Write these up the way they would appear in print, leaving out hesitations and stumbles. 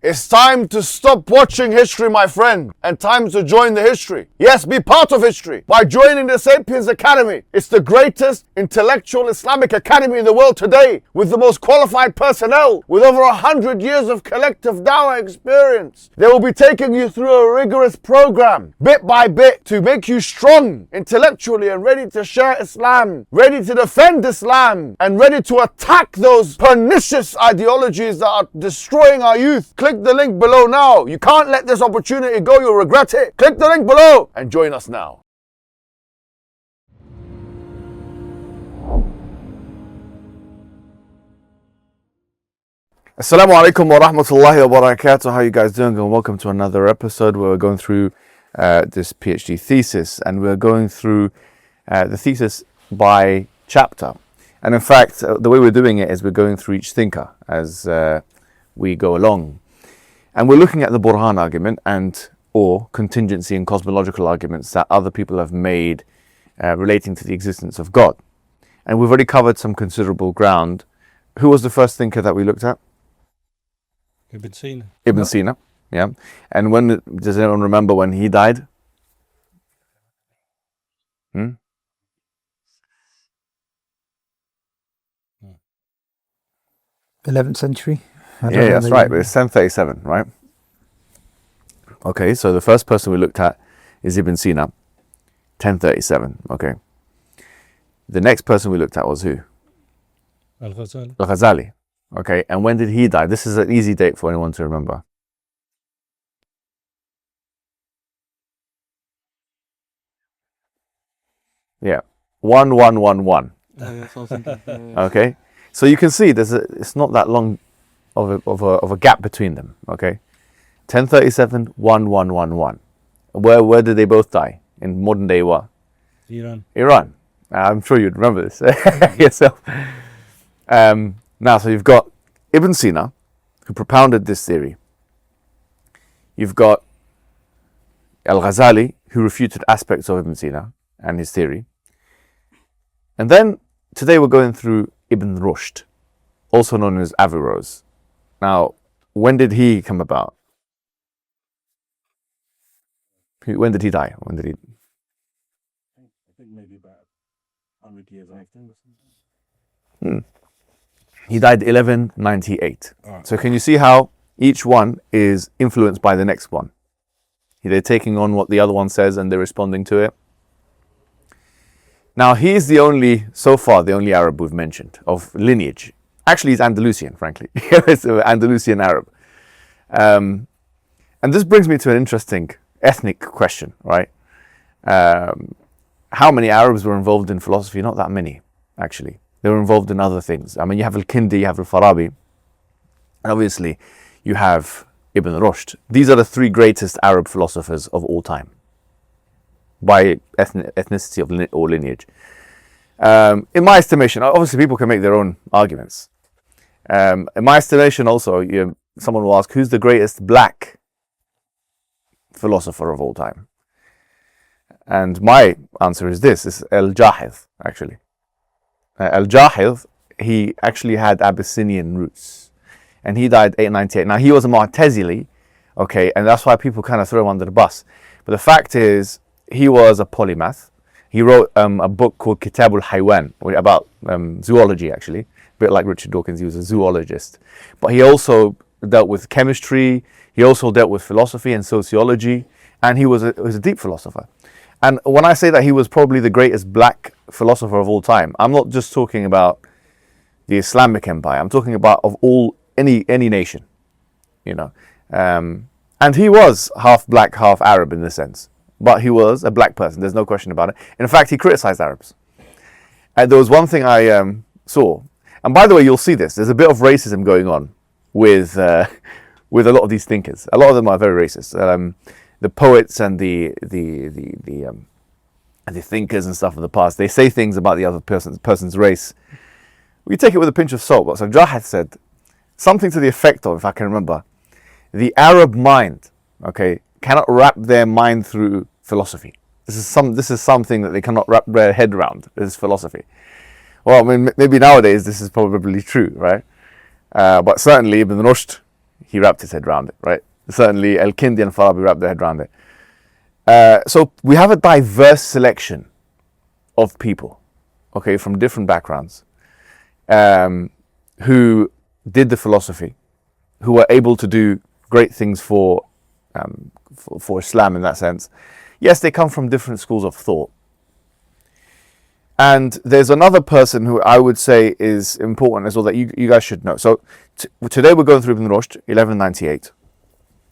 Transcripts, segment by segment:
It's time to stop watching history, my friend, and time to join the history. Yes, be part of history by joining the Sapience Academy. It's the greatest intellectual Islamic academy in the world today, with the most qualified personnel, with over 100 years of collective daʿwah experience. They will be taking you through a rigorous program, bit by bit, to make you strong intellectually and ready to share Islam, ready to defend Islam, and ready to attack those pernicious ideologies that are destroying our youth. Click the link below now. You can't let this opportunity go. You'll regret it. Click the link below and join us now. Assalamu alaikum wa rahmatullahi wa barakatuh. How are you guys doing? And welcome to another episode where we're going through this PhD thesis, and we're going through the thesis by chapter. And in fact, the way we're doing it is we're going through each thinker as we go along. And we're looking at the Burhan argument or contingency and cosmological arguments that other people have made relating to the existence of God. And we've already covered some considerable ground. Who was the first thinker that we looked at? Ibn Sina. Ibn Sina, yeah. And when does anyone remember when he died? 11th century. Yeah, that's right. But it's 1037, right? Okay, so the first person we looked at is Ibn Sina, 1037. Okay. The next person we looked at was who? Al-Ghazali. Al-Ghazali. Okay, and when did he die? This is an easy date for anyone to remember. Yeah, 1111. Okay, so you can see it's not that long of a gap between them. Okay, 1037, 1111. Where did they both die? In modern day what? Iran. I'm sure you'd remember this yourself. Now, so you've got Ibn Sina, who propounded this theory. You've got Al-Ghazali, who refuted aspects of Ibn Sina and his theory. And then today we're going through Ibn Rushd, also known as Averroes. Now, when did he come about? When did he die? I think maybe about 100 years after. He died 1198. So can you see how each one is influenced by the next one? They're taking on what the other one says and they're responding to it. Now he's so far the only Arab we've mentioned of lineage. Actually, he's Andalusian, frankly. He's an Andalusian Arab. And this brings me to an interesting ethnic question, right? How many Arabs were involved in philosophy? Not that many, actually. They were involved in other things. I mean, you have Al-Kindi, you have Al-Farabi, and obviously you have Ibn Rushd. These are the three greatest Arab philosophers of all time, by ethnicity or lineage. In my estimation, obviously people can make their own arguments. In my estimation also, someone will ask, who's the greatest black philosopher of all time? And my answer is this, is Al-Jahidh, actually. Al-Jahidh, he actually had Abyssinian roots, and he died 898. Now he was a Mu'tazili, okay, and that's why people kind of throw him under the bus. But the fact is, he was a polymath. He wrote a book called Kitab al-Haywan, about zoology, actually. A bit like Richard Dawkins, he was a zoologist. But he also dealt with chemistry, he also dealt with philosophy and sociology, and he was a deep philosopher. And when I say that he was probably the greatest black philosopher of all time, I'm not just talking about the Islamic empire. I'm talking about of any nation, you know. And he was half black, half Arab in this sense. But he was a black person. There's no question about it. In fact, he criticized Arabs. And there was one thing I saw. And by the way, you'll see this. There's a bit of racism going on with a lot of these thinkers. A lot of them are very racist. The poets and the thinkers and stuff of the past, they say things about the other person's race. We take it with a pinch of salt. But so Jahid said something to the effect of, if I can remember, the Arab mind, okay, cannot wrap their mind through philosophy. This is something that they cannot wrap their head around. This is philosophy. Well, I mean, maybe nowadays this is probably true, right? But certainly Ibn Rushd he wrapped his head around it, right? Certainly Al-Kindi and Farabi wrapped their head around it. So we have a diverse selection of people, okay, from different backgrounds, who did the philosophy, who were able to do great things for Islam in that sense. Yes, they come from different schools of thought. And there's another person who I would say is important as well that you guys should know. So today we're going through Ibn Rushd, 1198.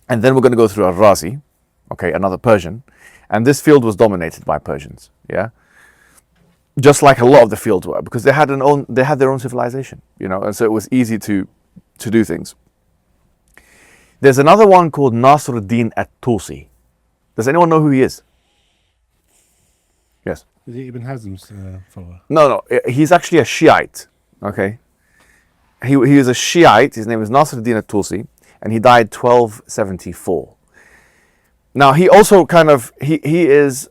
And then we're going to go through Al-Razi, okay, another Persian. And this field was dominated by Persians, yeah? Just like a lot of the fields were, because they had their own civilization, you know, and so it was easy to do things. There's another one called Nasruddin at-Tusi. Does anyone know who he is? Yes. Is he Ibn Hazm's follower? No, he's actually a Shiite, okay? He is a Shiite, his name is Nasruddin at-Tusi, and he died 1274. Now, he also he is,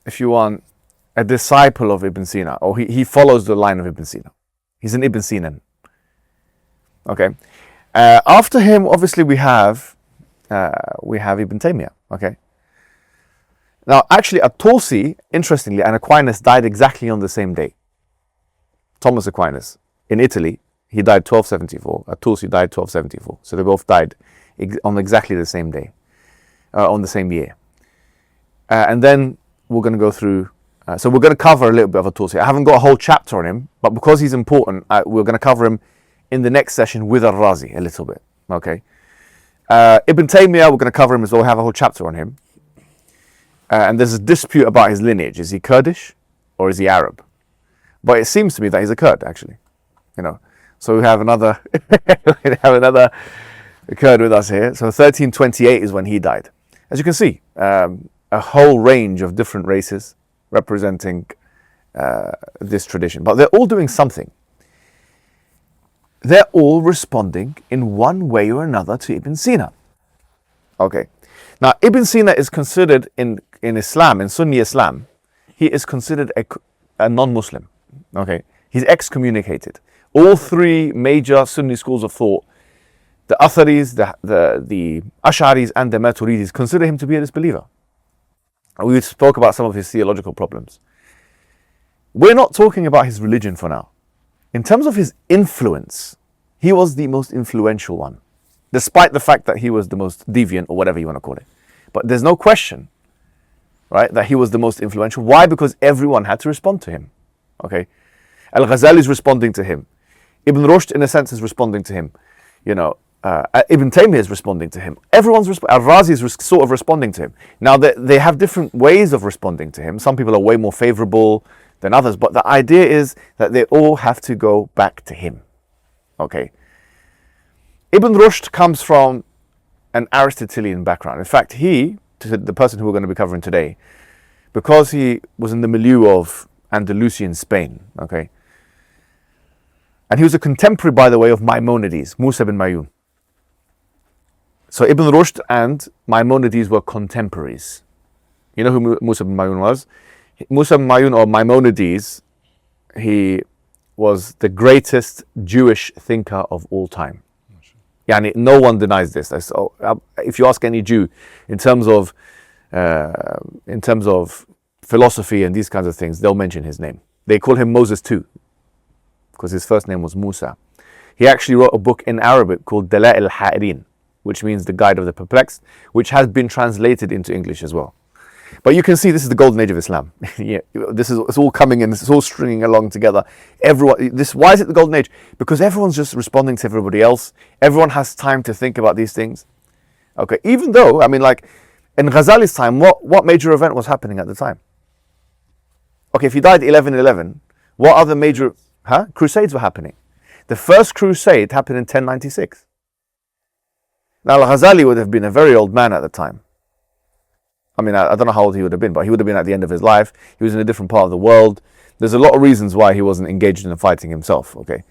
if you want, a disciple of Ibn Sina, or he follows the line of Ibn Sina. He's an Ibn Sinan, okay? After him, obviously, we have Ibn Taymiyyah, okay? Now, actually, at-Tusi, interestingly, and Aquinas died exactly on the same day. Thomas Aquinas, in Italy, he died 1274. At-Tusi died 1274. So they both died on exactly the same day, on the same year. And then we're going to go through, so we're going to cover a little bit of at-Tusi. I haven't got a whole chapter on him, but because he's important, we're going to cover him in the next session with Al-Razi a little bit, okay? Ibn Taymiyyah, we're going to cover him as well, have a whole chapter on him. And there's a dispute about his lineage. Is he Kurdish or is he Arab? But it seems to me that he's a Kurd, actually. You know, so we have another Kurd with us here. So 1328 is when he died. As you can see, a whole range of different races representing this tradition. But they're all doing something. They're all responding in one way or another to Ibn Sina. Okay. Now, Ibn Sina is considered in Islam, in Sunni Islam, he is considered a non-Muslim. Okay, he's excommunicated. All three major Sunni schools of thought, the Atharis, the Ash'aris, and the Maturidis, consider him to be a disbeliever. We spoke about some of his theological problems. We're not talking about his religion for now. In terms of his influence, he was the most influential one, despite the fact that he was the most deviant, or whatever you want to call it. But there's no question, right, that he was the most influential. Why? Because everyone had to respond to him. Okay, Al-Ghazali is responding to him. Ibn Rushd, in a sense, is responding to him. You know, Ibn Taymiyyah is responding to him. Everyone's Al-Razi is sort of responding to him. Now, they have different ways of responding to him. Some people are way more favorable than others, but the idea is that they all have to go back to him. Okay. Ibn Rushd comes from an Aristotelian background. In fact, the person who we're going to be covering today, because he was in the milieu of Andalusian Spain, okay, and he was a contemporary, by the way, of Maimonides, Musa bin Mayun. So Ibn Rushd and Maimonides were contemporaries. You know who Musa bin Mayun was? Musa bin Mayun, or Maimonides, he was the greatest Jewish thinker of all time. Yani, no one denies this. So, if you ask any Jew, in terms of philosophy and these kinds of things, they'll mention his name. They call him Moses too, because his first name was Musa. He actually wrote a book in Arabic called Dala'il al-Ha'irin, which means the Guide of the Perplexed, which has been translated into English as well. But you can see this is the golden age of Islam. Yeah, it's all coming in, it's all stringing along together. Why is it the golden age? Because everyone's just responding to everybody else. Everyone has time to think about these things. Okay, even though, I mean, like, in Ghazali's time, what major event was happening at the time? Okay, if he died 1111, what other major crusades were happening? The first crusade happened in 1096. Now, Al-Ghazali would have been a very old man at the time. I mean, I don't know how old he would have been, but he would have been at the end of his life. He was in a different part of the world. There's a lot of reasons why he wasn't engaged in the fighting himself, okay?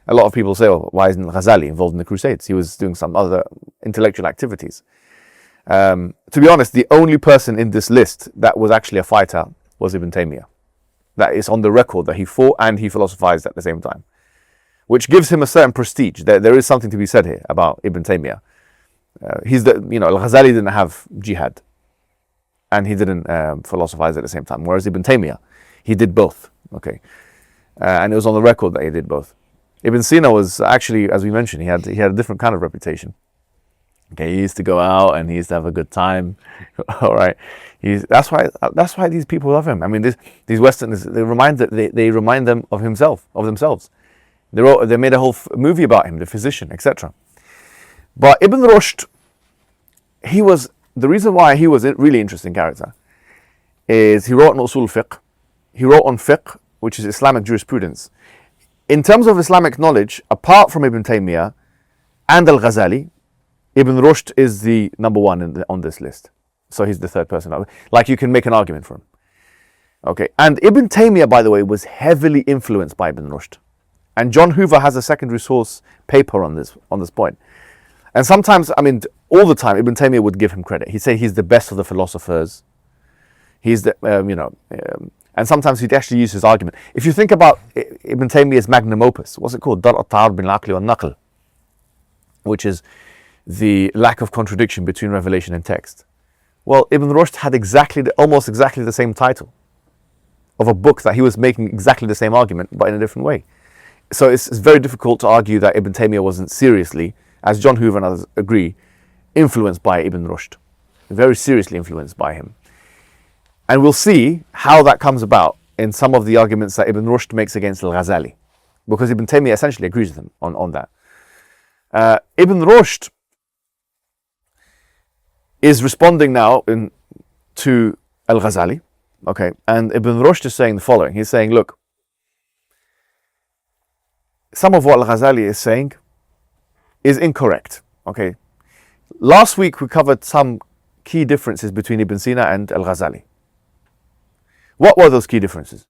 A lot of people say, well, why isn't Ghazali involved in the Crusades? He was doing some other intellectual activities. To be honest, the only person in this list that was actually a fighter was Ibn Taymiyyah. That is on the record that he fought and he philosophized at the same time. which gives him a certain prestige. There is something to be said here about Ibn Taymiyyah. Al-Ghazali didn't have jihad, and he didn't philosophize at the same time, whereas Ibn Taymiyyah, he did both. Okay, and it was on the record that he did both. Ibn Sina was actually, as we mentioned, he had a different kind of reputation. Okay, he used to go out and he used to have a good time. All right, that's why these people love him. I mean, these Westerners, they remind them of themselves. They made a whole movie about him, the physician, etc. But Ibn Rushd, the reason why he was a really interesting character is he wrote on usul fiqh. He wrote on fiqh, which is Islamic jurisprudence. In terms of Islamic knowledge, apart from Ibn Taymiyyah and Al-Ghazali, Ibn Rushd is the number one on this list. So he's the third person. Like, you can make an argument for him. Okay, and Ibn Taymiyyah, by the way, was heavily influenced by Ibn Rushd. And John Hoover has a secondary source paper on this point. And sometimes, I mean, all the time, Ibn Taymiyyah would give him credit. He'd say he's the best of the philosophers. He's the, and sometimes he'd actually use his argument. If you think about Ibn Taymiyyah's magnum opus, what's it called? Dar' at-ta'arud bin al-aqli wal-naql, which is the lack of contradiction between revelation and text. Well, Ibn Rushd had almost exactly the same title of a book that he was making exactly the same argument, but in a different way. So it's very difficult to argue that Ibn Taymiyyah wasn't seriously, as John Hoover and others agree, influenced by Ibn Rushd. Very seriously influenced by him. And we'll see how that comes about in some of the arguments that Ibn Rushd makes against Al-Ghazali, because Ibn Taymiyyah essentially agrees with him on that. Ibn Rushd is responding now to Al-Ghazali, okay, and Ibn Rushd is saying the following. He's saying, look, some of what Al-Ghazali is saying is incorrect, okay. Last week we covered some key differences between Ibn Sina and Al-Ghazali. What were those key differences?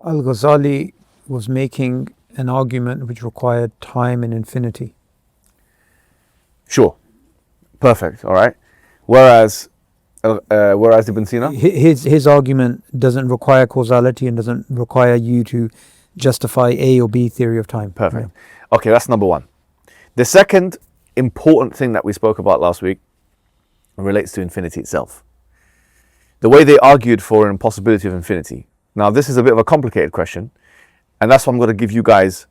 Al-Ghazali was making an argument which required time and infinity. Sure, perfect, all right. Whereas Ibn Sina, his argument doesn't require causality and doesn't require you to justify A or B theory of time. Perfect. Yeah. Okay, that's number one. The second important thing that we spoke about last week relates to infinity itself. The way they argued for an impossibility of infinity. Now, this is a bit of a complicated question, and that's why I'm going to give you guys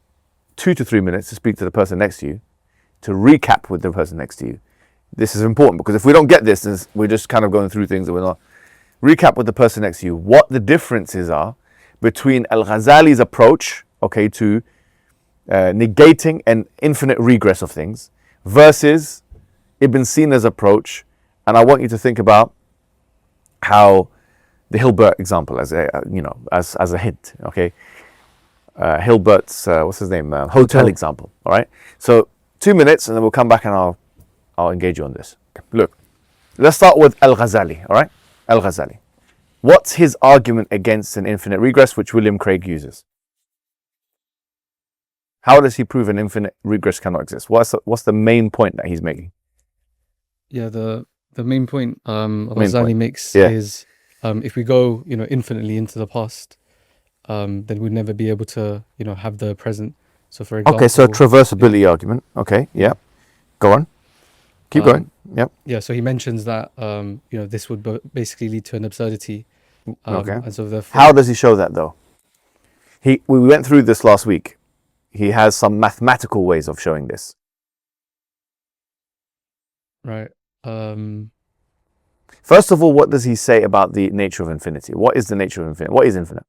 2 to 3 minutes to speak to the person next to you, to recap with the person next to you. This is important, because if we don't get this, then we're just kind of going through things that we're not. Recap with the person next to you what the differences are between Al-Ghazali's approach, okay, to negating an infinite regress of things versus Ibn Sina's approach. And I want you to think about how the Hilbert example as a hint, okay? Hilbert's, what's his name? Hotel example, all right? So 2 minutes, and then we'll come back and I'll engage you on this. Look, let's start with Al-Ghazali, all right? Al-Ghazali. What's his argument against an infinite regress, which William Craig uses? How does he prove an infinite regress cannot exist? What's the main point that he's making? Yeah, the main point Ghazali makes is if we go, infinitely into the past, then we'd never be able to, have the present. So for example, okay, so traversability argument. Okay, yeah, go on, keep going. Yep. Yeah, so he mentions that this would basically lead to an absurdity. Okay. And so therefore, how does he show that though? We went through this last week. He has some mathematical ways of showing this. Right. First of all, what does he say about the nature of infinity? What is the nature of infinity? What is infinite?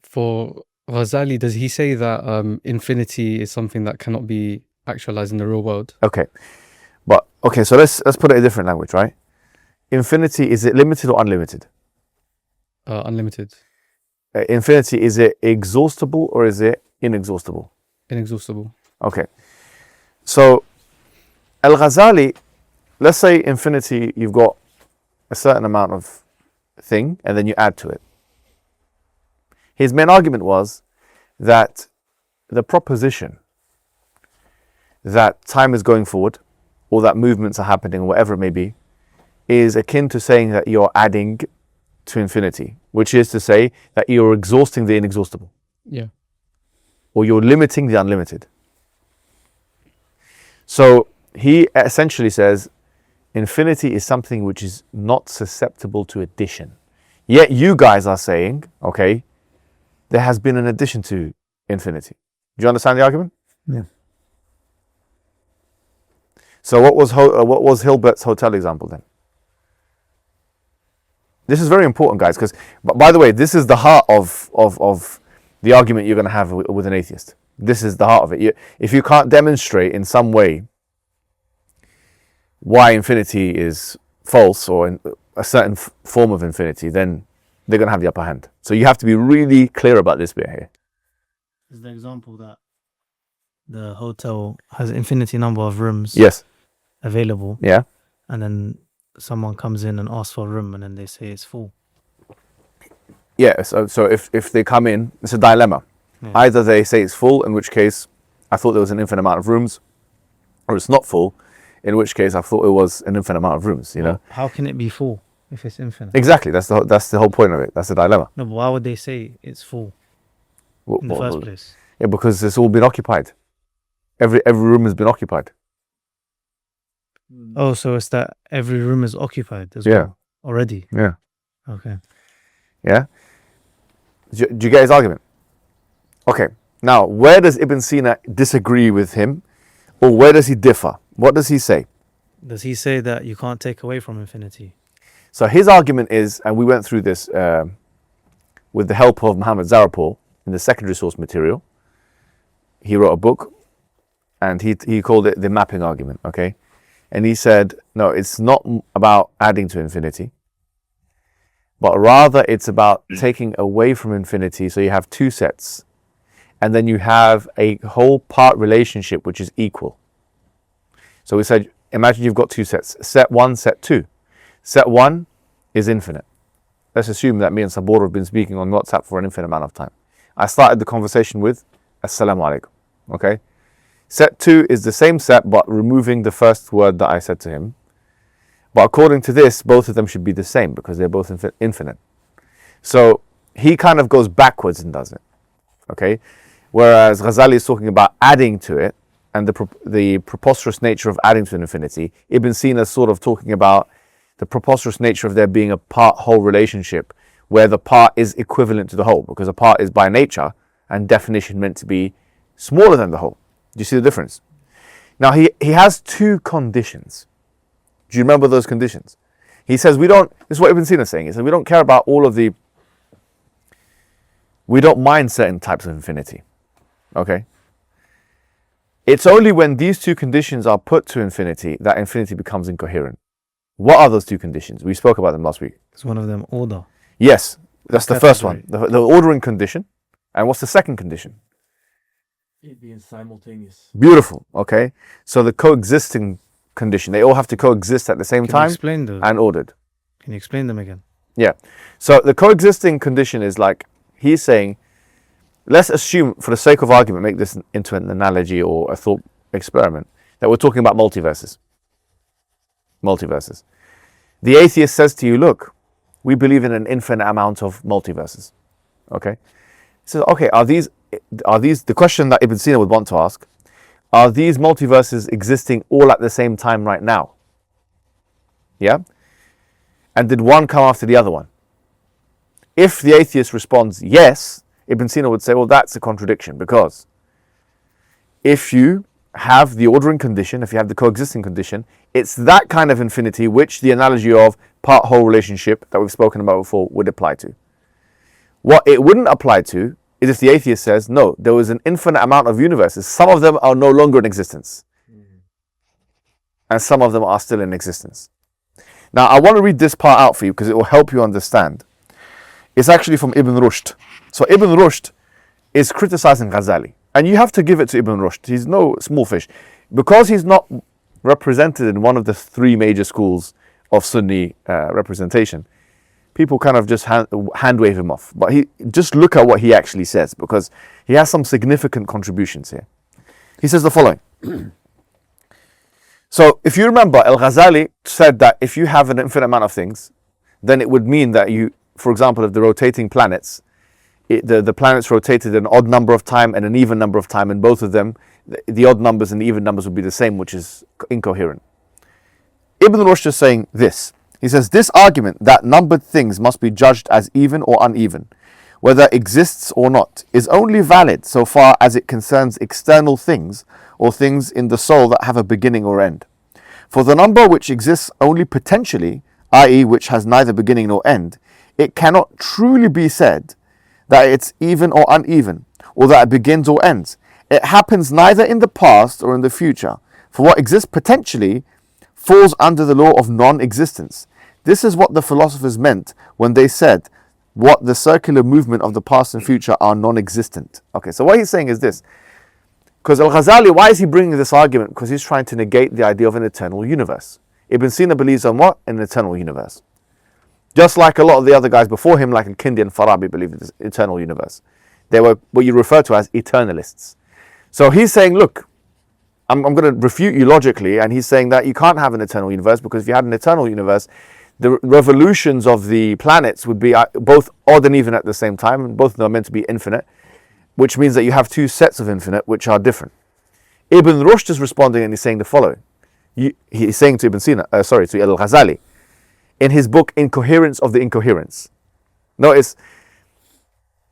For Ghazali, does he say that infinity is something that cannot be actualized in the real world? Okay, so let's put it in a different language, right? Infinity, is it limited or unlimited? Unlimited. Infinity, is it exhaustible or is it inexhaustible? Inexhaustible. Okay, so Al-Ghazali, let's say infinity, you've got a certain amount of thing and then you add to it. His main argument was that the proposition that time is going forward or that movements are happening, whatever it may be, is akin to saying that you're adding to infinity, which is to say that you're exhausting the inexhaustible. Yeah. Or you're limiting the unlimited. So he essentially says infinity is something which is not susceptible to addition. Yet you guys are saying, okay, there has been an addition to infinity. Do you understand the argument? Yeah. So what was Hilbert's hotel example then? This is very important, guys, because, by the way, this is the heart of the argument you're going to have with an atheist. This is the heart of it. If you can't demonstrate in some way why infinity is false or in a certain form of infinity, then they're going to have the upper hand. So you have to be really clear about this bit here. Is the example that the hotel has an infinity number of rooms Yes. available, Yeah. and then someone comes in and asks for a room and then they say it's full? Yeah, so if they come in, it's a dilemma. Yeah. Either they say it's full, in which case I thought there was an infinite amount of rooms, or it's not full, in which case I thought it was an infinite amount of rooms, you know? How can it be full if it's infinite? Exactly, that's the whole point of it. That's the dilemma. No, but why would they say it's full in the first place? Yeah, because it's all been occupied. Every room has been occupied. Oh, so it's that every room is occupied as Yeah. well already? Yeah. Okay. Yeah? Do you get his argument? Okay, now where does Ibn Sina disagree with him, or where does he differ? What does he say? Does he say that you can't take away from infinity? So his argument is, and we went through this with the help of Mohammed Zarapur in the secondary source material. He wrote a book, and he called it the mapping argument, okay? And he said, no, it's not about adding to infinity, but rather it's about taking away from infinity. So you have two sets, and then you have a whole part relationship which is equal. So we said, imagine you've got two sets, set 1, set 2. Set 1 is infinite. Let's assume that me and Sabur have been speaking on WhatsApp for an infinite amount of time. I started the conversation with Assalamu alaikum, okay? Set 2 is the same set, but removing the first word that I said to him. But according to this, both of them should be the same because they're both infinite. So he kind of goes backwards and does it, okay? Whereas Ghazali is talking about adding to it and the preposterous nature of adding to an infinity. Ibn Sina is sort of talking about the preposterous nature of there being a part-whole relationship where the part is equivalent to the whole, because a part is by nature and definition meant to be smaller than the whole. Do you see the difference? Now he has two conditions. Do you remember those conditions? He says this is what Ibn Sina is saying. He says we don't care about we don't mind certain types of infinity. Okay? It's only when these two conditions are put to infinity that infinity becomes incoherent. What are those two conditions? We spoke about them last week. Is one of them order? Yes, that's the first one. The ordering condition. And what's the second condition? It being simultaneous. Beautiful. Okay. So the coexisting condition. They all have to coexist at the same time Explain those. and ordered. Can you explain them again? Yeah. So the coexisting condition is like, he's saying, let's assume for the sake of argument, make this into an analogy or a thought experiment, that we're talking about multiverses. Multiverses. The atheist says to you, look, we believe in an infinite amount of multiverses. Okay? So, okay, are these the question that Ibn Sina would want to ask, are these multiverses existing all at the same time right now? Yeah? And did one come after the other one? If the atheist responds yes, Ibn Sina would say, well, that's a contradiction, because if you have the ordering condition, if you have the coexisting condition, it's that kind of infinity which the analogy of part-whole relationship that we've spoken about before would apply to. What it wouldn't apply to is if the atheist says, no, there was an infinite amount of universes. Some of them are no longer in existence. And some of them are still in existence. Now, I want to read this part out for you because it will help you understand. It's actually from Ibn Rushd. So Ibn Rushd is criticizing Ghazali. And you have to give it to Ibn Rushd. He's no small fish. Because he's not represented in one of the three major schools of Sunni representation, people kind of just hand wave him off. But just look at what he actually says, because he has some significant contributions here. He says the following. So if you remember, Al-Ghazali said that if you have an infinite amount of things, then it would mean that you, for example, if the rotating planets, the planets rotated an odd number of time and an even number of time, and both of them, the odd numbers and the even numbers would be the same, which is incoherent. Ibn Rushd is saying this. He says, this argument that numbered things must be judged as even or uneven, whether exists or not, is only valid so far as it concerns external things or things in the soul that have a beginning or end. For the number which exists only potentially, i.e. which has neither beginning nor end, it cannot truly be said that it's even or uneven, or that it begins or ends. It happens neither in the past or in the future, for what exists potentially falls under the law of non-existence. This is what the philosophers meant when they said what the circular movement of the past and future are non-existent. Okay, so what he's saying is this. Because Al-Ghazali, why is he bringing this argument? Because he's trying to negate the idea of an eternal universe. Ibn Sina believes on what? An eternal universe. Just like a lot of the other guys before him, like Al-Kindi and Farabi, believe in this eternal universe. They were what you refer to as eternalists. So he's saying, look, I'm going to refute you logically, and he's saying that you can't have an eternal universe, because if you had an eternal universe, the revolutions of the planets would be both odd and even at the same time, and both of them are meant to be infinite, which means that you have two sets of infinite which are different. Ibn Rushd is responding and he's saying the following. He's saying to to Al-Ghazali, in his book Incoherence of the Incoherence. Notice,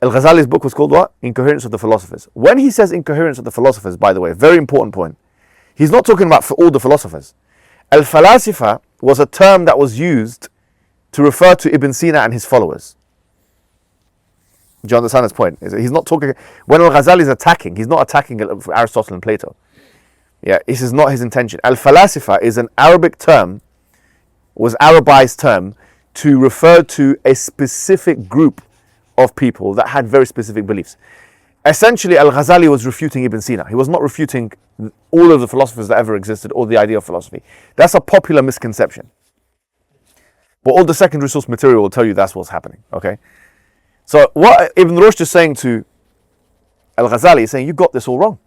Al-Ghazali's book was called what? Incoherence of the Philosophers. When he says incoherence of the philosophers, by the way, very important point, he's not talking about for all the philosophers. Al-Falasifa was a term that was used to refer to Ibn Sina and his followers. Do you understand his point? He's not talking, when Al-Ghazali is attacking, he's not attacking Aristotle and Plato. Yeah, this is not his intention. Al-Falasifa is an Arabic term, was Arabized term to refer to a specific group of people that had very specific beliefs. Essentially, Al-Ghazali was refuting Ibn Sina. He was not refuting all of the philosophers that ever existed or the idea of philosophy. That's a popular misconception. But all the secondary source material will tell you that's what's happening, okay? So what Ibn Rushd is saying to Al-Ghazali is saying, you got this all wrong.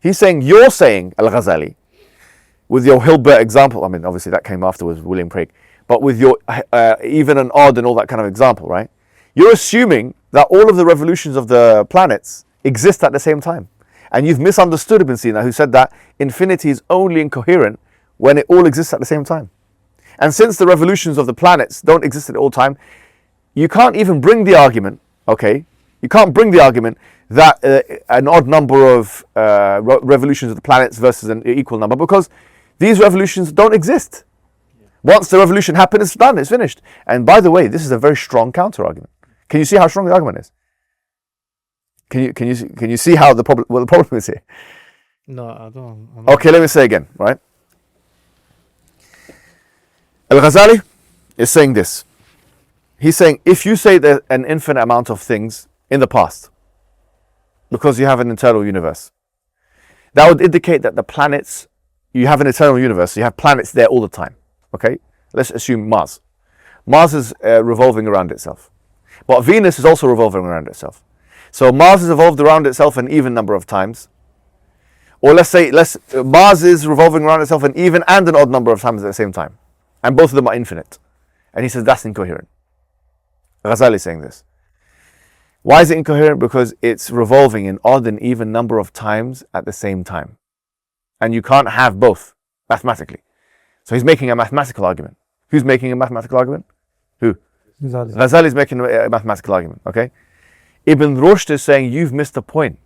He's saying, you're saying, Al-Ghazali, with your Hilbert example, I mean, obviously that came afterwards, William Craig, but with your even and odd and all that kind of example, right? You're assuming that all of the revolutions of the planets exist at the same time. And you've misunderstood Ibn Sina, who said that infinity is only incoherent when it all exists at the same time. And since the revolutions of the planets don't exist at all time, you can't even bring the argument, okay? You can't bring the argument that an odd number of revolutions of the planets versus an equal number, because these revolutions don't exist. Once the revolution happens, it's done, it's finished. And by the way, this is a very strong counter-argument. Can you see how strong the argument is? Can you see how the problem is here? No, I don't. Okay, let me say again, right? Al-Ghazali is saying this. He's saying, if you say that an infinite amount of things in the past, because you have an eternal universe, that would indicate that the planets, you have an eternal universe, so you have planets there all the time. Okay? Let's assume Mars. Mars is revolving around itself. But Venus is also revolving around itself. So Mars has evolved around itself an even number of times. Or let's say Mars is revolving around itself an even and an odd number of times at the same time. And both of them are infinite. And he says that's incoherent. Ghazali is saying this. Why is it incoherent? Because it's revolving an odd and even number of times at the same time. And you can't have both mathematically. So he's making a mathematical argument. Who's making a mathematical argument? Who? Ghazali is making a mathematical argument, okay? Ibn Rushd is saying, you've missed the point.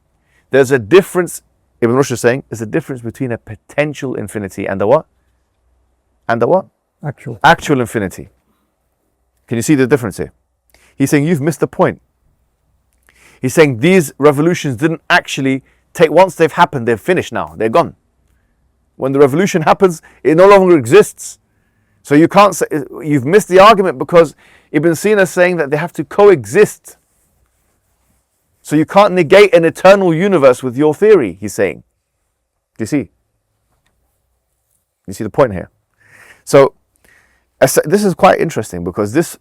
There's a difference, Ibn Rushd is saying, there's a difference between a potential infinity and a what? And a what? Actual infinity. Can you see the difference here? He's saying, you've missed the point. He's saying these revolutions didn't actually take, once they've happened, they're finished now, they're gone. When the revolution happens, it no longer exists. So you can't say, you've missed the argument, because Ibn Sina is saying that they have to coexist. So you can't negate an eternal universe with your theory, he's saying. Do you see? You see the point here? So this is quite interesting, because this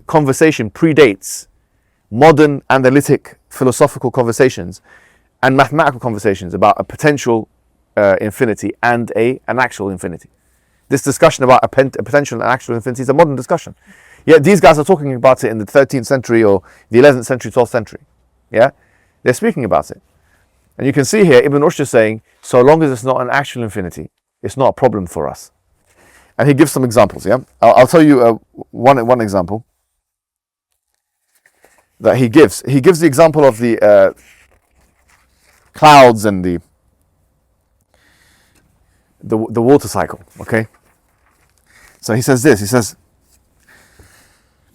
conversation predates modern analytic philosophical conversations and mathematical conversations about a potential infinity and an actual infinity. This discussion about a potential and actual infinity is a modern discussion. Yet these guys are talking about it in the 13th century or the 11th century, 12th century. Yeah, they're speaking about it. And you can see here, Ibn Rushd is saying, so long as it's not an actual infinity, it's not a problem for us. And he gives some examples, yeah? I'll tell you one example that he gives. He gives the example of the clouds and the water cycle, okay? So he says this, he says,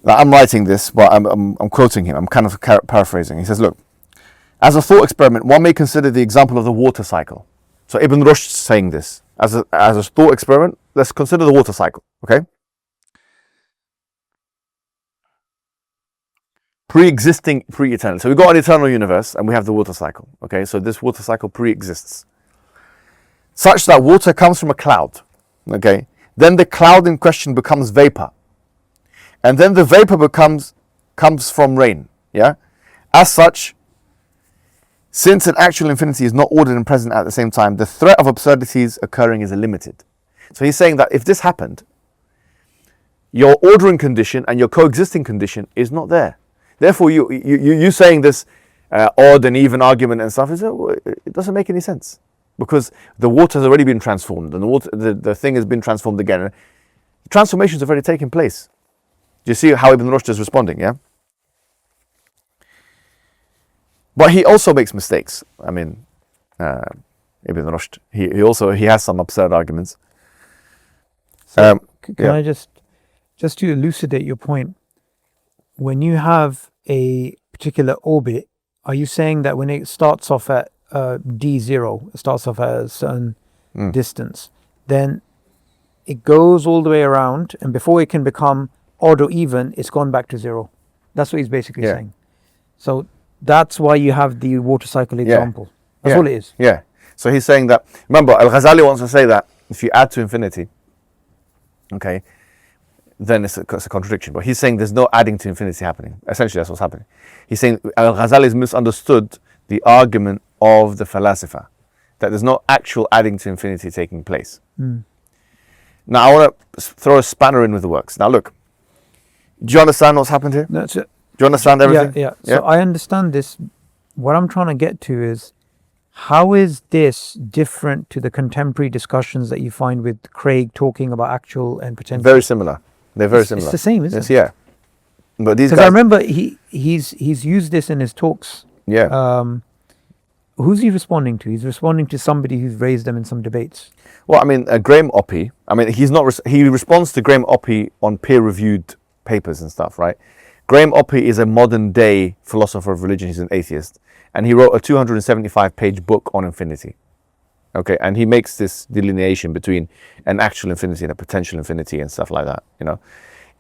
now I'm writing this, but I'm quoting him, I'm kind of paraphrasing. He says, look, as a thought experiment, one may consider the example of the water cycle. So Ibn Rushd is saying this. As a thought experiment, let's consider the water cycle, okay? Pre-existing, pre-eternal. So we've got an eternal universe and we have the water cycle, okay? So this water cycle pre-exists. Such that water comes from a cloud, okay? Then the cloud in question becomes vapor. And then the vapor comes from rain, yeah? As such, since an actual infinity is not ordered and present at the same time, the threat of absurdities occurring is limited. So he's saying that if this happened, your ordering condition and your coexisting condition is not there. Therefore, you saying this odd and even argument and stuff, it doesn't make any sense. Because the water has already been transformed and the thing has been transformed again. Transformations have already taken place. Do you see how Ibn Rushd is responding, yeah? But he also makes mistakes. I mean, Ibn Rushd, he has some absurd arguments. So can I just to elucidate your point, when you have a particular orbit, are you saying that when it starts off at d0, it starts off at a certain distance, then it goes all the way around, and before it can become odd or even, it's gone back to zero? That's what he's basically saying. So that's why you have the water cycle example. That's all it is. Yeah. So he's saying that, remember, Al-Ghazali wants to say that if you add to infinity, okay, then it's a contradiction. But he's saying there's no adding to infinity happening. Essentially, that's what's happening. He's saying Al-Ghazali has misunderstood the argument of the philosopher, that there's no actual adding to infinity taking place. Now, I want to throw a spanner in with the works. Now, look, do you understand what's happened here? That's it. Do you understand everything? Yeah. So I understand this. What I'm trying to get to is, how is this different to the contemporary discussions that you find with Craig talking about actual and potential? Very similar. They're very similar. It's the same, isn't it? Yeah. But these guys, because I remember he's used this in his talks. Yeah. Who's he responding to? He's responding to somebody who's raised them in some debates. Well, I mean, Graham Oppy. I mean, he responds to Graham Oppy on peer-reviewed papers and stuff, right? Graham Oppy is a modern-day philosopher of religion. He's an atheist, and he wrote a 275-page book on infinity. Okay, and he makes this delineation between an actual infinity and a potential infinity and stuff like that. You know,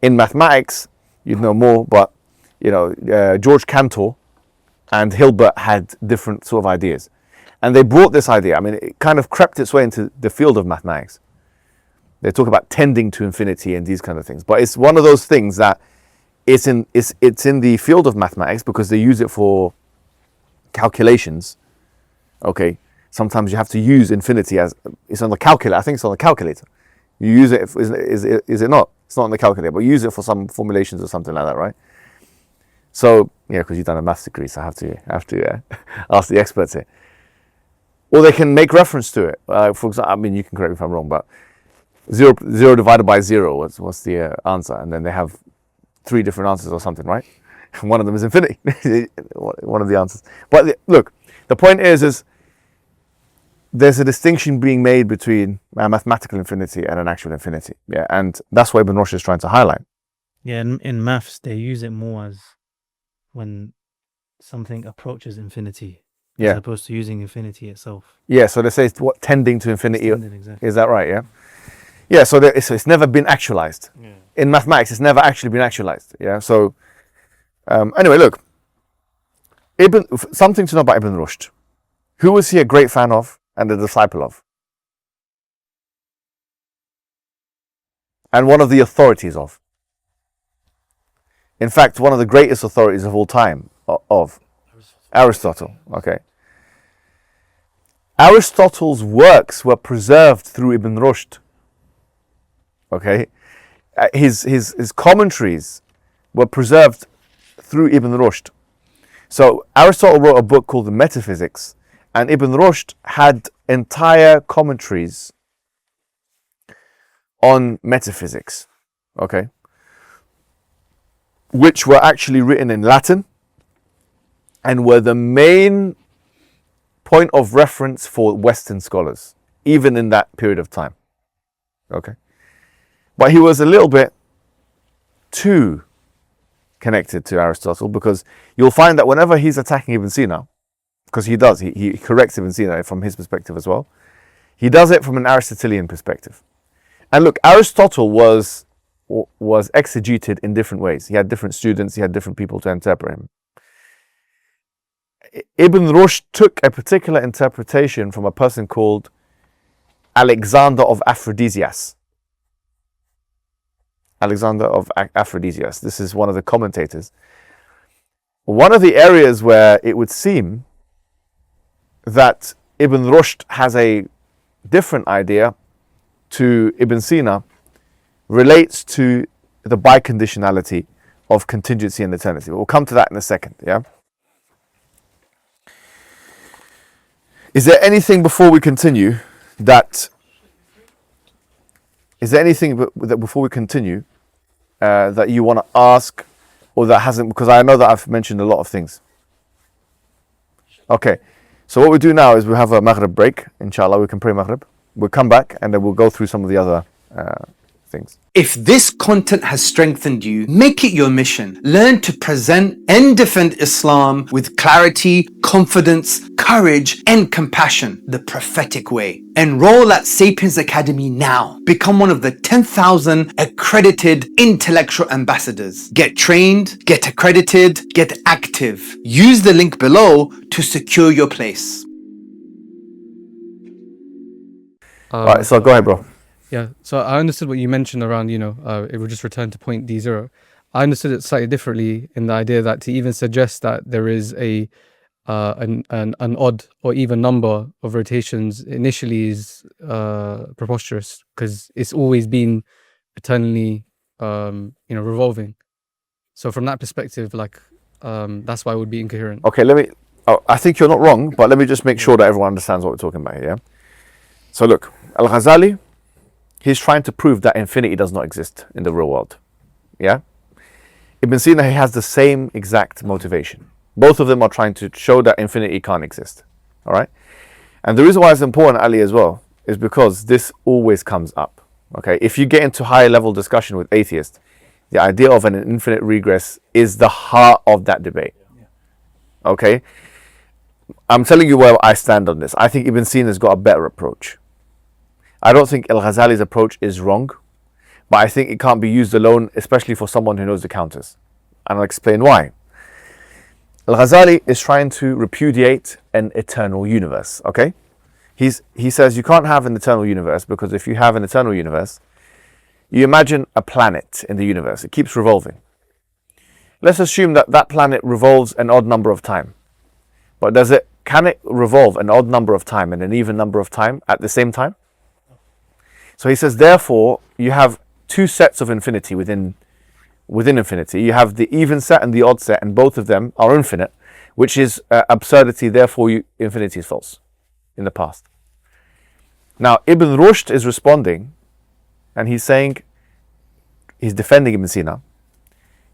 in mathematics, you'd know more, but you know, George Cantor and Hilbert had different sort of ideas, and they brought this idea. I mean, it kind of crept its way into the field of mathematics. They talk about tending to infinity and these kind of things, but it's one of those things that it's in the field of mathematics because they use it for calculations. Okay, sometimes you have to use infinity as it's on the calculator. I think it's on the calculator. You use it. Is it not? It's not on the calculator, but you use it for some formulations or something like that, right? So yeah, because you've done a maths degree, so I have to ask the experts here. Or they can make reference to it. For example, I mean, you can correct me if I'm wrong, but zero divided by zero. What's the answer? And then they have 3 different answers or something, right? One of them is infinity. One of the answers. But look, the point is there's a distinction being made between a mathematical infinity and an actual infinity. Yeah, and that's what Ibn Rushd is trying to highlight. Yeah, in maths they use it more as when something approaches infinity, as opposed to using infinity itself. Yeah, so they say it's what tending to infinity. Exactly. Is that right? Yeah. Yeah, so it's never been actualized. Yeah. In mathematics, it's never actually been actualized. Yeah. So anyway, look, something to know about Ibn Rushd. Who was he a great fan of and a disciple of? And one of the authorities of. In fact, one of the greatest authorities of all time, of Aristotle. Okay. Aristotle's works were preserved through Ibn Rushd. Okay, his commentaries were preserved through Ibn Rushd. So Aristotle wrote a book called the Metaphysics, and Ibn Rushd had entire commentaries on metaphysics, okay, which were actually written in Latin and were the main point of reference for Western scholars, even in that period of time, okay. But he was a little bit too connected to Aristotle, because you'll find that whenever he's attacking Ibn Sina, because he does, he corrects Ibn Sina from his perspective as well, he does it from an Aristotelian perspective. And look, Aristotle was exegeted in different ways. He had different students, he had different people to interpret him. Ibn Rushd took a particular interpretation from a person called Alexander of Aphrodisias. Alexander of Aphrodisias. This is one of the commentators. One of the areas where it would seem that Ibn Rushd has a different idea to Ibn Sina relates to the biconditionality of contingency and eternity. We'll come to that in a second, yeah? Is there anything before we continue that you want to ask, or that hasn't, because I know that I've mentioned a lot of things. Okay, so what we do now is we have a Maghrib break, inshallah. We can pray Maghrib. We'll come back and then we'll go through some of the other things. If this content has strengthened you, make it your mission. Learn to present and defend Islam with clarity, confidence, courage, and compassion, the prophetic way. Enroll at Sapience Academy now. Become one of the 10,000 accredited intellectual ambassadors. Get trained, get accredited, get active. Use the link below to secure your place. Right, so go ahead, bro. Yeah, so I understood what you mentioned around, it will just return to point D0. I understood it slightly differently, in the idea that to even suggest that there is an odd or even number of rotations initially is preposterous, because it's always been eternally, revolving. So from that perspective, that's why it would be incoherent. Okay, I think you're not wrong, but let me just make sure that everyone understands what we're talking about here, yeah? So look, Al-Ghazali, he's trying to prove that infinity does not exist in the real world. Yeah? Ibn Sina, he has the same exact motivation. Both of them are trying to show that infinity can't exist. All right? And the reason why it's important, Ali, as well, is because this always comes up. Okay? If you get into higher level discussion with atheists, the idea of an infinite regress is the heart of that debate. Okay? I'm telling you where I stand on this. I think Ibn Sina's got a better approach. I don't think Al-Ghazali's approach is wrong, but I think it can't be used alone, especially for someone who knows the counters. And I'll explain why. Al-Ghazali is trying to repudiate an eternal universe, okay? He says you can't have an eternal universe, because if you have an eternal universe, you imagine a planet in the universe. It keeps revolving. Let's assume that that planet revolves an odd number of time. But can it revolve an odd number of time and an even number of time at the same time? So he says, therefore, you have two sets of infinity within infinity. You have the even set and the odd set, and both of them are infinite, which is absurdity. Therefore, infinity is false in the past. Now, Ibn Rushd is responding, and he's defending Ibn Sina.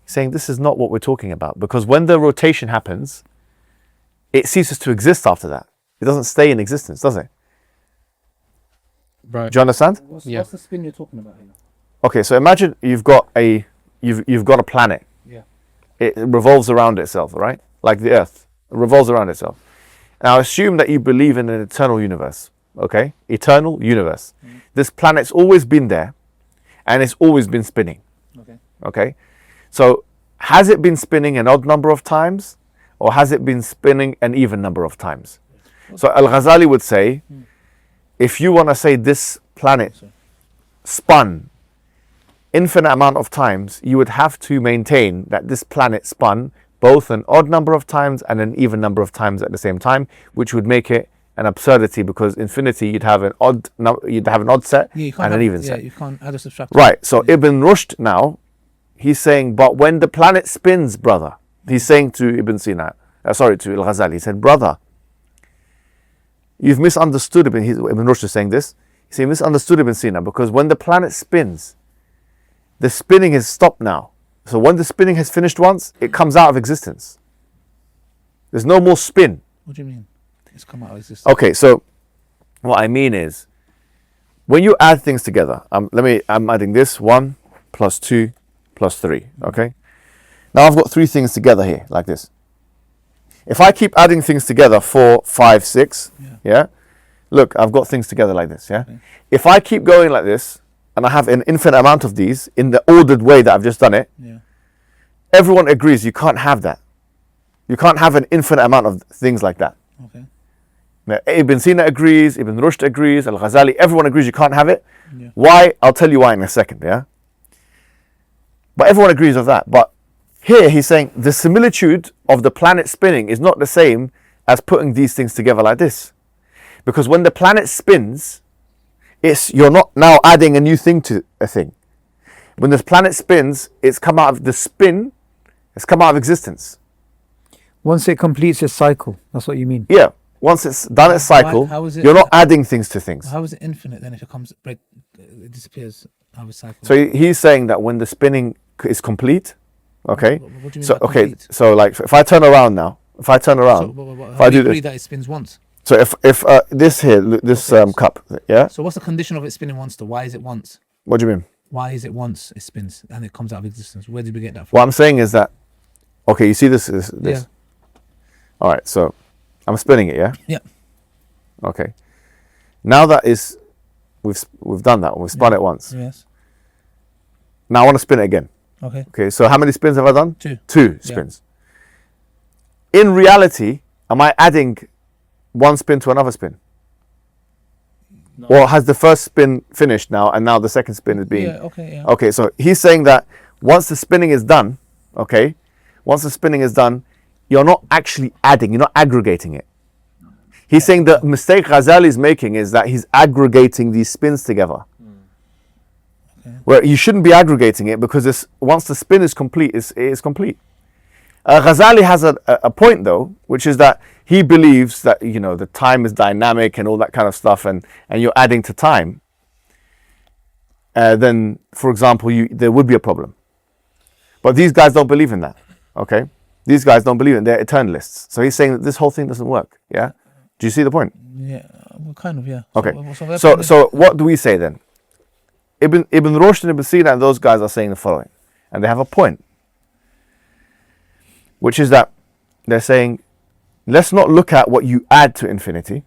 He's saying this is not what we're talking about, because when the rotation happens, it ceases to exist after that. It doesn't stay in existence, does it? Right. Do you understand? What's the spin you're talking about here? Okay, so imagine you've got a planet. Yeah. It revolves around itself, right? Like the Earth. It revolves around itself. Now assume that you believe in an eternal universe. Okay? Eternal universe. Mm-hmm. This planet's always been there, and it's always been spinning. Okay? So has it been spinning an odd number of times, or has it been spinning an even number of times? So Al-Ghazali would say, if you want to say this planet spun infinite amount of times, you would have to maintain that this planet spun both an odd number of times and an even number of times at the same time, which would make it an absurdity, because infinity you'd have an odd set and an even set. Yeah, you can't add or subtract. Right. So Ibn Rushd now, he's saying, but when the planet spins, brother, he's saying to Ibn Sina, to Al-Ghazali, he said, brother, you've misunderstood Ibn Rushd is saying this. He said, misunderstood Ibn Sina, because when the planet spins, the spinning has stopped now. So when the spinning has finished once, it comes out of existence. There's no more spin. What do you mean? It's come out of existence. Okay, so what I mean is, when you add things together, I'm adding this 1 plus 2 plus 3. Okay, now I've got 3 things together here like this. If I keep adding things together, 4, 5, 6, yeah. Look, I've got things together like this, yeah. Okay. If I keep going like this, and I have an infinite amount of these in the ordered way that I've just done it, everyone agrees you can't have that. You can't have an infinite amount of things like that. Okay. Now, Ibn Sina agrees, Ibn Rushd agrees, Al-Ghazali, everyone agrees you can't have it. Yeah. Why? I'll tell you why in a second, yeah? But everyone agrees of that. But here he's saying the similitude of the planet spinning is not the same as putting these things together like this. Because when the planet spins, you're not now adding a new thing to a thing. When the planet spins, it's come out of the spin, it's come out of existence. Once it completes its cycle, that's what you mean? Yeah. Once it's done its cycle, you're not adding things to things. How is it infinite then if it disappears out of its cycle? So he's saying that when the spinning is complete, okay? What do you mean so by complete? So like if I turn around now, if I do this, that it spins once. So if this here, this cup, yeah? So what's the condition of it spinning once though? Why is it once? What do you mean? Why is it once it spins and it comes out of existence? Where did we get that from? What I'm saying is that, okay, you see this. Yeah. All right, so I'm spinning it, yeah? Yeah. Okay. Now that is, we've done that. We've spun it once. Yes. Now I want to spin it again. Okay. Okay, so how many spins have I done? 2. 2 spins. In reality, am I adding one spin to another spin? No. Or has the first spin finished now and now the second spin is being... Yeah, okay, yeah. Okay, so he's saying that once the spinning is done, okay, once the spinning is done, you're not actually adding, you're not aggregating it. He's saying the mistake Ghazali is making is that he's aggregating these spins together. Okay. Where you shouldn't be aggregating it, because once the spin is complete, it is complete. Ghazali has a point though, which is that he believes that, you know, the time is dynamic and all that kind of stuff, and you're adding to time. Then, for example, there would be a problem. But these guys don't believe in that, okay? These guys don't believe in it. They're eternalists. So he's saying that this whole thing doesn't work, yeah? Do you see the point? Yeah, well, kind of, yeah. Okay, so what do we say then? Ibn Rushd and Ibn Sina and those guys are saying the following, and they have a point, which is that they're saying, let's not look at what you add to infinity.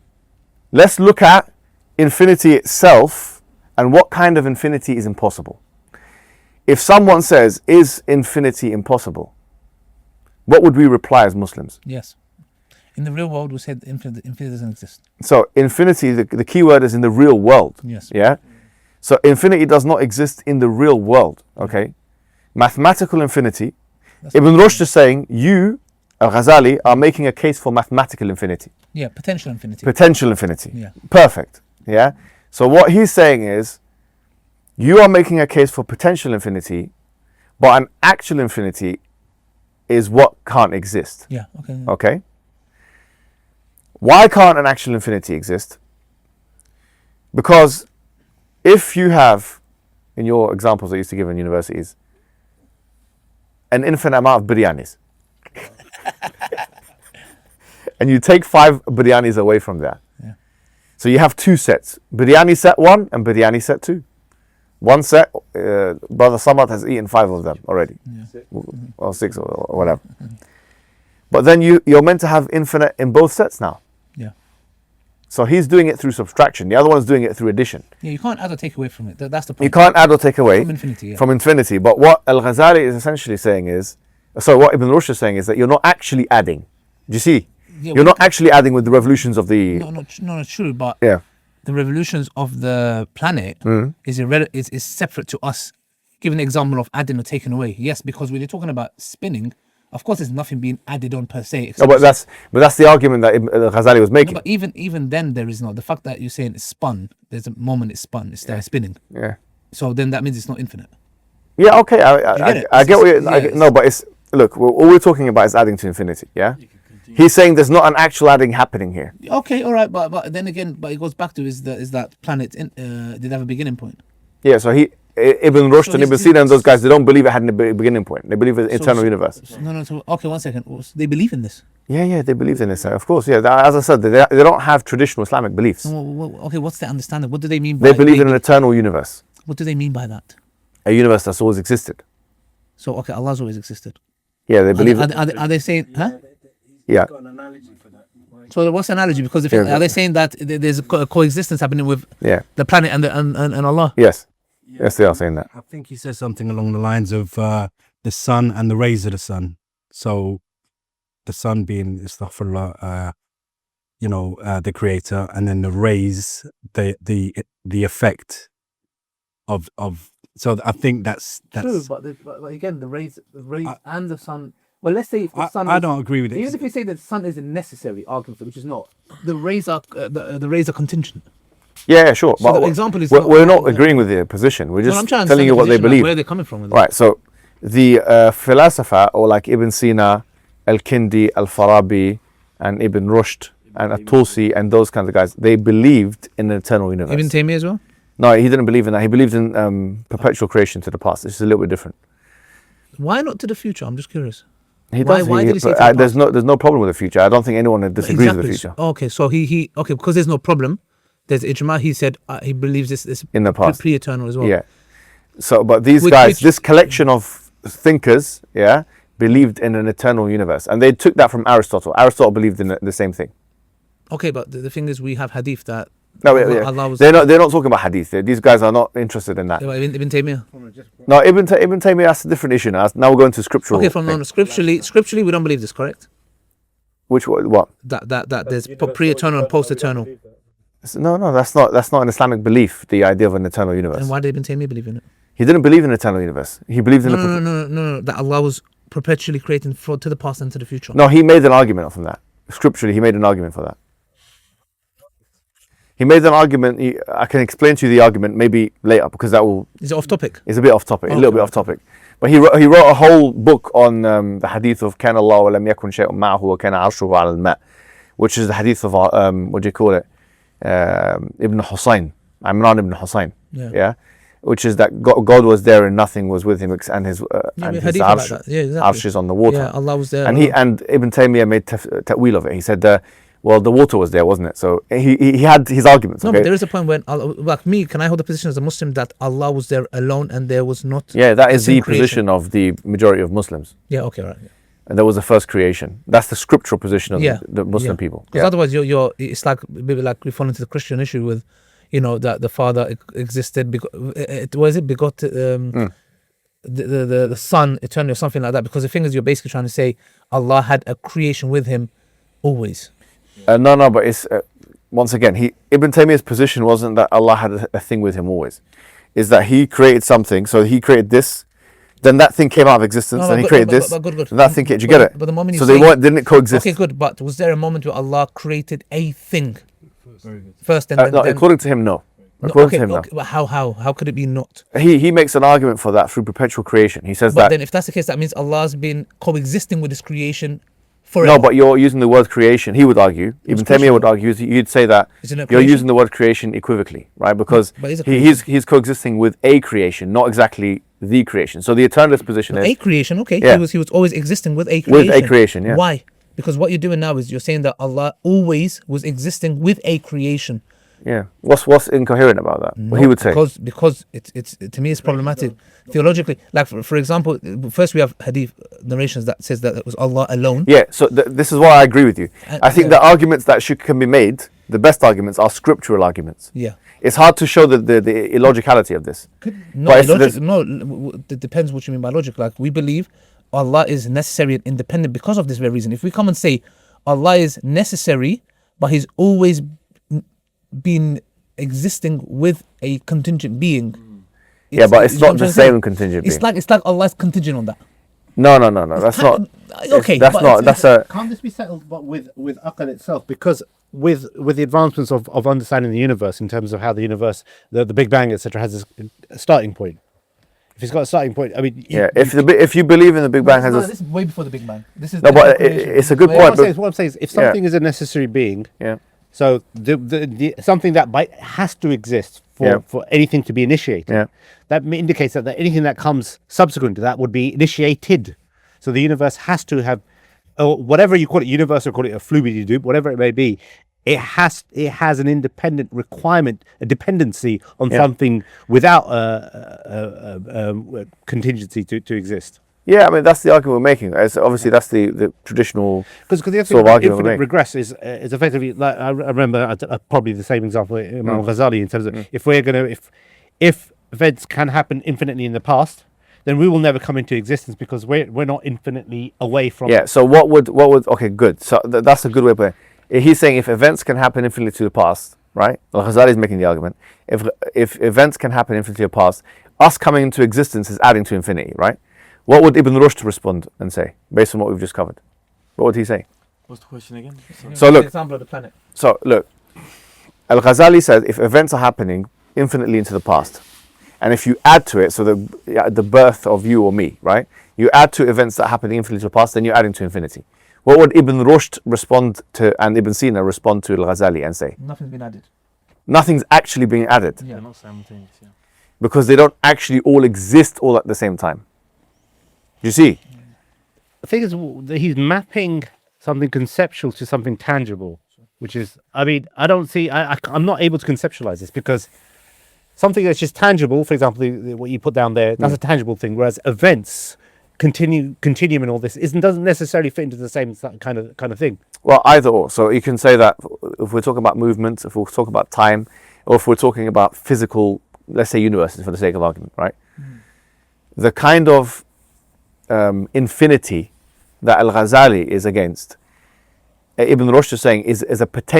Let's look at infinity itself and what kind of infinity is impossible. If someone says, is infinity impossible? What would we reply as Muslims? Yes. In the real world, we said infinity doesn't exist. So infinity, the key word is in the real world. Yes. Yeah? So infinity does not exist in the real world, okay? Mathematical infinity. Ibn Rushd is saying, you, Al-Ghazali, are making a case for mathematical infinity. Yeah, potential infinity. Potential infinity. Yeah. Perfect. Yeah? So what he's saying is, you are making a case for potential infinity, but an actual infinity is what can't exist. Yeah, okay. Yeah. Okay? Why can't an actual infinity exist? Because if you have, in your examples I used to give in universities, an infinite amount of biryanis, and you take 5 biryanis away from there, so you have 2 sets, biryani set 1 and biryani set 2. One set, Brother Samad has eaten 5 of them already, or 6 or whatever. But then you're meant to have infinite in both sets now. Yeah. So he's doing it through subtraction. The other one is doing it through addition. Yeah, you can't add or take away from it. That's the point. You can't add or take away from infinity. Yeah. From infinity. But what Al-Ghazali is essentially saying is, so what Ibn Rushd is saying is that you're not actually adding. Do you see? Yeah, you're not actually adding with the revolutions of the... No, true, but yeah. The revolutions of the planet is separate to us. Give an example of adding or taking away. Yes, because when you're talking about spinning, Of course, there's nothing being added on per se. No, but that's the argument that Al-Ghazali was making. No, but even then, there is not. The fact that you're saying it's spun, there's a moment it's spun, it's there spinning. Yeah. So then that means it's not infinite. Yeah, okay, I get what you're... No, but it's... Look, all we're talking about is adding to infinity, yeah? He's saying there's not an actual adding happening here. Okay, all right, but then again, but it goes back to is that planet did it have a beginning point? Yeah, so Ibn Rushd and Ibn Sina and those guys, they don't believe it had a beginning point. They believe it's eternal universe. No, so, okay, 1 second. They believe in this? Yeah, they believe in this, of course. Yeah, as I said, they don't have traditional Islamic beliefs. Okay, what's their understanding? What do they mean by... They believe in an eternal universe. What do they mean by that? A universe that's always existed. So, okay, Allah's always existed. Yeah, they believe... Are they saying... Huh? Yeah. So what's the analogy? Because are they saying that there's a coexistence happening with the planet and Allah? Yes. Yes, they are saying that. I think he says something along the lines of the sun and the rays of the sun. So the sun being astaghfirullah, the creator, and then the rays, the effect of. So I think that's true. But again, the rays and the sun. Well, let's say if the sun. I don't agree with it. Even if you say that the sun isn't necessary, argument, which is not, the rays are the rays are contingent. Yeah, sure. So the example is we're not agreeing with their position. We're just telling you what they believe. Where they're coming from. Right. So the philosopher, or like Ibn Sina, Al-Kindi, Al-Farabi, and Ibn Rushd, and At-Tusi, and those kinds of guys, they believed in an eternal universe. Ibn Taymiyyah as well? No, he didn't believe in that. He believed in perpetual creation to the past. It's a little bit different. Why not to the future? I'm just curious. Why did he say there's no problem with the future. I don't think anyone disagrees with the future. Okay, so he because there's no problem. There's ijma. He said he believes this in the past, pre-eternal as well. Yeah. So, but these guys, this collection of thinkers, believed in an eternal universe, and they took that from Aristotle. Aristotle believed in the same thing. Okay, but the thing is, we have hadith that. No, they're not talking about hadith. These guys are not interested in that. Ibn Taymiyyah. No, Ibn Taymiyyah, that's a different issue. Now we're going to scriptural. Okay, scripturally, we don't believe this, correct? Which what? That there's pre-eternal and post-eternal. No, that's not an Islamic belief. The idea of an eternal universe. And why did Ibn Taymiyyah believe in it? He didn't believe in an eternal universe. He believed in no. That Allah was perpetually creating to the past and to the future. No, he made an argument from that. Scripturally, he made an argument for that. He made an argument. I can explain to you the argument maybe later because that will. Is it off topic? It's a bit off topic, a little bit off topic. But he wrote a whole book on the hadith of "Kana Allah wa lam yakun shay'un ma'ahu wa kana arshuhu 'ala al-ma'," which is the hadith of what do you call it? Ibn Husayn, Imran ibn Husayn. Yeah. Which is that God was there and nothing was with him, and his arsh is on the water. Yeah, Allah was there. And Ibn Taymiyyah made ta'wil of it. He said, well, the water was there, wasn't it? So he had his arguments. No, but there is a point when, like me, can I hold the position as a Muslim that Allah was there alone and there was not? Yeah, that is the position of the majority of Muslims. Yeah, okay, right. Yeah. And there was a first creation. That's the scriptural position of the Muslim people. Because otherwise, it's like maybe like we fall into the Christian issue with, that the Father existed because begot the Son eternally or something like that. Because the thing is, you're basically trying to say Allah had a creation with Him always. No, but it's once again, Ibn Taymiyyah's position wasn't that Allah had a thing with him always. Is that he created something, so he created this, then that thing came out of existence, and he created this, and that thing came. Did you get it? But the moment so didn't coexist. Okay, good. But was there a moment where Allah created a thing first, and then? No, according to him, no. According to him, no. But how could it be not? He makes an argument for that through perpetual creation. He says but then, if that's the case, that means Allah's been coexisting with His creation. Forever. No, but you're using the word creation. He would argue, Ibn Taymiyyah would argue, you'd say that you're using the word creation equivocally, right? Because he's coexisting with a creation, not exactly the creation. So the eternalist position is a creation. Okay, yeah. He was always existing with a creation. With a creation, yeah. Why? Because what you're doing now is you're saying that Allah always was existing with a creation. Yeah. What's incoherent about that? What he would say. Because it's to me it's problematic theologically. Like for example, first we have hadith narrations that says that it was Allah alone. Yeah. So this is why I agree with you. I think the arguments that can be made, the best arguments, are scriptural arguments. Yeah. It's hard to show the illogicality of this. It depends what you mean by logic. Like we believe Allah is necessary and independent because of this very reason. If we come and say Allah is necessary, but He's always been existing with a contingent being. But it's not the same contingent being. It's like Allah is contingent on that. No. That's not. Okay, That's not. That's a. Can't this be settled but with Aql itself? Because with the advancements of understanding the universe in terms of how the universe, the Big Bang, etc., has a starting point. If it's got a starting point, I mean, if you believe in the Big Bang this is way before the Big Bang. This is no, but it's a good point. What I'm saying is, if something is a necessary being, Yeah. so the something that has to exist for anything to be initiated. Yeah. That indicates that anything that comes subsequent to that would be initiated. So the universe has to have, or whatever you call it, universe, or call it a fluid, whatever it may be. It has an independent requirement, a dependency on something without a contingency to exist. Yeah, I mean that's the argument we're making. Obviously, that's the traditional because the sort of argument infinite regress is effectively like I remember probably the same example in Al-Ghazali in terms of if events can happen infinitely in the past, then we will never come into existence because we're not infinitely away from. Yeah. So what would okay, good. So that's a good way of putting it. He's saying if events can happen infinitely to the past, right? Al-Ghazali is making the argument. If events can happen infinitely to the past, us coming into existence is adding to infinity, right? What would Ibn Rushd respond and say based on what we've just covered? What would he say? What's the question again? So look, example of the planet. So look, Al-Ghazali says if events are happening infinitely into the past, and if you add to it, so the birth of you or me, right? You add to events that happen infinitely to the past, then you're adding to infinity. What would Ibn Rushd respond to, and Ibn Sina respond to Al-Ghazali and say? Nothing's been added. Nothing's actually being added. Yeah, not simultaneous. Yeah. Because they don't actually all exist all at the same time. You see? The thing is, he's mapping something conceptual to something tangible, which is, I mean, I don't see, I'm not able to conceptualize this because something that's just tangible, for example, what you put down there, that's a tangible thing, whereas events, continuum and all this doesn't necessarily fit into the same kind of thing. Well, either or. So you can say that if we're talking about movement, if we're talking about time, or if we're talking about physical, let's say universes for the sake of argument, right? The kind of infinity that Al-Ghazali is against, Ibn Rushd is saying is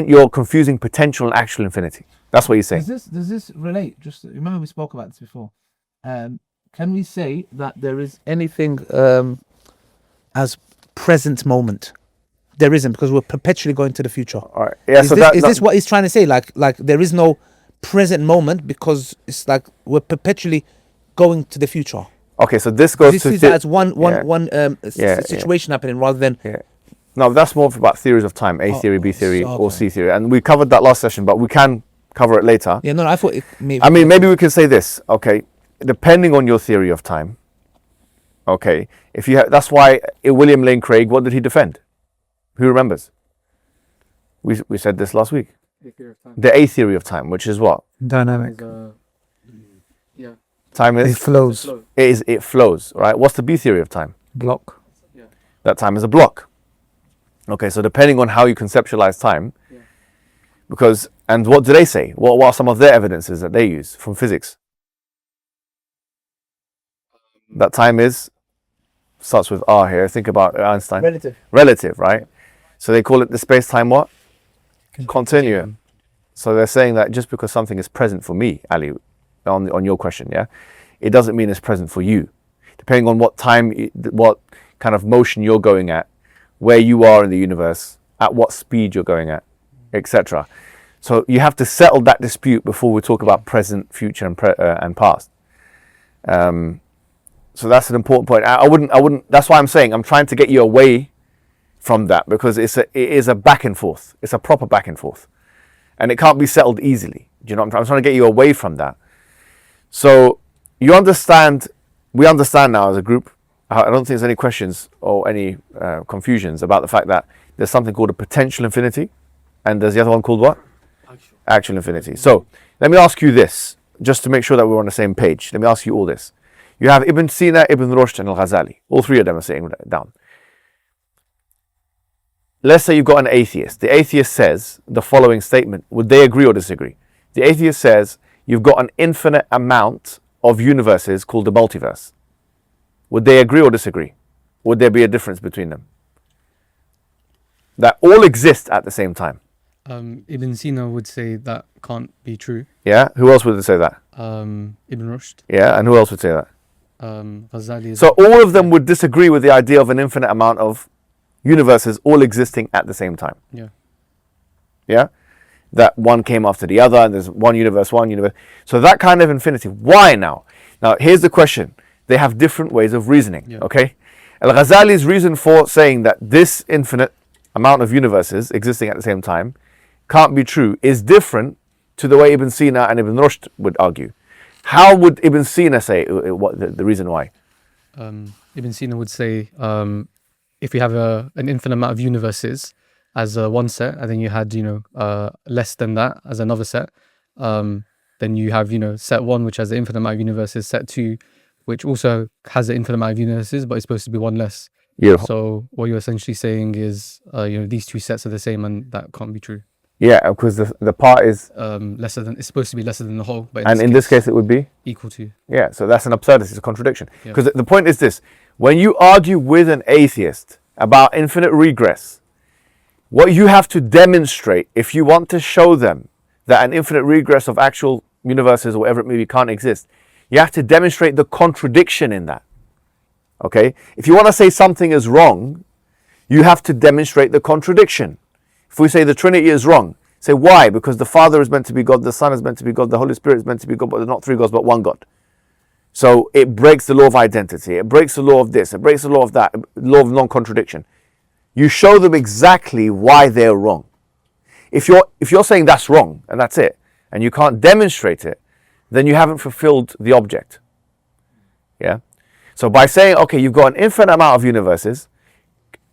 you're confusing potential and actual infinity. That's what he's saying. Does this relate? Just remember we spoke about this before. Can we say that there is anything as present moment? There isn't, because we're perpetually going to the future. All right. Yeah. Is this what he's trying to say? Like there is no present moment because it's like we're perpetually going to the future. Okay, so this goes this to is as one situation happening rather than. Yeah. No, that's more about theories of time: A theory, B theory, or C theory, and we covered that last session, but we can cover it later. Yeah. No, I thought. Maybe we can say this. Okay, depending on your theory of time. Okay, that's why William Lane Craig. What did he defend? Who remembers? We said this last week. The A theory of time, which is what? Dynamic. Time is. It flows. It flows, right? What's the B theory of time? Block. Yeah. That time is a block. Okay, so depending on how you conceptualize time, and what do they say? What are some of their evidences that they use from physics? That time starts with R here. Think about Einstein. Relative, right? So they call it the space-time what? Continuum. So they're saying that just because something is present for me, Ali, on your question, yeah, it doesn't mean it's present for you. Depending on what time, what kind of motion you're going at, where you are in the universe, at what speed you're going at, etc. So you have to settle that dispute before we talk about present, future, and past. So that's an important point. I wouldn't. That's why I'm saying I'm trying to get you away from that, because it is a back and forth. It's a proper back and forth, and it can't be settled easily. Do you know what I'm trying to get you away from that? So we understand now as a group. I don't think there's any questions or any confusions about the fact that there's something called a potential infinity, and there's the other one called what? Actual infinity. So let me ask you this, just to make sure that we're on the same page. Let me ask you all this. You have Ibn Sina, Ibn Rushd, and Al-Ghazali. All three of them are saying that down. Let's say you've got an atheist. The atheist says the following statement. Would they agree or disagree? The atheist says you've got an infinite amount of universes called the multiverse. Would they agree or disagree? Would there be a difference between them? That all exist at the same time. Ibn Sina would say that can't be true. Yeah? Who else would say that? Ibn Rushd. Yeah, and who else would say that? Ghazali. So all of them would disagree with the idea of an infinite amount of universes all existing at the same time. Yeah. Yeah? That one came after the other, and there's one universe. So that kind of infinity. Why now? Now, here's the question. They have different ways of reasoning, okay? Al-Ghazali's reason for saying that this infinite amount of universes existing at the same time can't be true is different to the way Ibn Sina and Ibn Rushd would argue. How would Ibn Sina say what the reason why? Ibn Sina would say if we have an infinite amount of universes as one set, and then you had less than that as another set, then you have set 1 which has an infinite amount of universes, set 2 which also has an infinite amount of universes but it's supposed to be one less. So what you're essentially saying is these two sets are the same, and that can't be true. Yeah, because the part is lesser than, it's supposed to be lesser than the whole, but in this case it would be equal to. Yeah, so that's an absurdity, it's a contradiction. Because the point is this: when you argue with an atheist about infinite regress, what you have to demonstrate, if you want to show them that an infinite regress of actual universes or whatever it may be can't exist, you have to demonstrate the contradiction in that. Okay? If you want to say something is wrong, you have to demonstrate the contradiction. If we say the Trinity is wrong, say why? Because the Father is meant to be God, the Son is meant to be God, the Holy Spirit is meant to be God, but they're not 3 gods, but 1 God. So it breaks the law of identity, it breaks the law of this, it breaks the law of that, law of non-contradiction. You show them exactly why they're wrong. If you're saying that's wrong, and that's it, and you can't demonstrate it, then you haven't fulfilled the object. Yeah? So by saying, okay, you've got an infinite amount of universes,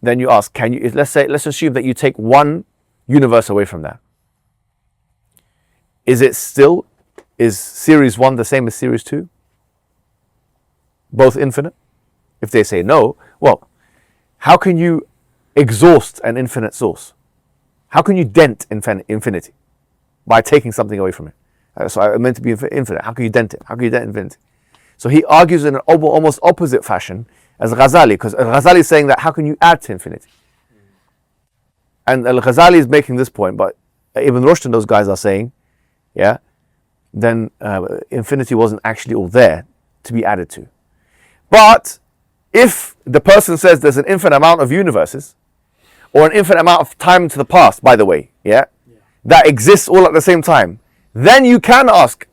then you ask, let's assume that you take one universe away from that. Is series 1 the same as series 2? Both infinite? If they say no, well, how can you exhaust an infinite source? How can you dent infinity? By taking something away from it. So I meant to be infinite. How can you dent it? How can you dent infinity? So he argues in an almost opposite fashion as Ghazali, because Ghazali is saying that how can you add to infinity? And Al-Ghazali is making this point, but Ibn Rushd and those guys are saying, then infinity wasn't actually all there to be added to. But if the person says there's an infinite amount of universes, or an infinite amount of time into the past, by the way, that exists all at the same time, then you can ask,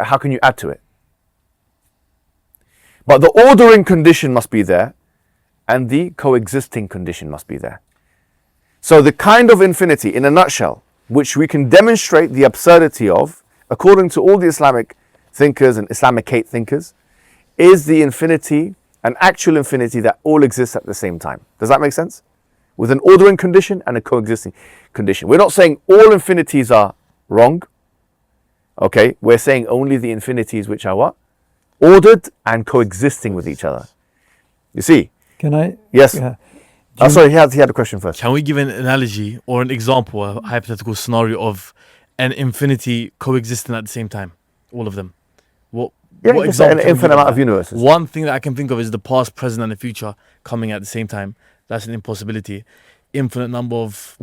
how can you add to it? But the ordering condition must be there, and the coexisting condition must be there. So the kind of infinity, in a nutshell, which we can demonstrate the absurdity of, according to all the Islamic thinkers and Islamicate thinkers, is the infinity, an actual infinity that all exists at the same time. Does that make sense? With an ordering condition and a coexisting condition. We're not saying all infinities are wrong. Okay, we're saying only the infinities which are what? Ordered and coexisting with each other. You see? Can I? Yes. Sorry, he had a question first. Can we give an analogy or an example, a hypothetical scenario of an infinity coexisting at the same time? All of them. What example? An infinite amount of universes. One thing that I can think of is the past, present, and the future coming at the same time. That's an impossibility. Infinite number of...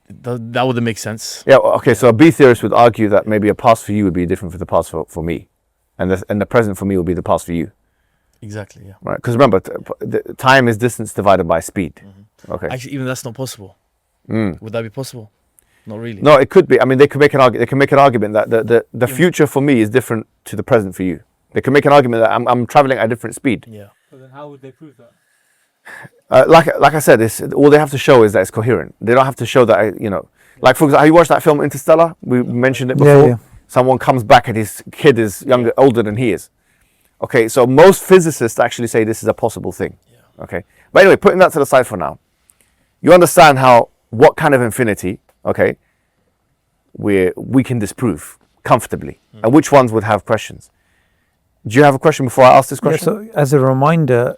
That wouldn't make sense. Yeah, okay, so a B theorist would argue that maybe a past for you would be different from the past for me. And the present for me will be the past for you. Exactly, yeah. Right, because remember, time is distance divided by speed. Mm-hmm. Okay. Actually, even that's not possible. Would that be possible? Not really. No, it could be. I mean, they can make an argument that the future for me is different to the present for you. They can make an argument that I'm traveling at a different speed. Yeah. So then how would they prove that? Like I said, all they have to show is that it's coherent. They don't have to show that, like for example, have you watched that film Interstellar? We mentioned it before. Yeah. Someone comes back and his kid is older than he is. Okay, so most physicists actually say this is a possible thing. Yeah. Okay, but anyway, putting that to the side for now, you understand what kind of infinity, okay, we can disprove comfortably, and which ones would have questions. Do you have a question before I ask this question? Yeah, so as a reminder,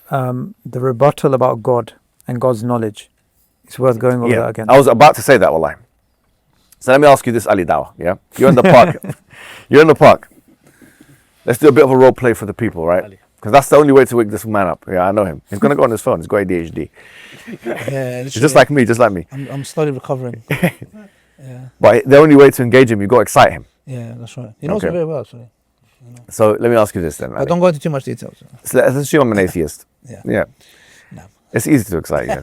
the rebuttal about God and God's knowledge, it's worth going over that again. I was about to say that, wallahi. So let me ask you this, Ali Dawa. Yeah, you're in the park. You're in the park. Let's do a bit of a role play for the people, right? Because that's the only way to wake this man up. Yeah, I know him. He's gonna go on his phone. He's got ADHD. Yeah, he's just like me. I'm slowly recovering. Yeah. But the only way to engage him, you got to excite him. Yeah, that's right. He knows me very well, actually. So let me ask you this then. I don't go into too much details. So let's assume I'm an atheist. Yeah. No. It's easy to excite you.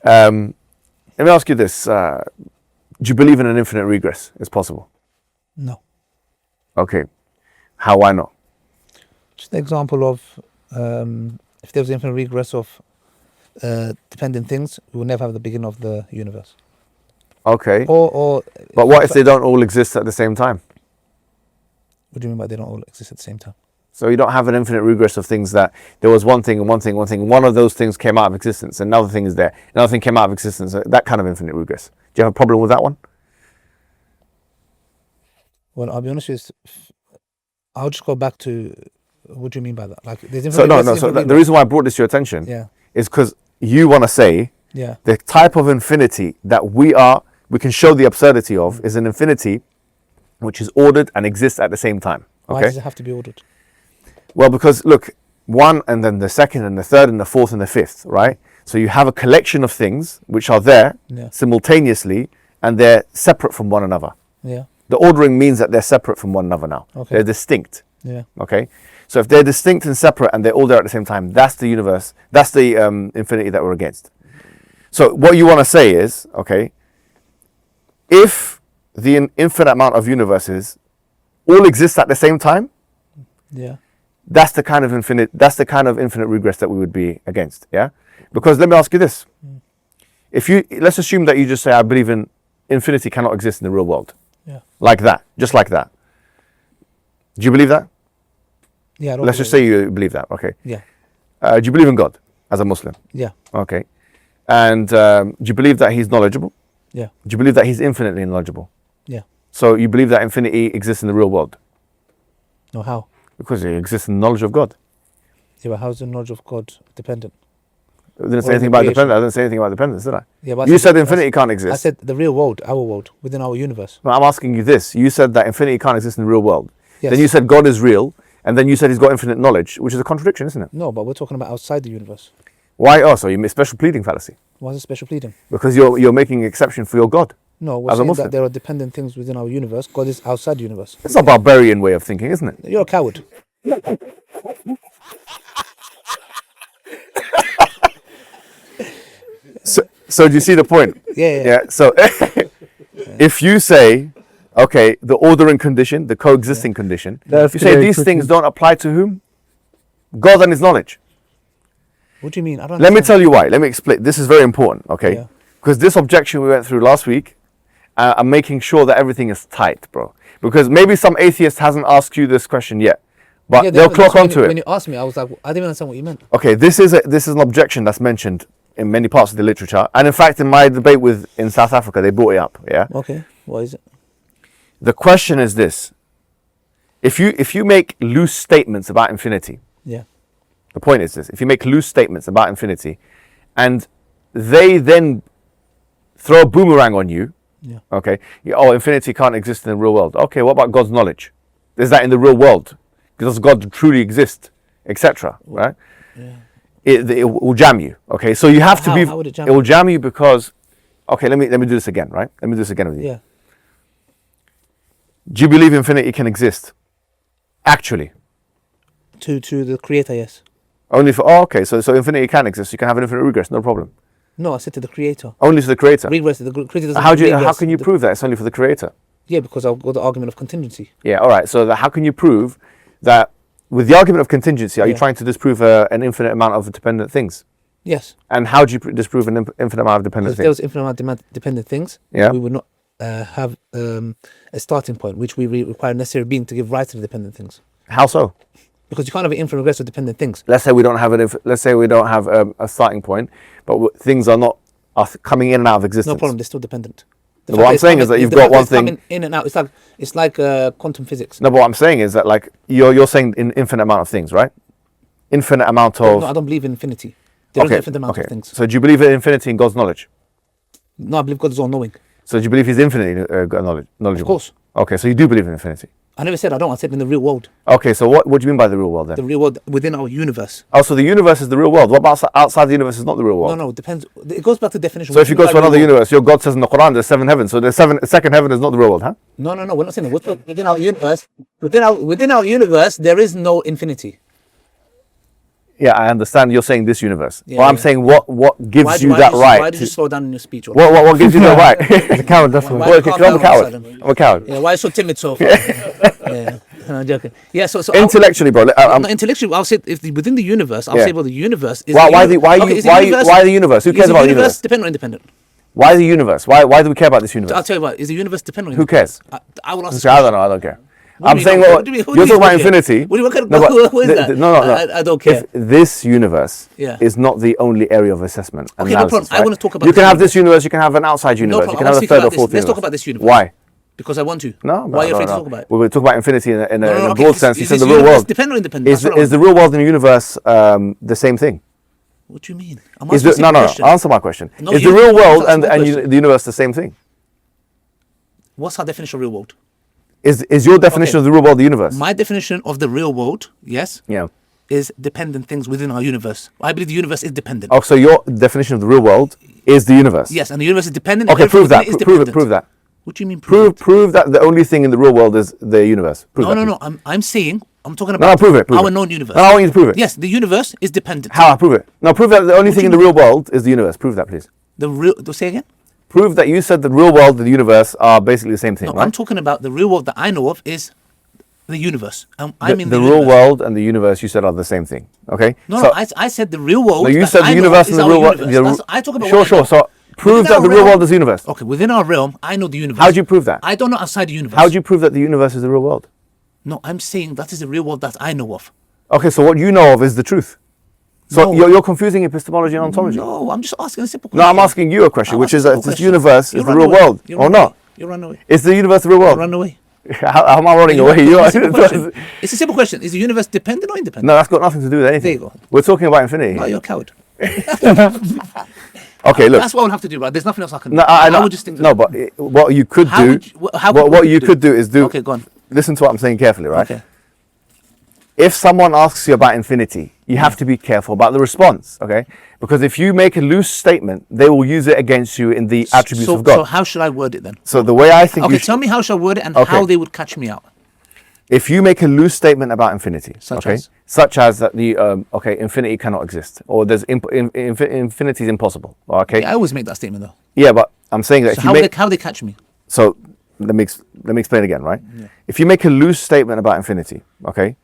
Let me ask you this. Do you believe in an infinite regress? It's possible? No. Okay. How? Why not? Just an example of if there was infinite regress of dependent things, we will never have the beginning of the universe. Okay. Or but what if they don't all exist at the same time? What do you mean by they don't all exist at the same time? So you don't have an infinite regress of things that there was one thing and one thing, one thing. One of those things came out of existence. Another thing is there. Another thing came out of existence. That kind of infinite regress. Do you have a problem with that one? Well, I'll be honest with you. I'll just go back to what do you mean by that? Like, there's so the reason why I brought this to your attention is because you want to say the type of infinity that we can show the absurdity of is an infinity which is ordered and exists at the same time. Okay? Why does it have to be ordered? Well, because look, one and then the second and the third and the fourth and the fifth, right? So you have a collection of things which are there simultaneously and they're separate from one another. Yeah. The ordering means that they're separate from one another now. Okay. They're distinct. Yeah. Okay. So if they're distinct and separate and they're all there at the same time, that's the universe. That's the infinity that we're against. So what you want to say is, okay, if the infinite amount of universes all exist at the same time, that's the kind of infinite regress that we would be against. Yeah. Because let me ask you this: let's assume that you just say, I believe in infinity cannot exist in the real world. Yeah. Like that, just like that. Do you believe that? Yeah. Let's just say you believe that. Okay. Yeah. Do you believe in God as a Muslim? Yeah. Okay. And do you believe that He's knowledgeable? Yeah. Do you believe that He's infinitely knowledgeable? Yeah. So you believe that infinity exists in the real world? No, how? Because it exists in the knowledge of God. Yeah, but how is the knowledge of God dependent? I didn't say anything about dependence. I didn't say anything about dependence, did I? Yeah, but you said infinity can't exist. I said the real world, our world, within our universe. But I'm asking you this. You said that infinity can't exist in the real world. Yes. Then you said God is real, and then you said He's got infinite knowledge, which is a contradiction, isn't it? No, but we're talking about outside the universe. Why? Oh, so you made special pleading fallacy. Why is it special pleading? Because you're making an exception for your God. No, we're saying that there are dependent things within our universe. God is outside the universe. It's a barbarian way of thinking, isn't it? You're a coward. So do you see the point? Yeah. So if you say, okay, the ordering condition, the coexisting condition, if you say these things don't apply to whom? God and His knowledge. What do you mean? I don't Let me tell you why. Let me explain. This is very important, okay? Yeah. Because this objection we went through last week, I'm making sure that everything is tight, bro. Because maybe some atheist hasn't asked you this question yet, but they'll clock onto it. When you asked me, I was like, I didn't understand what you meant. Okay, this is an objection that's mentioned in many parts of the literature, and in fact, in my debate in South Africa, they brought it up. Yeah. Okay. What is it? The question is this: if you make loose statements about infinity, the point is this: if you make loose statements about infinity, and they then throw a boomerang on you, okay, infinity can't exist in the real world. Okay, what about God's knowledge? Is that in the real world? Does God truly exist, etc. Right? Yeah. It will jam you. Okay, so you have to be. How would it will jam you because. Okay, let me do this again. Right? Let me do this again with you. Yeah. Do you believe infinity can exist? Actually. To the Creator, yes. Only for okay, so infinity can exist. You can have an infinite regress, no problem. No, I said to the Creator. Only to the Creator. Regress. The Creator doesn't. How can you prove that it's only for the Creator? Yeah, because I've got the argument of contingency. Yeah. All right. So how can you prove that? With the argument of contingency, are you trying to disprove an infinite amount of dependent things? Yes. And how do you disprove an infinite amount of dependent things? If there was infinite amount of dependent things, we would not have a starting point, which we require necessary being to give rise to the dependent things. How so? Because you can't have an infinite regress of dependent things. Let's say we don't have a starting point, but things are coming in and out of existence. No problem. They're still dependent. What I'm saying is that you've got one thing in and out. It's like quantum physics. No, but what I'm saying is that like you're saying an infinite amount of things, right? Infinite amount of. No, I don't believe in infinity. There is an infinite amount of things. So do you believe in infinity in God's knowledge? No, I believe God is all knowing. So do you believe He's infinitely knowledgeable? Of course. Okay, so you do believe in infinity. I never said I don't. I said in the real world. Okay, so what do you mean by the real world then? The real world within our universe. Oh, so the universe is the real world. What about outside the universe is not the real world? No, it depends. It goes back to definition. So if you go to another universe, your God says in the Quran there's 7 heavens. So the second heaven is not the real world, huh? No. We're not saying that. Within our universe, within our universe, there is no infinity. Yeah, I understand you're saying this universe. Yeah, but I'm saying what gives you that right? Why did you slow down in your speech? What gives you that right? He's a coward, that's why. I'm a coward. I'm a coward. Yeah, why are you so timid so far? Yeah, I'm joking. Yeah, so intellectually, bro. Intellectually, I'll say within the universe, I'll say, well, the universe is. Why the universe? Who cares about the universe? Dependent or independent? Why the universe? Why do we care about this universe? I'll tell you what. Is the universe dependent? Who cares? I will ask. I don't know. I don't care. I'm saying you're talking about infinity. What is that? No. I don't care. If this universe is not the only area of assessment. Okay, no problem. Right? I want to talk about. You can have this universe. You can have an outside universe. You can have a third or fourth universe. Let's talk about this universe. Why? Because I want to. No. Why are you afraid to talk about it? We're talking about infinity in a broad sense. You said the real world. Dependent or independent? Is the real world and the universe the same thing? What do you mean? No. Answer my question. Is the real world and the universe the same thing? What's our definition of real world? Is your definition of the real world the universe? My definition of the real world, yes. Yeah. Is dependent things within our universe. I believe the universe is dependent. Oh, so your definition of the real world is the universe? Yes, and the universe is dependent. Okay, prove that. Prove that. What do you mean prove that the only thing in the real world is the universe? No. I'm talking about prove it. Our known universe. No, I want you to prove it. Yes, the universe is dependent. How? Prove it. No, prove that the only thing in the real world is the universe. Prove that, please. Say again? Prove that you said the real world and the universe are basically the same thing, No, right? I'm talking about the real world that I know of is the universe. I mean the real world and the universe you said are the same thing, okay? No, I said the real world. No, you said the universe and the real world. I talk about Sure. So prove that the real world is the universe. Okay, within our realm, I know the universe. How do you prove that? I don't know outside the universe. How do you prove that the universe is the real world? No, I'm saying that is the real world that I know of. Okay, so what you know of is the truth. So you're confusing epistemology and ontology. No, I'm just asking a simple question. No, I'm asking you a question, which is that this universe is the real world or not? You run away. Is the universe the real world? Run away. How am I running away? It's a simple question. Is the universe dependent or independent? No, that's got nothing to do with anything. There you go. We're talking about infinity. No, you're a coward. Okay, look. That's what I'll have to do, right? There's nothing else I can do. No, I know. No, but what you could do, what you could do is do. Okay, go on. Listen to what I'm saying carefully, right? Okay. If someone asks you about infinity, you have to be careful about the response, okay? Because if you make a loose statement, they will use it against you in the attributes of God. So how should I word it then? So the way I think tell me how should I word it and how they would catch me out. If you make a loose statement about infinity, such as that the infinity cannot exist, or there's infinity is impossible, okay? Yeah, I always make that statement though. Yeah, but I'm saying that how they catch me. So let me explain again, right? Yeah. If you make a loose statement about infinity, okay,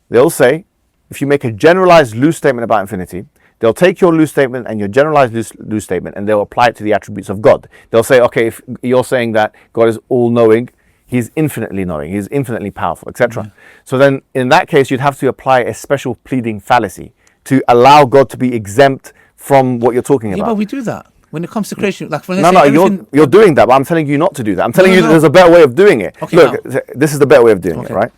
they'll say, if you make a generalized loose statement about infinity, they'll take your loose statement and your generalized loose statement and they'll apply it to the attributes of God. They'll say, okay, if you're saying that God is all-knowing, He's infinitely knowing, He's infinitely powerful, etc. Mm-hmm. So then, in that case, you'd have to apply a special pleading fallacy to allow God to be exempt from what you're talking about. Yeah, but we do that. When it comes to creation, like you're doing that, but I'm telling you not to do that. I'm telling you there's a better way of doing it. Okay, look, this is the better way of doing it, right?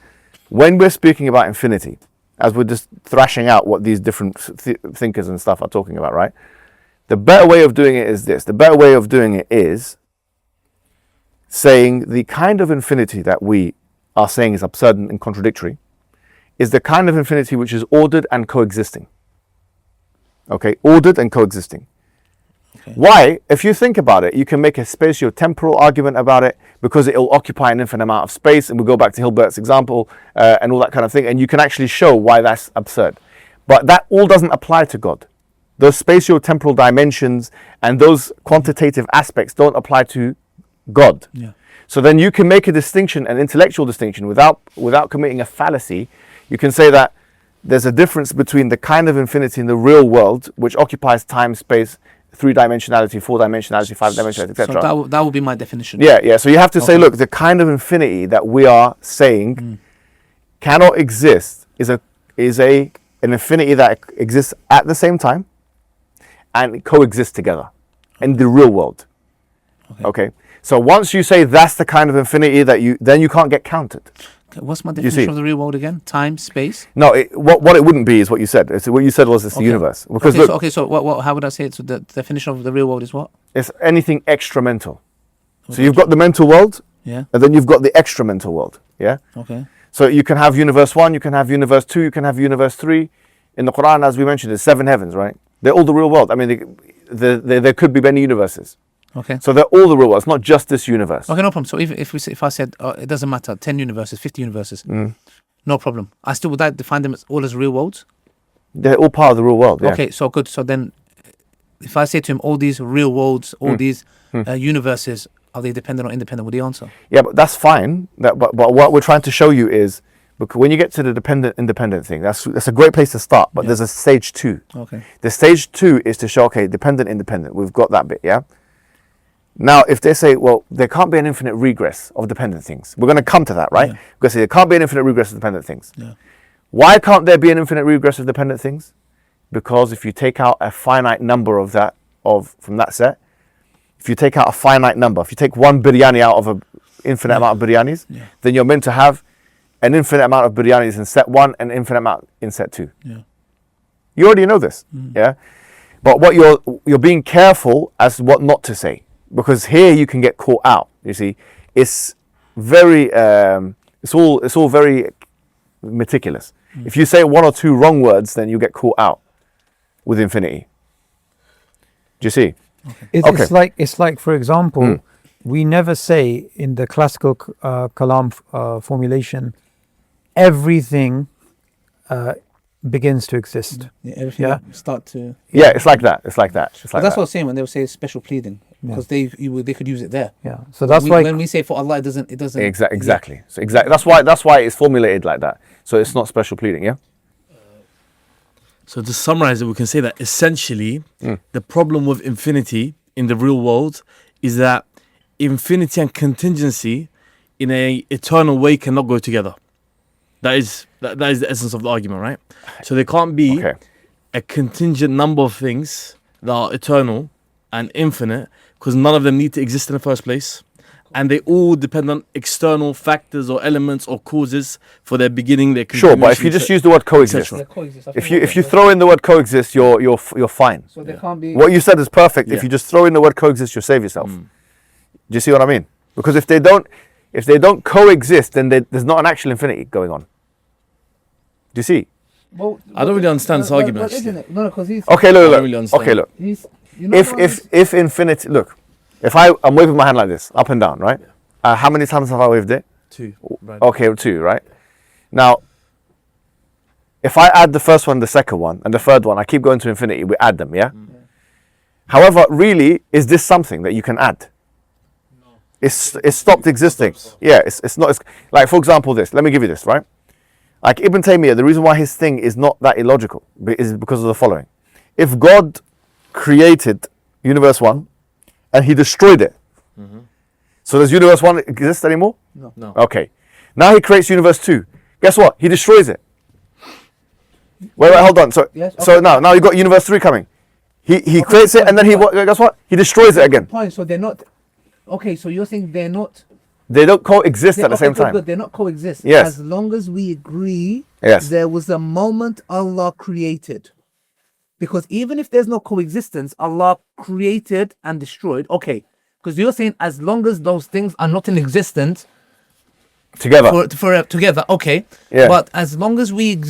When we're speaking about infinity, as we're just thrashing out what these different thinkers and stuff are talking about, right? The better way of doing it is this. The better way of doing it is saying the kind of infinity that we are saying is absurd and contradictory is the kind of infinity which is ordered and coexisting. Okay, ordered and coexisting. Okay. Why? If you think about it, you can make a spatio-temporal argument about it because it will occupy an infinite amount of space, and we'll go back to Hilbert's example and all that kind of thing, and you can actually show why that's absurd. But that all doesn't apply to God. Those spatio-temporal dimensions and those quantitative aspects don't apply to God. Yeah. So then you can make a distinction, an intellectual distinction, without committing a fallacy. You can say that there's a difference between the kind of infinity in the real world, which occupies time, space, 3-dimensionality, 4-dimensionality, 5-dimensionality, etc. So that would be my definition. Yeah. So you have to say, look, the kind of infinity that we are saying cannot exist is an infinity that exists at the same time and coexist together in the real world. Okay. So once you say that's the kind of infinity that then you can't get counted. Okay, what's my definition of the real world again? Time, space? No, what it wouldn't be is what you said. What you said was it's the universe. Because so how would I say it? So the definition of the real world is what? It's anything extra-mental. So you've got the mental world, and then you've got the extra-mental world. Yeah. Okay. So you can have universe 1, you can have universe 2, you can have universe 3. In the Quran, as we mentioned, there's 7 heavens, right? They're all the real world. I mean, there could be many universes. Okay. So they're all the real world. It's not just this universe. Okay, no problem. So if I said it doesn't matter, 10 universes, 50 universes, no problem. Would I define them all as real worlds? They're all part of the real world. Yeah. Okay, so good. So then, if I say to him, all these real worlds, all these universes, are they dependent or independent? Would he answer? Yeah, but that's fine. But what we're trying to show you is, because when you get to the dependent-independent thing, that's a great place to start. But there's a stage 2. Okay. The stage 2 is to show, okay, dependent-independent. We've got that bit, yeah? Now, if they say, well, there can't be an infinite regress of dependent things. We're going to come to that, right? Yeah. We're going to say there can't be an infinite regress of dependent things. Yeah. Why can't there be an infinite regress of dependent things? Because if you take out a finite number of that, from that set, if you take out a finite number, if you take one biryani out of an infinite amount of biryanis, then you're meant to have an infinite amount of biryanis in set 1 and an infinite amount in set 2. Yeah. You already know this, yeah? But what you're being careful as to what not to say, because here you can get caught out. You see, it's very, it's all very meticulous. If you say 1 or 2 wrong words, then you get caught out with infinity. Do you see? Okay. It's like, for example, we never say in the classical kalam formulation, everything begins to exist. Yeah, everything start to. Yeah, it's like that. It's like that. It's like that's that. what I was saying when they would say special pleading, because they could use it there. Yeah. So that's why when we say for Allah, it doesn't. Exactly. So exactly. That's why it's formulated like that. So it's not special pleading. Yeah. So to summarize it, we can say that essentially the problem with infinity in the real world is that infinity and contingency in a eternal way cannot go together. That is the essence of the argument, right? So there can't be a contingent number of things that are eternal and infinite, because none of them need to exist in the first place, and they all depend on external factors or elements or causes for their beginning, their continuation. Sure, but if you just use the word coexist, if you throw in the word coexist, you're fine. So there can't be. What you said is perfect. If you just throw in the word coexist, you'll save yourself. Do you see what I mean? Because if they don't coexist, then there's not an actual infinity going on. Do you see? Well, I don't really understand this argument. Isn't it? No, because he's. Okay, I don't look. really understand. Okay, look. You know If infinity, look. If I'm waving my hand like this, up and down, right? How many times have I waved it? 2. Right. Okay, 2, right? Now, if I add the first one, the second one, and the third one, I keep going to infinity, we add them, yeah? However, really, is this something that you can add? No. It's stopped existing. Yeah, it's not. Like, for example, this. Let me give you this, right? Like Ibn Taymiyyah, the reason why his thing is not that illogical is because of the following. If God created universe 1, and he destroyed it. So does universe 1 exist anymore? No. Okay. Now he creates universe 2. Guess what? He destroys it. Wait, hold on. So now you got universe 3 coming. He creates it, and then guess what? He destroys it again. So they're not. Okay, so you're saying they're not. They don't coexist at the same time. Good. They're not coexist. Yes. As long as we agree. Yes. There was a moment Allah created. Because even if there's no coexistence, Allah created and destroyed. Okay, because you're saying as long as those things are not in existence together, together. Okay, yeah. But as long as we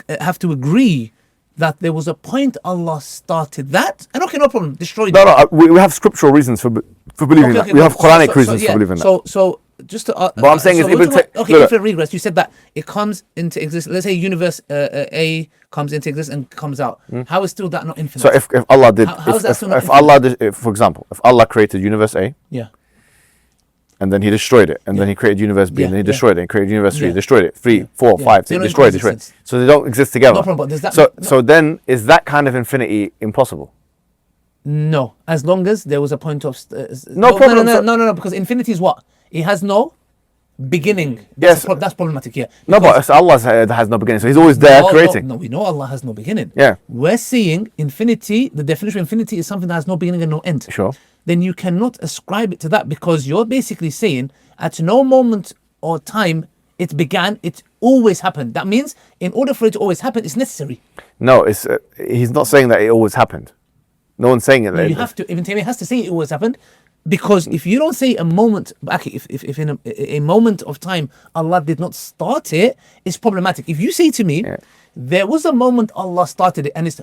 have to agree that there was a point Allah started that, and okay, no problem, destroyed. No, we have scriptural reasons for believing that. We have Quranic reasons for believing that. So just to, but I'm saying infinite regress. You said that it comes into existence. Let's say universe A comes into existence and comes out. How is still that not infinite? So if Allah did, how is that still not if Allah did, for example, if Allah created universe A, and then he destroyed it, and then he created universe B, and then he destroyed it, and created universe 3, destroyed it, 3, 4, 5, 6, destroyed it. So they don't exist together. No problem. But does that so then is that kind of infinity impossible? No, as long as there was a point of no problem. No, because infinity is what? It has no beginning. That's problematic. Yeah. No, but Allah has no beginning, so He's always there creating. No, we know Allah has no beginning. Yeah. We're seeing infinity. The definition of infinity is something that has no beginning and no end. Sure. Then you cannot ascribe it to that, because you're basically saying at no moment or time it began. It always happened. That means in order for it to always happen, it's necessary. No, he's not saying that it always happened. No one's saying it. No, you have to. Ibn Taymiyyah has to say it always happened. Because if you don't say a moment, actually, if in a moment of time Allah did not start it, it's problematic. If you say to me, there was a moment Allah started it and it's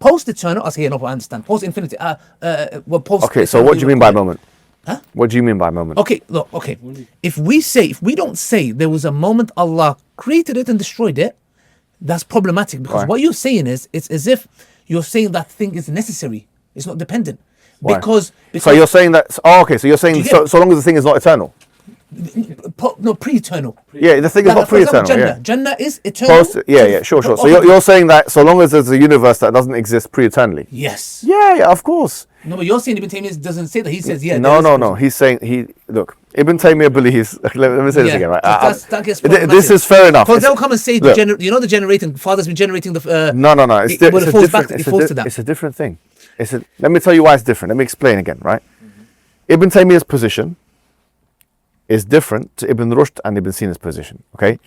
post-eternal, I say, yeah, no, I understand. Post-infinity, post. Okay, so what do you mean by moment? Huh? What do you mean by moment? Okay, look, okay. If we don't say there was a moment Allah created it and destroyed it, that's problematic, because what you're saying is, it's as if you're saying that thing is necessary. It's not dependent. Why? Because so you're saying that, so you're saying so long as the thing is not eternal. No, pre-eternal. Yeah, the thing is not pre-eternal. Jannah. Jannah is eternal. Sure. So you're saying that so long as there's a universe that doesn't exist pre-eternally. Yes. Yeah, of course. No, but you're saying Ibn Taymiyyah doesn't say that. He says, yeah. No. He's saying look. Ibn Taymiyyah believes. Let me say this again, right? That gets this is fair enough. Because they'll come and say, the generating father's been generating the. No. It's a different thing. Let me tell you why it's different. Let me explain again, right? Ibn Taymiyyah's position is different to Ibn Rushd and Ibn Sina's position. Okay.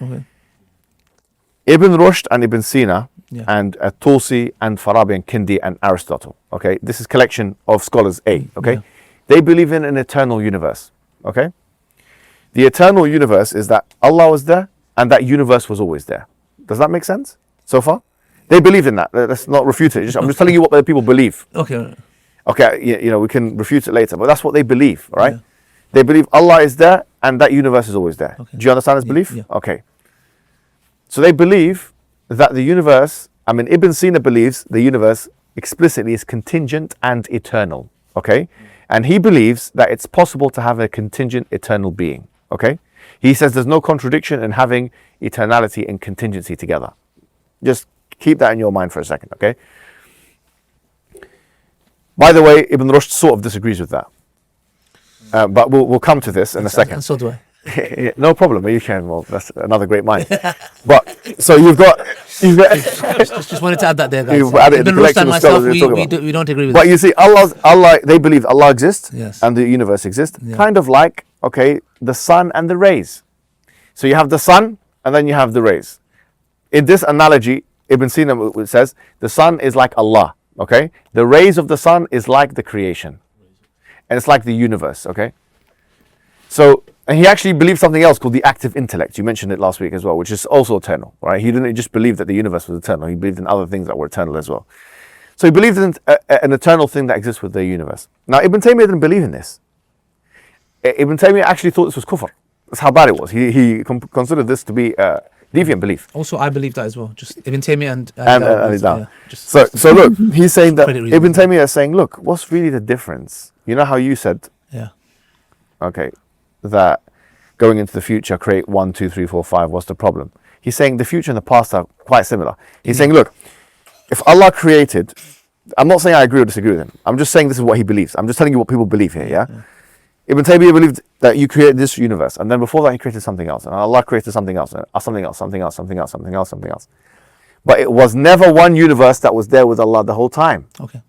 Ibn Rushd and Ibn Sina and Tulsi and Farabi and Kindi and Aristotle. Okay, this is collection of scholars A. Okay, they believe in an eternal universe. Okay, the eternal universe is that Allah was there and that universe was always there. Does that make sense so far? They believe in that. Let's not refute it. I'm just telling you what the people believe. Okay. Okay, we can refute it later, but that's what they believe, right? Yeah. They believe Allah is there and that universe is always there. Okay. Do you understand this belief? Yeah. Okay. So they believe that the universe, Ibn Sina believes the universe explicitly is contingent and eternal. Okay? And he believes that it's possible to have a contingent eternal being. Okay? He says there's no contradiction in having eternality and contingency together. Just keep that in your mind for a second, okay? By the way, Ibn Rushd sort of disagrees with that. But we'll come to this in a second. And so do I. No problem. You can. Well, that's another great mind. But so you've got. Just wanted to add that there, guys. You've added the collection and myself, we don't agree with that. But you see, Allah. They believe Allah exists and the universe exists. Yeah. Kind of like the sun and the rays. So you have the sun and then you have the rays. In this analogy, Ibn Sina says the sun is like Allah. Okay, the rays of the sun is like the creation, and it's like the universe. Okay, so. And he actually believed something else called the active intellect. You mentioned it last week as well, which is also eternal, right? He didn't just believe that the universe was eternal. He believed in other things that were eternal as well. So he believed in an eternal thing that exists with the universe. Now, Ibn Taymiyyah didn't believe in this. Ibn Taymiyyah actually thought this was kufr. That's how bad it was. He considered this to be a deviant belief. Also, I believe that as well. Just Ibn Taymiyyah and Dawah. So look, he's saying that Ibn Taymiyyah is saying, look, what's really the difference? You know how you said, okay, that going into the future, create 1, 2, 3, 4, 5, what's the problem? He's saying the future and the past are quite similar. He's saying, look, if Allah created, I'm not saying I agree or disagree with him. I'm just saying this is what he believes. I'm just telling you what people believe here, yeah? Ibn Taymiyyah believed that you created this universe, and then before that he created something else, and Allah created something else, something else. But it was never one universe that was there with Allah the whole time. Okay.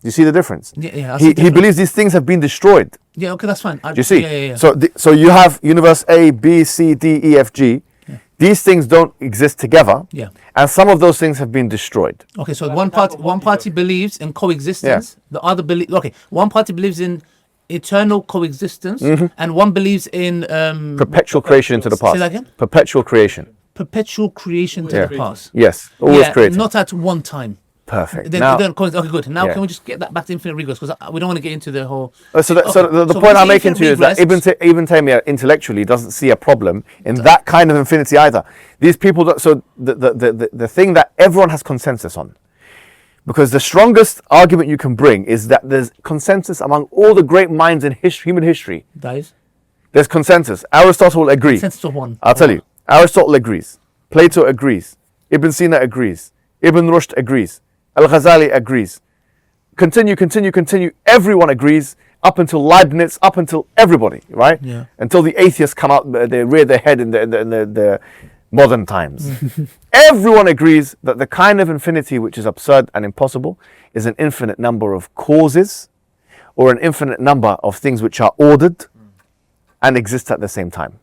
You see the difference? Yeah. He believes these things have been destroyed. Yeah, okay, that's fine. You see? Yeah. So you have universe A, B, C, D, E, F, G. Yeah. These things don't exist together. Yeah. And some of those things have been destroyed. Okay, so one party believes in coexistence. Yeah. The other one party believes in eternal coexistence, and one believes in perpetual creation into the past. Say that again? Perpetual creation. Perpetual creation to the past. Yes, always created. Not at one time. Perfect. Okay, good. Now can we just get that back to infinite regress? Because we don't want to get into the whole. So the point I'm making to you is that Ibn Taymiyyah intellectually doesn't see a problem in that kind of infinity either. These people, the thing that everyone has consensus on, because the strongest argument you can bring is that there's consensus among all the great minds in human history. There's consensus. Aristotle will agree. Consensus of one. I'll tell you. Aristotle agrees. Plato agrees. Ibn Sina agrees. Ibn Rushd agrees. Al-Ghazali agrees. Continue. Everyone agrees up until Leibniz, up until everybody, right? Yeah. Until the atheists come out, they rear their head in the modern times. Everyone agrees that the kind of infinity which is absurd and impossible is an infinite number of causes or an infinite number of things which are ordered and exist at the same time.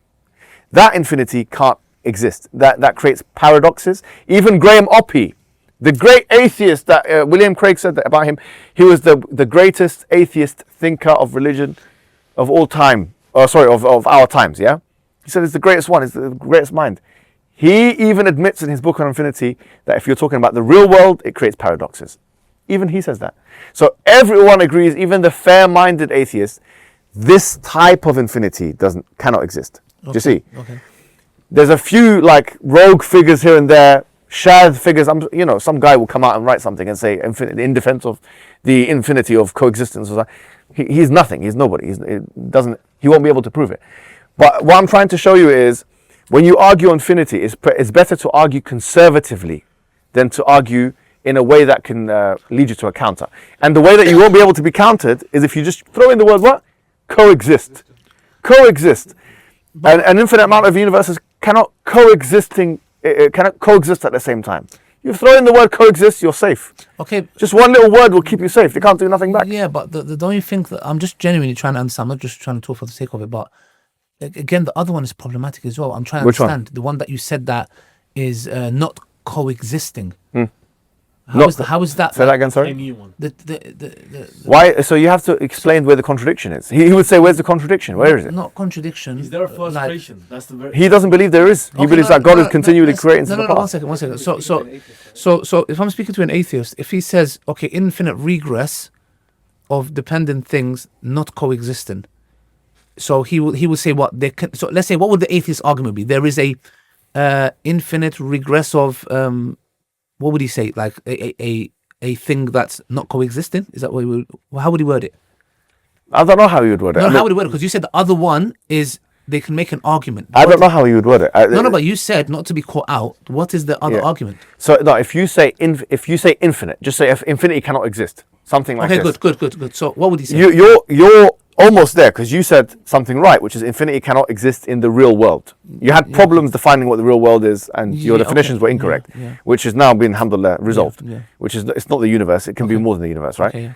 That infinity can't exist. That creates paradoxes. Even Graham Oppy, the great atheist that William Craig said that about him, he was the greatest atheist thinker of religion of all time, of our times, yeah? He said it's the greatest one, it's the greatest mind. He even admits in his book on infinity that if you're talking about the real world, it creates paradoxes. Even he says that. So everyone agrees, even the fair-minded atheist, this type of infinity cannot exist. Do you see? Okay. There's a few like rogue figures here and there, shad figures. Some guy will come out and write something and say in defense of the infinity of coexistence. He's nothing. He's nobody. He won't be able to prove it. But what I'm trying to show you is, when you argue infinity, it's better to argue conservatively than to argue in a way that can lead you to a counter. And the way that you won't be able to be countered is if you just throw in the word what? Coexist. Coexist. An infinite amount of universes cannot coexist at the same time. You throw in the word coexist, you're safe. Okay. Just one little word will keep you safe. They can't do nothing back. Yeah, but don't you think that I'm just genuinely trying to understand? I'm not just trying to talk for the sake of it, but again, the other one is problematic as well. I'm trying to understand the one that you said that is not coexisting. How is that? Say that again, sorry. A new one. Why? So you have to explain where the contradiction is. He would say, "Where's the contradiction? Where is it?" Not contradiction. Is there a first creation? That's the very. He doesn't believe there is. He believes that God is continually creating since the past. One second. So if I'm speaking to an atheist, if he says, okay, infinite regress of dependent things not coexisting, so he will say what they can. So let's say, what would the atheist argument be? There is a infinite regress of what would he say? Like a thing that's not coexisting? Is that what he would? How would he word it? I don't know how he would word it. No, how would he word it? Because you said the other one is they can make an argument. I don't know how he would word it. No, but you said not to be caught out. What is the other argument? So no, if you say infinite, just say if infinity cannot exist, something like this. Okay, good. So what would he say? You're almost there, because you said something right, which is infinity cannot exist in the real world. You had problems defining what the real world is, and your definitions were incorrect, which has now been, alhamdulillah, resolved. Which is, it's not the universe, it can be more than the universe, right? Okay,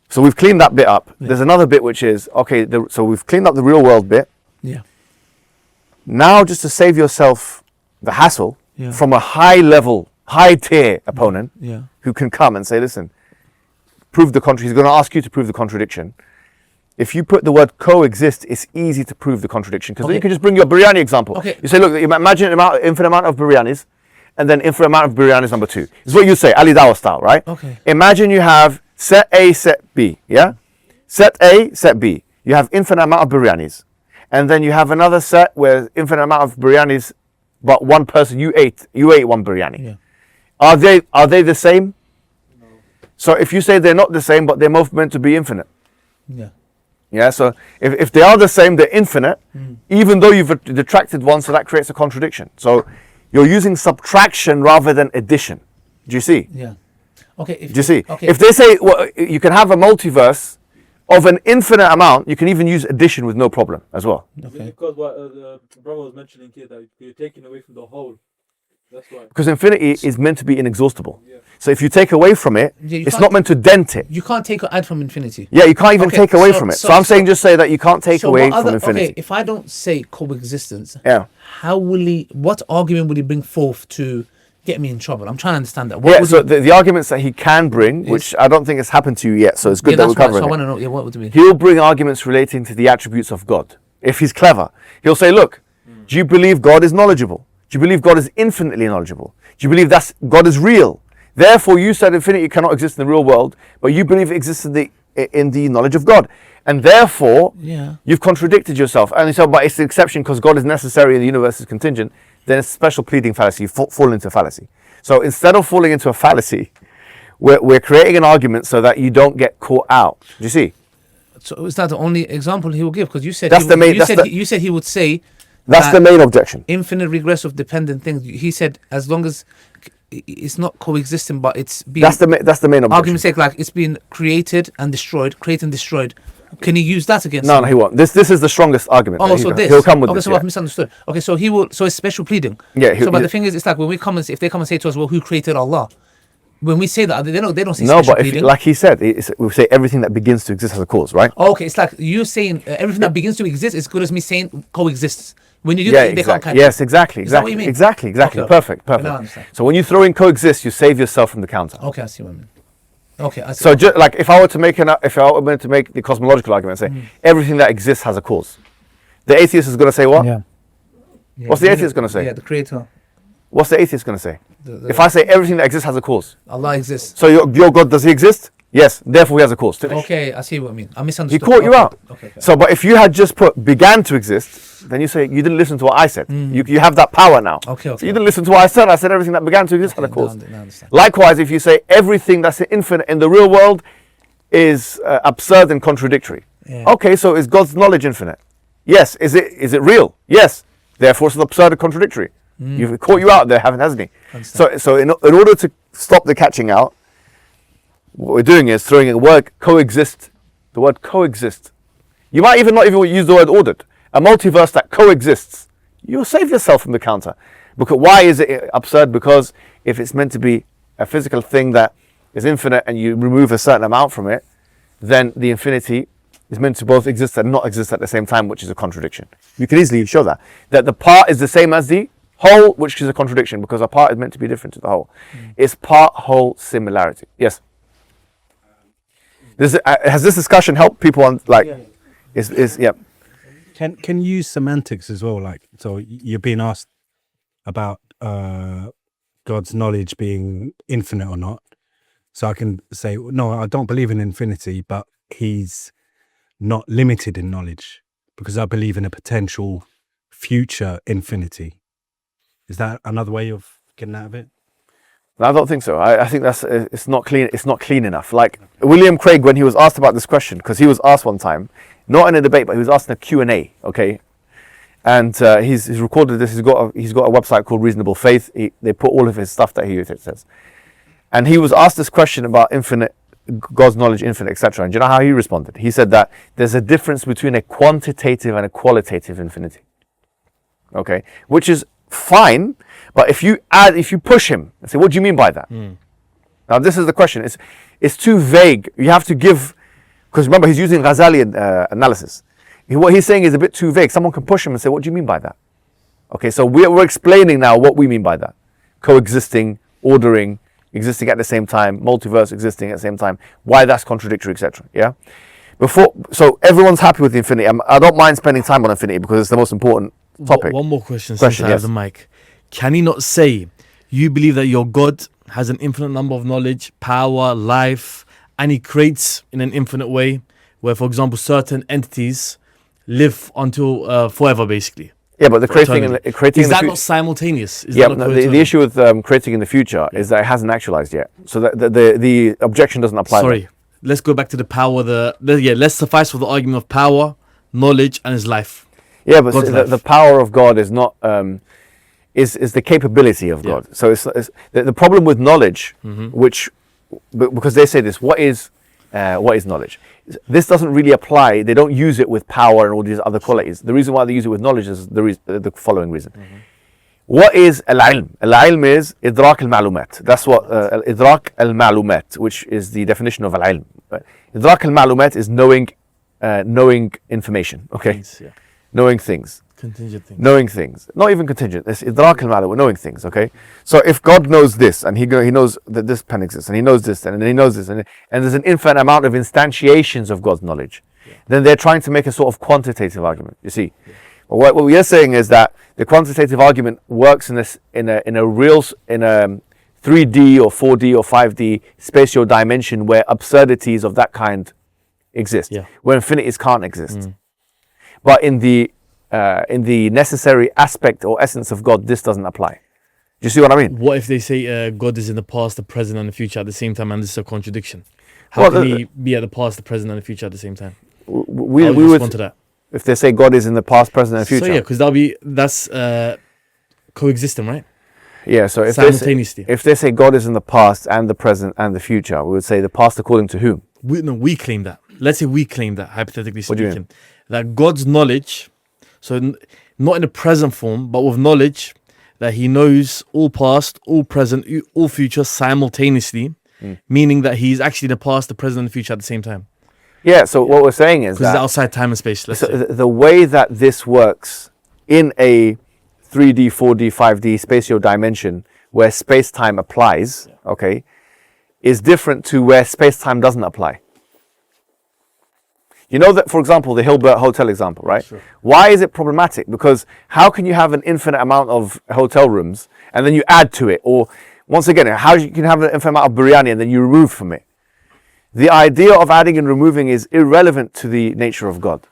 So we've cleaned that bit up. There's another bit which is, so we've cleaned up the real world bit. Yeah. Now, just to save yourself the hassle from a high tier opponent who can come and say, listen, prove the contrary. He's going to ask you to prove the contradiction. If you put the word coexist, it's easy to prove the contradiction, because then you can just bring your biryani example. You say, look, imagine an infinite amount of biryanis, and then infinite amount of biryanis number 2. This is what you say, Ali Dawa style, right? Imagine you have set A, set B, yeah? Set A, set B. You have infinite amount of biryanis. And then you have another set where infinite amount of biryanis, but one person, you ate one biryani. Are they the same? No. So if you say they're not the same, but they're both meant to be infinite. Yeah, so if they are the same, they're infinite, even though you've detracted one, so that creates a contradiction. So you're using subtraction rather than addition. Do you see? Yeah. Okay. Do you see? If they say you can have a multiverse of an infinite amount, you can even use addition with no problem as well. Because what the brother was mentioning here, that you're taking away from the whole. That's why. Because infinity is meant to be inexhaustible. So if you take away from it, it's not meant to dent it. You can't take or add from infinity. Yeah, you can't even take away from it. So I'm saying just say that you can't take away from infinity. Okay, if I don't say coexistence, how will what argument will he bring forth to get me in trouble? I'm trying to understand that. So the arguments that he can bring, which I don't think has happened to you yet, so it's good that we're covering it. I want to know, what would it be? He'll bring arguments relating to the attributes of God. If he's clever, he'll say, look, do you believe God is knowledgeable? Do you believe God is infinitely knowledgeable? Do you believe God is real? Therefore, you said infinity cannot exist in the real world, but you believe it exists in the knowledge of God. And therefore, you've contradicted yourself. And he said, but it's an exception because God is necessary and the universe is contingent. Then it's special pleading fallacy. You fall into a fallacy. So instead of falling into a fallacy, we're creating an argument so that you don't get caught out. Do you see? So is that the only example he will give? Because you said you said he would say that's the main objection. Infinite regress of dependent things. He said as long as it's not coexisting, but it's being that's the main objection. Argument's sake, like it's been created and destroyed. Can he use that against? No, he won't. This is the strongest argument. He'll come with this. So I've misunderstood. Okay, so he will. So it's special pleading. Yeah. But the thing is, it's like when we come and if they come and say to us, well, who created Allah? When we say that, they don't say no, special but pleading. Like he said, we say everything that begins to exist has a cause, right? Okay, it's like you're saying everything that begins to exist is good as me saying coexists. When you do that, they can't catch. Yes, exactly. Is that what you mean? Exactly. Okay. Perfect. I understand. So when you throw in coexist, you save yourself from the counter. Okay, I see what I mean. Okay. I see. So just like if I were to make the cosmological argument, say everything that exists has a cause, the atheist is going to say what? Yeah. What's the atheist going to say? Yeah, the creator. What's the atheist going to say? If I say everything that exists has a cause, Allah exists. so your God, does he exist? Yes, therefore he has a cause. Okay, I see what I mean. I He misunderstood. caught you out. Okay. So, but if you had just put began to exist, then you say you didn't listen to what I said. You have that power now. Okay. So you didn't listen to what I said. I said everything that began to exist had a cause. Now I understand. Likewise, if you say everything that's infinite in the real world is absurd and contradictory. Yeah. Okay, so is God's knowledge infinite? Yes. Is it real? Yes. Therefore, it's absurd and contradictory. You've caught you out there, hasn't he? So in order to stop the catching out, what we're doing is throwing a word coexist. The word coexist. You might even not even use the word ordered. A multiverse that coexists. You'll save yourself from the counter. Because why is it absurd? Because if it's meant to be a physical thing that is infinite and you remove a certain amount from it, then the infinity is meant to both exist and not exist at the same time, which is a contradiction. You can easily show that the part is the same as the whole, which is a contradiction because a part is meant to be different to the whole. It's part-whole similarity. Yes. Has this discussion helped people on yeah. Can you use semantics as well? Like, so you're being asked about God's knowledge being infinite or not. So I can say, no, I don't believe in infinity, but he's not limited in knowledge because I believe in a potential future infinity. Is that another way of getting out of it? No, I don't think so. I think it's not clean. It's not clean enough. Like William Craig, when he was asked about this question, because he was asked one time, not in a debate, but he was asked in a Q&A. Okay, and he's recorded this. He's got a website called Reasonable Faith. They put all of his stuff that he says, and he was asked this question about infinite, God's knowledge, infinite, etc. And do you know how he responded? He said that there's a difference between a quantitative and a qualitative infinity. Okay, which is fine, but if you push him and say, what do you mean by that? Now this is the question. It's too vague. You have to give, because remember he's using Ghazali analysis. What he's saying is a bit too vague. Someone can push him and say, what do you mean by that? Okay, so we're explaining now what we mean by that. Coexisting, ordering, existing at the same time, multiverse existing at the same time, why that's contradictory, etc. Yeah. So everyone's happy with the infinity. I don't mind spending time on infinity because it's the most important topic. One more question since I have the mic. Can he not say you believe that your God has an infinite number of knowledge, power, life, and he creates in an infinite way where, for example, certain entities live until forever, basically? Yeah, but the creating is that not simultaneous? The issue with creating in the future is that it hasn't actualized yet. So the objection doesn't apply. Sorry, let's go back to the power. Let's suffice for the argument of power, knowledge, and his life. Yeah, but the power of God is not is the capability of God. So it's the problem with knowledge, which because they say this, what is knowledge? This doesn't really apply. They don't use it with power and all these other qualities. The reason why they use it with knowledge is the following reason. What is al-ilm? Al-ilm is idrak al-ma'lumat. That's what idrak al-ma'lumat, which is the definition of al-ilm. Idrak al-ma'lumat is knowing information. Okay, knowing things. Contingent things. Knowing things. Not even contingent. It's idrak al-ma'lum, knowing things, okay? So if God knows this, and he knows that this pen exists, and he knows this, and then he knows this, and there's an infinite amount of instantiations of God's knowledge, then they're trying to make a sort of quantitative argument, you see? What we are saying is that the quantitative argument works in a 3D or 4D or 5D spatial dimension where absurdities of that kind exist, where infinities can't exist. But in the necessary aspect or essence of God, this doesn't apply. Do you see what I mean? What if they say God is in the past, the present, and the future at the same time, and this is a contradiction? How can he be at the past, the present, and the future at the same time? We would respond to that. If they say God is in the past, present, and future. So yeah, because that's coexisting, right? Yeah. So if they say God is in the past and the present and the future, we would say the past according to whom? We claim that. Let's say we claim that, hypothetically speaking, what do you mean? That God's knowledge. So not in the present form, but with knowledge that he knows all past, all present, all future simultaneously, meaning that he's actually the past, the present, and the future at the same time. Yeah, so what we're saying is that... Because it's outside time and space, let's say. The way that this works in a 3D, 4D, 5D spatial dimension where space-time applies, okay, is different to where space-time doesn't apply. You know that, for example, the Hilbert Hotel example, right? Sure. Why is it problematic? Because how can you have an infinite amount of hotel rooms and then you add to it? Or, once again, how you can have an infinite amount of biryani and then you remove from it? The idea of adding and removing is irrelevant to the nature of God.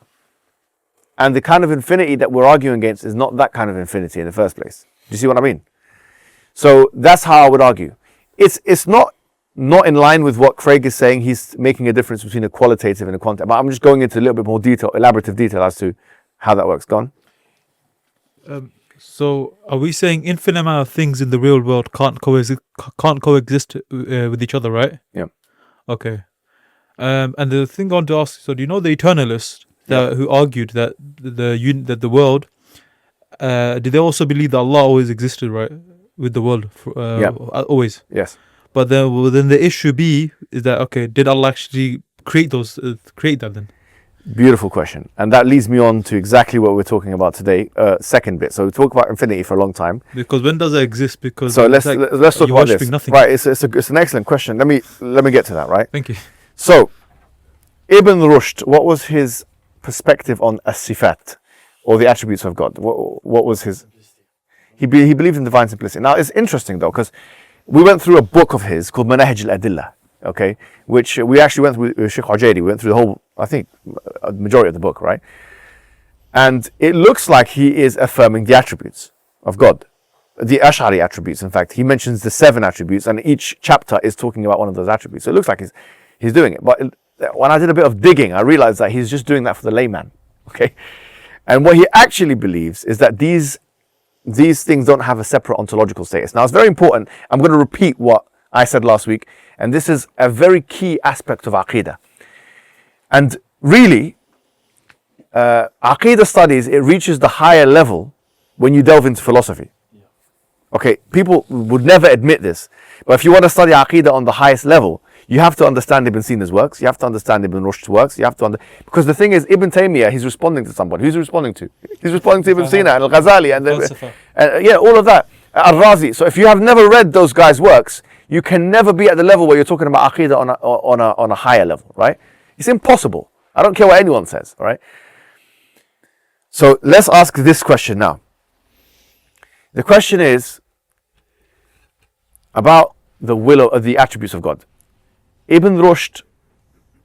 And the kind of infinity that we're arguing against is not that kind of infinity in the first place. Do you see what I mean? So that's how I would argue. It's not in line with what Craig is saying. He's making a difference between a qualitative and a quantitative. But I'm just going into a little bit more detail, elaborative detail as to how that works. Go on. So are we saying infinite amount of things in the real world can't coexist with each other, right? Yeah. Okay. And the thing I want to ask, so do you know the eternalists who argued that the world, did they also believe that Allah always existed, right, with the world, always? Yes. But then the issue is that, okay, did Allah actually create that then? Beautiful question. And that leads me on to exactly what we're talking about today, second bit. So we talk about infinity for a long time. Because when does it exist? Because so let's talk about this. Nothing. Right, it's an excellent question. Let me get to that, right? Thank you. So, Ibn Rushd, what was his perspective on as-sifat, or the attributes of God? What was his... He believed in divine simplicity. Now, it's interesting, though, because we went through a book of his called Manahij al-Adillah, okay, which we actually went through with Sheikh Ujairi. We went through the whole, I think, a majority of the book, right? And it looks like he is affirming the attributes of God, the Ash'ari attributes. In fact, he mentions the 7 attributes, and each chapter is talking about one of those attributes. So it looks like he's doing it. But when I did a bit of digging, I realized that he's just doing that for the layman, okay? And what he actually believes is that these things don't have a separate ontological status. Now, it's very important. I'm going to repeat what I said last week, and this is a very key aspect of Aqidah. And really, Aqidah studies, it reaches the higher level when you delve into philosophy. Okay, people would never admit this, but if you want to study Aqidah on the highest level, you have to understand Ibn Sina's works, you have to understand Ibn Rushd's works, because the thing is, Ibn Taymiyyah, he's responding to somebody. Who's he responding to? He's responding to Ibn Sina and Al-Ghazali and all of that. Al-Razi. So if you have never read those guys' works, you can never be at the level where you're talking about Aqidah on a higher level, right? It's impossible. I don't care what anyone says, all right? So let's ask this question now. The question is about the will of the attributes of God. Ibn Rushd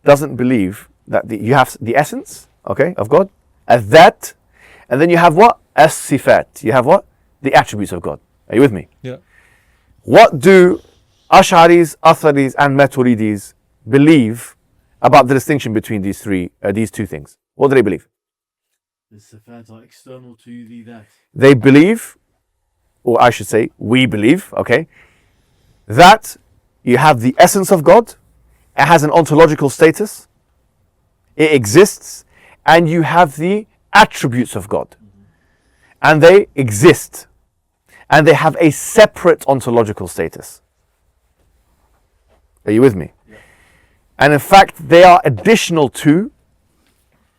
doesn't believe that you have the essence, okay, of God, as that, and then you have what? As-sifat. You have what? The attributes of God. Are you with me? Yeah. What do Ash'aris, Atharis, and Maturidis believe about the distinction between these two things? What do they believe? The sifat are external to the that. They believe, or I should say, we believe, okay, that you have the essence of God, it has an ontological status, it exists, and you have the attributes of God. And they exist, and they have a separate ontological status. Are you with me? Yeah. And in fact, they are additional to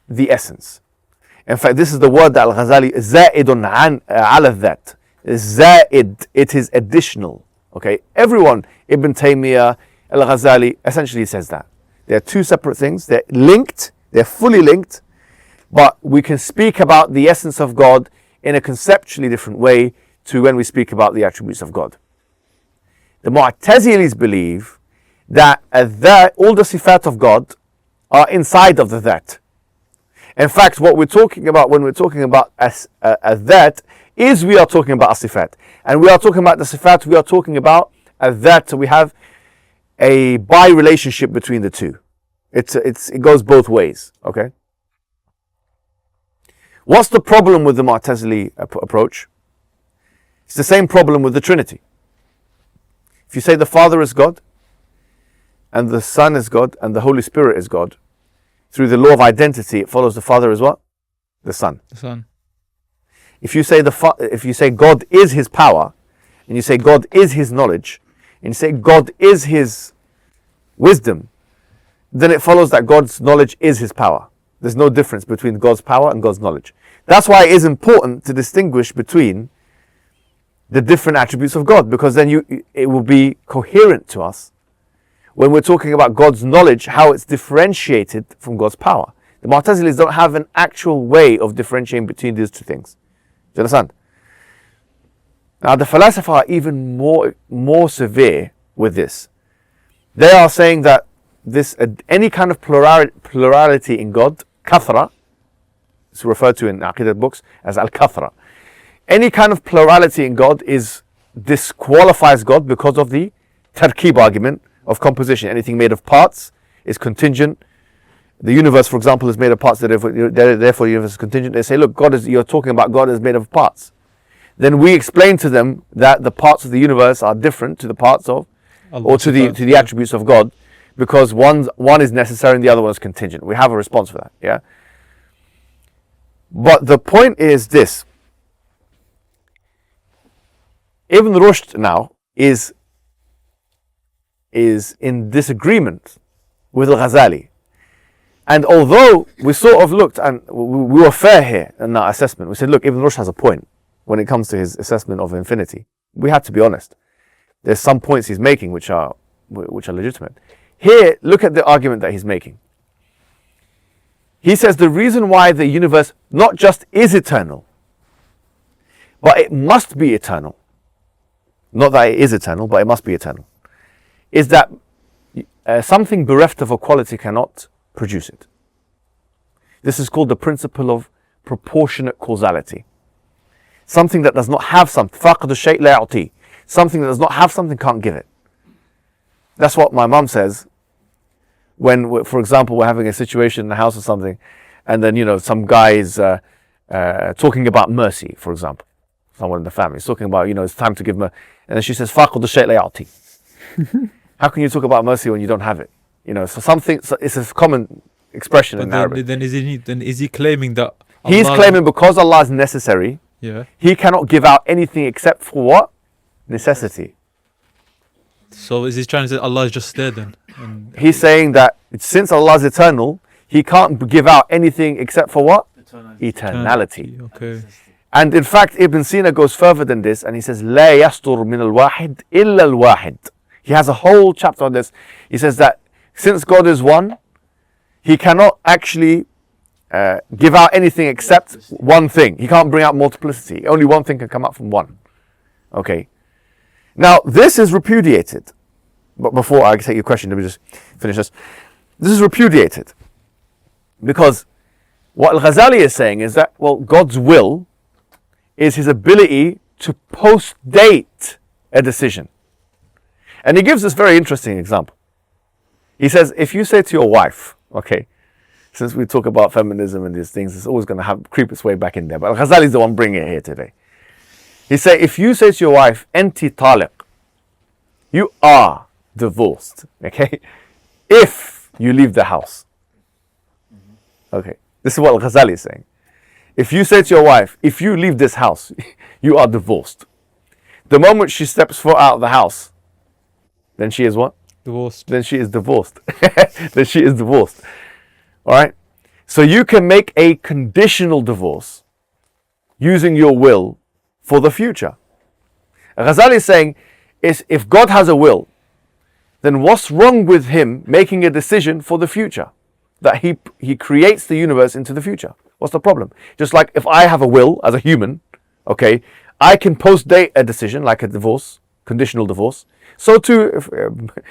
the essence. In fact, this is the word that Al-Ghazali, زائد عن على الذات. زائد, it is additional. Okay, everyone, Ibn Taymiyyah, Al-Ghazali, essentially says that. They're two separate things. They're linked. They're fully linked. But we can speak about the essence of God in a conceptually different way to when we speak about the attributes of God. The Mu'tazilis believe that all the sifat of God are inside of the that. In fact, what we're talking about when we're talking about that is we are talking about a sifat. And we are talking about the sifat, we are talking about that. So we have a bi-relationship between the two. It goes both ways, okay? What's the problem with the Mu'tazili approach? It's the same problem with the Trinity. If you say the Father is God, and the Son is God, and the Holy Spirit is God, through the law of identity, it follows the Father is what? The Son. The Son. If you say God is His power, and you say God is His knowledge, and you say God is His wisdom, then it follows that God's knowledge is His power. There's no difference between God's power and God's knowledge. That's why it is important to distinguish between the different attributes of God, because then it will be coherent to us when we're talking about God's knowledge, how it's differentiated from God's power. The Mu'tazilis don't have an actual way of differentiating between these two things. Do you understand? Now the Falasifa are even more severe with this. They are saying that this any kind of plurality in God, kathra, it's referred to in Aqidah books as al-kathra. Any kind of plurality in God disqualifies God because of the tarkib argument of composition. Anything made of parts is contingent. The universe, for example, is made of parts, therefore the universe is contingent. They say, look, you're talking about God is made of parts. Then we explain to them that the parts of the universe are different to the parts of, or to the attributes of God, because one is necessary and the other one is contingent. We have a response for that, yeah? But the point is this. Ibn Rushd now is in disagreement with Al-Ghazali. And although we sort of looked, and we were fair here in our assessment, we said, look, Ibn Rushd has a point when it comes to his assessment of infinity. We had to be honest. There's some points he's making which are legitimate. Here, look at the argument that he's making. He says the reason why the universe not just is eternal, but it must be eternal, not that it is eternal, but it must be eternal, is that something bereft of a quality cannot produce it. This is called the principle of proportionate causality. Something that does not have something, فَاقِدُ الشَّيْء لَا يُعْطِي. Something that does not have something can't give it. That's what my mum says when, for example, we're having a situation in the house or something, and then, some guy is talking about mercy, for example. Someone in the family is talking about, it's time to give mercy. And then she says, فَاقِدُ الشَّيْء لَا يُعْطِي. How can you talk about mercy when you don't have it? So it's a common expression in Arabic. Then is he claiming that He's claiming because Allah is necessary, he cannot give out anything except for what? Necessity. So is he trying to say Allah is just there then? He's saying that since Allah is eternal, he can't give out anything except for what? Eternality. Okay. And in fact, Ibn Sina goes further than this, and he says, لا يستر من الواحد إلا الواحد. He has a whole chapter on this. He says that since God is one, he cannot actually give out anything except one thing. He can't bring out multiplicity. Only one thing can come out from one. Okay. Now, this is repudiated. But before I take your question, let me just finish this. This is repudiated. Because what Al-Ghazali is saying is that, God's will is his ability to post-date a decision. And he gives this very interesting example. He says, if you say to your wife, okay, since we talk about feminism and these things, it's always going to creep its way back in there. But Al-Ghazali is the one bringing it here today. He said, if you say to your wife, "Enti taliq," you are divorced. Okay, if you leave the house. Okay, this is what Al-Ghazali is saying. If you say to your wife, if you leave this house, you are divorced. The moment she steps foot out of the house, then she is what? Divorced. Then she is divorced. Then she is divorced. All right. So you can make a conditional divorce using your will for the future. Ghazali is saying, if God has a will, then what's wrong with him making a decision for the future? That he creates the universe into the future. What's the problem? Just like if I have a will as a human, okay, I can post-date a decision like a divorce, conditional divorce. So too,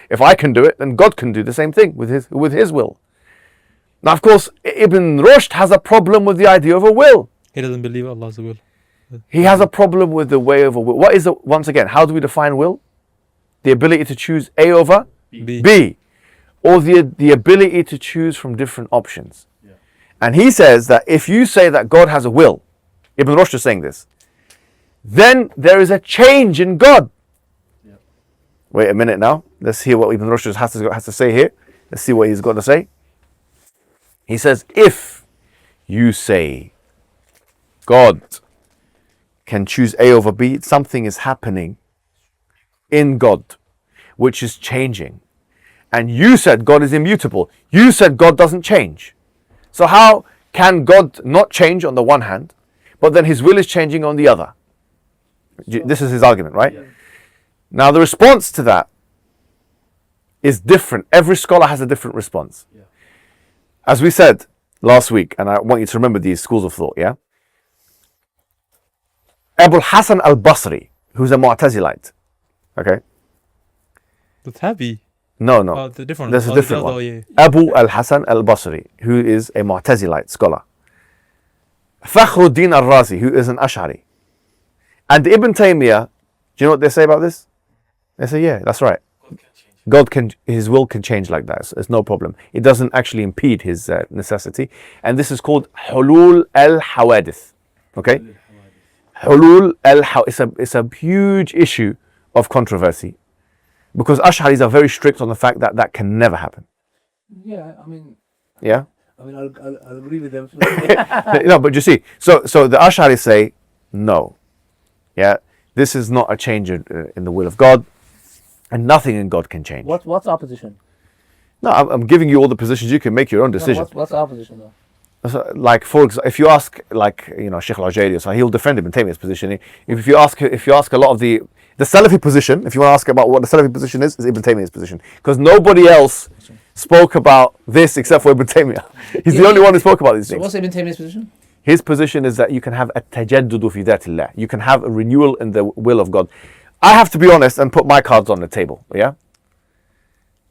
if I can do it, then God can do the same thing with his will. Now, of course, Ibn Rushd has a problem with the idea of a will. He doesn't believe Allah's will. He has a problem with the way of a will. What is it? Once again, how do we define will? The ability to choose A over B. Or the ability to choose from different options. Yeah. And he says that if you say that God has a will, Ibn Rushd is saying this, then there is a change in God. Yeah. Wait a minute now. Let's hear what Ibn Rushd has to say here. Let's see what he's got to say. He says, if you say God can choose A over B, something is happening in God, which is changing. And you said God is immutable. You said God doesn't change. So how can God not change on the one hand, but then his will is changing on the other? This is his argument, right? Yeah. Now the response to that is different. Every scholar has a different response. Yeah. As we said last week, and I want you to remember these schools of thought, yeah? Abu al-Hasan al-Basri, who's a Mu'tazilite, okay? The Tabi. No. The different. There's a different one. Yeah. Abu al-Hasan al-Basri, who is a Mu'tazilite scholar. Fakhruddin al-Razi, who is an Ash'ari. And Ibn Taymiyyah, do you know what they say about this? They say, yeah, that's right. His will can change like that. It's no problem. It doesn't actually impede his necessity. And this is called Hulul al-Hawadith. Okay? Hulul al-Hawadith. It's a huge issue of controversy. Because Ash'aris are very strict on the fact that that can never happen. Yeah, I mean... Yeah? I mean, I'll agree with them. No, but you see, so the Ash'aris say, no. Yeah? This is not a change in the will of God. And nothing in God can change. What's our position? No, I'm giving you all the positions. You can make your own decision. No, what's our position though? So, like, for example, if you ask, like, Sheikh Al-Ajayri, so he'll defend Ibn Taymiyyah's position. If you ask a lot of the Salafi position, if you want to ask about what the Salafi position is Ibn Taymiyyah's position, because nobody else spoke about this except for Ibn Taymiyyah. He's the only one who spoke about these things. So what's Ibn Taymiyyah's position? His position is that you can have a tajaddudu fi dhatillah. You can have a renewal in the will of God. I have to be honest and put my cards on the table. Yeah,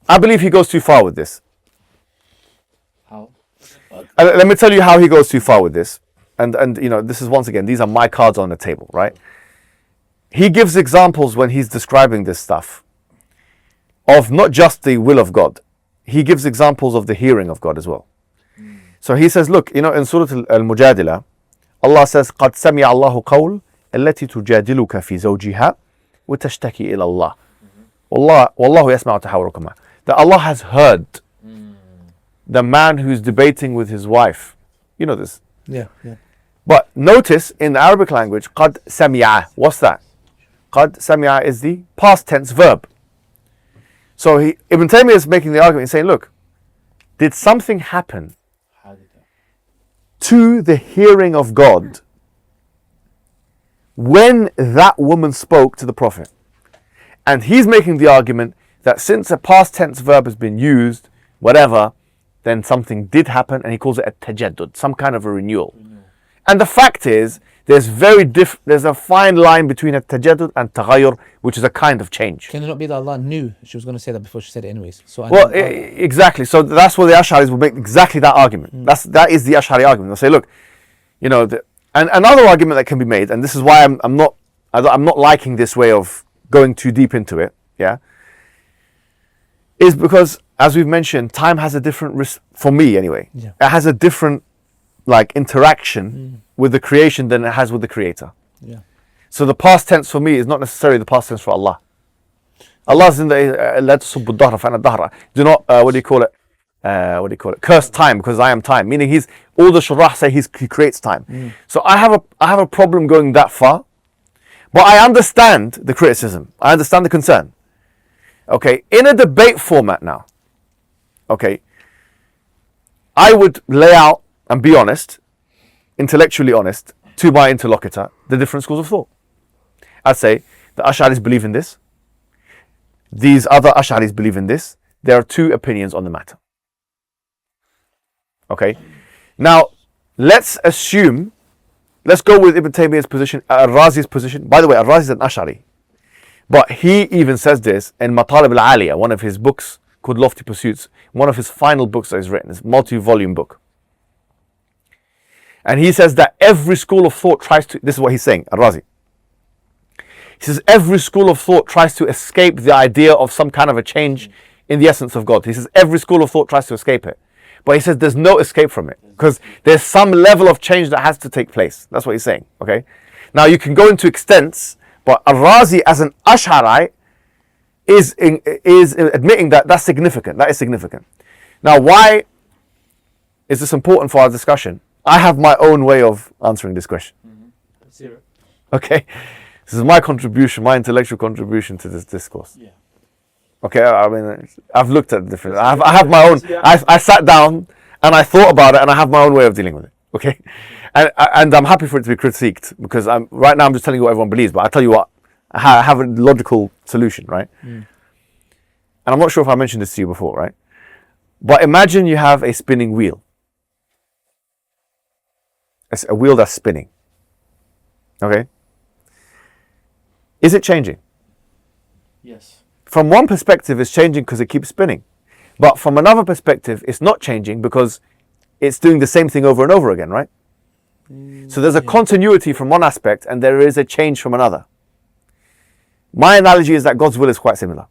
I believe he goes too far with this. How? Let me tell you how he goes too far with this. And this is, once again, these are my cards on the table, right? He gives examples when he's describing this stuff of not just the will of God. He gives examples of the hearing of God as well. So he says, look, in Surah Al-Mujadila, Allah says, قَدْ سَمِعَ اللَّهُ قَوْلَ الَّتِي تُجَادِلُكَ فِي زَوْجِهَا وَتَشْتَكِي إِلَى اللَّهِ وَاللَّهُ يَسْمَعُ تَحَوُّرُكُمَا. That Allah has heard the man who's debating with his wife. You know this. Yeah. But notice in the Arabic language, قَدْ سَمِعَ. What's that? قَدْ سَمِعَ is the past tense verb. So Ibn Taymiyyah is making the argument, saying, look, did something happen to the hearing of God when that woman spoke to the Prophet? And he's making the argument that since a past tense verb has been used, whatever, then something did happen, and he calls it a tajaddud, some kind of a renewal. And the fact is, there's a fine line between a tajaddud and taghayyur, which is a kind of change. Can it not be that Allah knew she was going to say that before she said it anyways? So exactly. So that's where the Ash'aris will make exactly that argument. That is the Ash'ari argument. They'll say, look, and another argument that can be made, and this is why I'm not liking this way of going too deep into it, yeah, is because, as we've mentioned, time has a different for me anyway. Yeah. It has a different interaction with the creation than it has with the creator. Yeah. So the past tense for me is not necessarily the past tense for Allah. Allah's in the لا تسبوا الدهر فأنا الدهر. Do not what do you call it? Curse time, because I am time. Meaning all the shurah say he creates time. So I have a problem going that far, but I understand the criticism. I understand the concern. Okay, in a debate format now. Okay, I would lay out and be honest, intellectually honest, to my interlocutor, the different schools of thought. I'd say the Ash'aris believe in this. These other Ash'aris believe in this. There are two opinions on the matter. Okay. Now, let's go with Ibn Taymiyyah's position, Al-Razi's position. By the way, Al-Razi is an Ash'ari. But he even says this in Matalib al-Aliyah, one of his books called Lofty Pursuits, one of his final books that he's written. It's a multi-volume book. And he says that every school of thought this is what he's saying, Al-Razi. He says every school of thought tries to escape the idea of some kind of a change in the essence of God. He says every school of thought tries to escape it. But he says there's no escape from it, because there's some level of change that has to take place. That's what he's saying, okay? Now you can go into extents, but Al-Razi as an Ash'ari is admitting that that's significant. That is significant. Now why is this important for our discussion? I have my own way of answering this question. Okay, this is my contribution, my intellectual contribution to this discourse. Yeah. Okay, I mean, I've looked at different. I have my own. I sat down and I thought about it, and I have my own way of dealing with it. Okay, and I'm happy for it to be critiqued, because right now I'm just telling you what everyone believes, but I tell you what, I have a logical solution, right? And I'm not sure if I mentioned this to you before, right? But imagine you have a spinning wheel. It's a wheel that's spinning. Okay? Is it changing? Yes. From one perspective, it's changing because it keeps spinning. But from another perspective, it's not changing because it's doing the same thing over and over again, right? So there's a continuity from one aspect and there is a change from another. My analogy is that God's will is quite similar.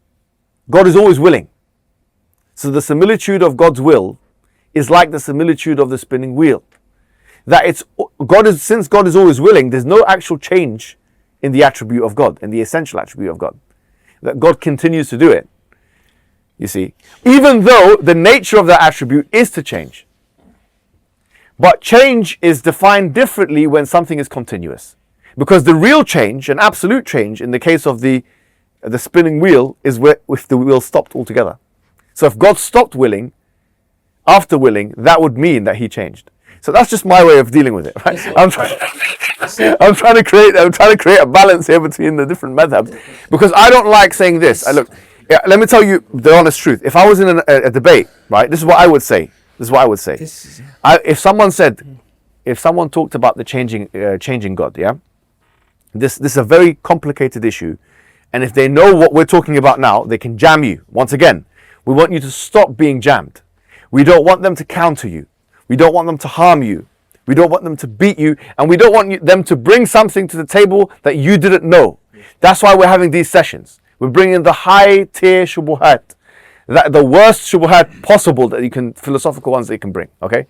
God is always willing. So the similitude of God's will is like the similitude of the spinning wheel. That since God is always willing, there's no actual change in the attribute of God, in the essential attribute of God. That God continues to do it. You see, even though the nature of that attribute is to change. But change is defined differently when something is continuous. Because the real change, an absolute change, in the case of the spinning wheel, is if the wheel stopped altogether. So if God stopped willing, after willing, that would mean that he changed. So that's just my way of dealing with it, right? I'm trying to create a balance here between the different madhabs, because I don't like saying this. Let me tell you the honest truth. If I was in a debate, right, this is what I would say. If someone talked about the changing God, yeah, this is a very complicated issue, and if they know what we're talking about now, they can jam you. Once again, we want you to stop being jammed. We don't want them to counter you. We don't want them to harm you. We don't want them to beat you, and we don't want them to bring something to the table that you didn't know. That's why we're having these sessions. We're bringing the high tier shubuhat, the worst shubuhat possible that you can, philosophical ones that you can bring. Okay.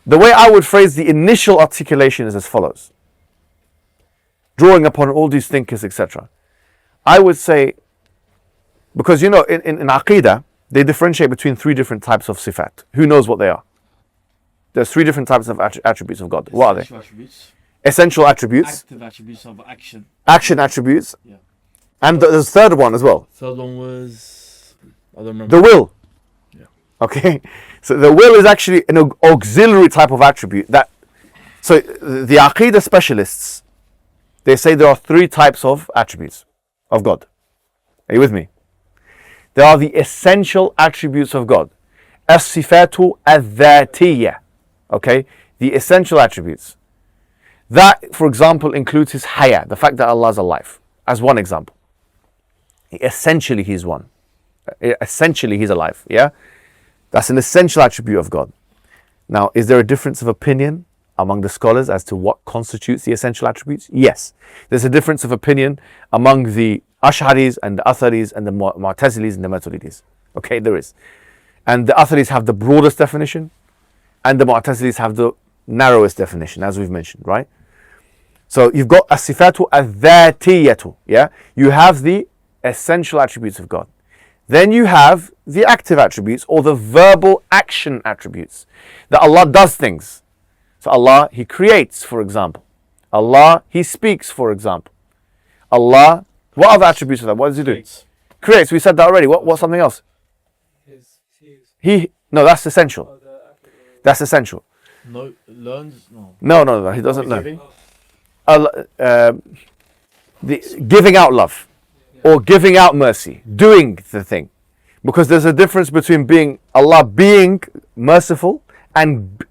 The way I would phrase the initial articulation is as follows. Drawing upon all these thinkers, etc. I would say, because in Aqidah, they differentiate between three different types of sifat. Who knows what they are? There's three different types of attributes of God. What are they? Essential attributes. Active attributes of action. Action attributes. Yeah. And there's a third one as well. Third one was, I don't remember. The will. Yeah. Okay. So the will is actually an auxiliary type of attribute. So the Aqidah specialists, they say there are three types of attributes of God. Are you with me? There are the essential attributes of God. As-sifatu al-dhatiyya. Okay? The essential attributes. That, for example, includes his haya, the fact that Allah is alive, as one example. Essentially, he's one. Essentially, he's alive. Yeah? That's an essential attribute of God. Now, is there a difference of opinion among the scholars as to what constitutes the essential attributes? Yes. There's a difference of opinion among the Ash'aris and the Atharis and the Mu'tazilis and the Maturidis. Okay, there is. And the Atharis have the broadest definition, and the Mu'tazilis have the narrowest definition, as we've mentioned, right? So you've got as-sifatu al-dhatiyatu, yeah? You have the essential attributes of God. Then you have the active attributes, or the verbal action attributes, that Allah does things. So Allah, he creates, for example. Allah, he speaks, for example. Allah, what other attributes of that? What does he do? Creates. We said that already. What's something else? No, that's essential. That's essential. No, learns? No. No, he doesn't learn. The giving out love, or giving out mercy, doing the thing. Because there's a difference between Allah being merciful and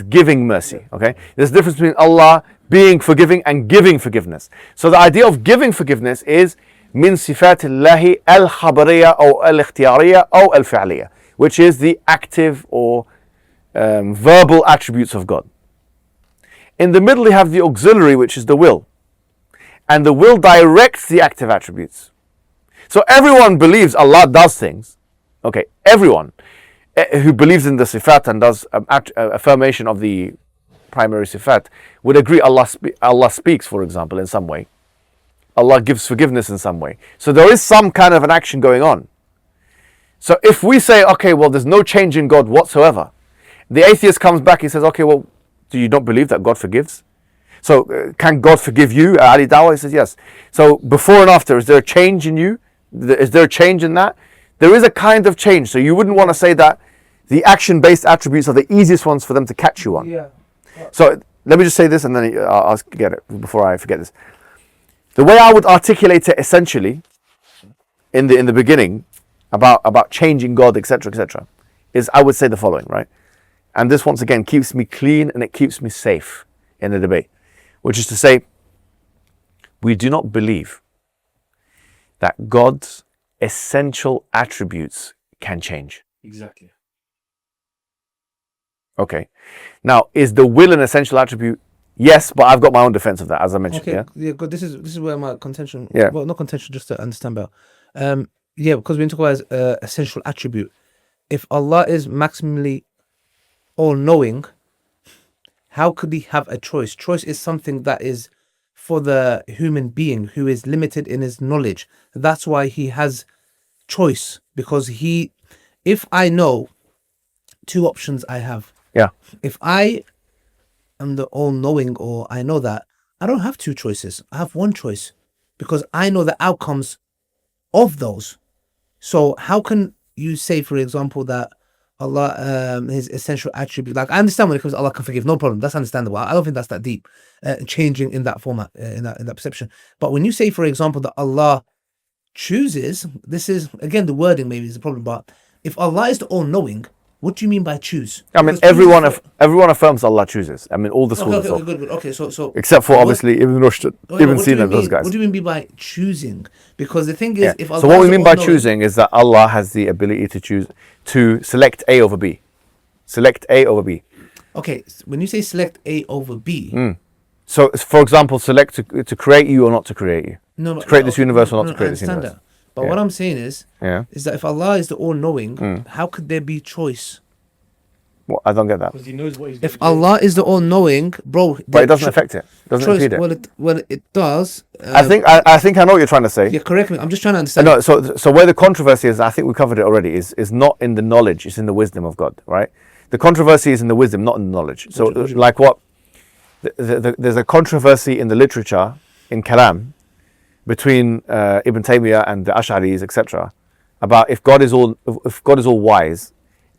giving mercy. Okay? There's a difference between Allah being forgiving and giving forgiveness. So the idea of giving forgiveness is min sifatillahi al-khabariyya or al-ikhtiyariyya or al-fi'liyya, which is the active or verbal attributes of God. In the middle, you have the auxiliary, which is the will. And the will directs the active attributes. So everyone believes Allah does things. Okay, everyone who believes in the sifat and does affirmation of the primary sifat would agree Allah speaks, for example, in some way. Allah gives forgiveness in some way. So there is some kind of an action going on. So if we say, okay, well, there's no change in God whatsoever, the atheist comes back, he says, okay, well, do you not believe that God forgives? So can God forgive you? Ali Dawa, he says, yes. So before and after, is there a change in you? Is there a change in that? There is a kind of change. So you wouldn't want to say that the action-based attributes are the easiest ones for them to catch you on. Yeah. So let me just say this and then I'll get it before I forget this. The way I would articulate it essentially in the beginning about changing God, etc., is, I would say, the following, right? And this, once again, keeps me clean and it keeps me safe in the debate, which is to say, we do not believe that God's essential attributes can change. Exactly. Okay. Now, is the will an essential attribute? Yes, but I've got my own defense of that, as I mentioned. Okay, Yeah. good. This is where my contention. Yeah. Well, not contention, just to understand better. Yeah, because we talk about essential attribute. If Allah is maximally all-knowing, how could He have a choice? Choice is something that is for the human being who is limited in his knowledge. That's why He has choice, because if I know two options I have. Yeah. If I am the all-knowing, or I know that, I don't have two choices. I have one choice, because I know the outcomes of those. So how can you say, for example, that Allah, His essential attribute, like I understand when it comes to Allah can forgive, no problem, that's understandable. I don't think that's that deep, changing in that format, in that perception. But when you say, for example, that Allah chooses, this is, again, the wording maybe is the problem, but if Allah is the all-knowing, what do you mean by choose? I mean, everyone affirms Allah chooses. I mean, all the schools. Okay, good. Okay, so except for obviously Ibn Rushd, Ibn Sina, those guys. What do you mean by choosing? Because the thing is, if Allah, so what we mean by choosing is that Allah has the ability to choose, to select A over B. Select A over B. Okay, when you say select A over B. So, for example, select to create you or not to create you. To create this universe or not to create this universe. That. But what I'm saying is that if Allah is the all-knowing, how could there be choice? Well, I don't get that. Because He knows what He's If Allah is the all-knowing, bro, but it doesn't affect it. Doesn't impede it. Well, it does. I think I know what you're trying to say. Yeah, correct me. I'm just trying to understand. No, so where the controversy is, I think we covered it already. Is not in the knowledge; it's in the wisdom of God, right? The controversy is in the wisdom, not in the knowledge. So, like what? There's a controversy in the literature, in Kalam, between Ibn Taymiyyah and the Ash'aris, etc., about if God is all wise,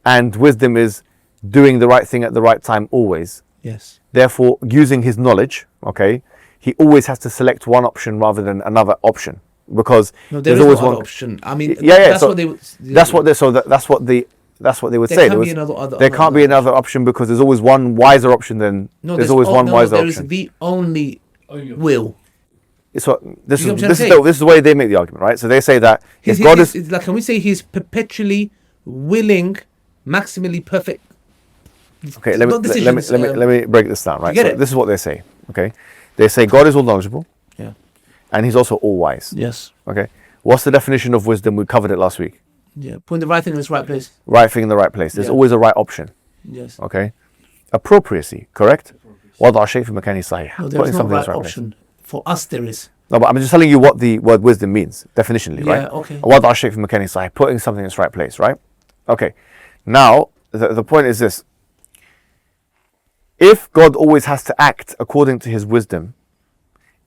and wisdom is doing the right thing at the right time always. Yes. Therefore, using his knowledge, okay, he always has to select one option rather than another option, because there's always one option. I mean, that's so what they. That's what they would say. There can't be another option because there's always one wiser option than there's always one wiser option. There is the only will. So this is the way they make the argument, right? So they say that if God is like, can we say He's perpetually willing, maximally perfect? Okay, let me break this down, right? So this is what they say. Okay, they say God is all knowledgeable. Yeah. And He's also all wise. Yes. Okay. What's the definition of wisdom? We covered it last week. Yeah. Putting the right thing in its right place. Right thing in the right place. There's always a right option. Yes. Okay. Appropriacy, correct? وضع شيء في مكانه صحيح. No, there is no right option. For us, there is. No, but I'm just telling you what the word wisdom means, definitionally, right? Yeah, okay. وضع شيء في مكانه صحيح. Putting something in its right place, right? Okay. Now, the point is this. If God always has to act according to His wisdom,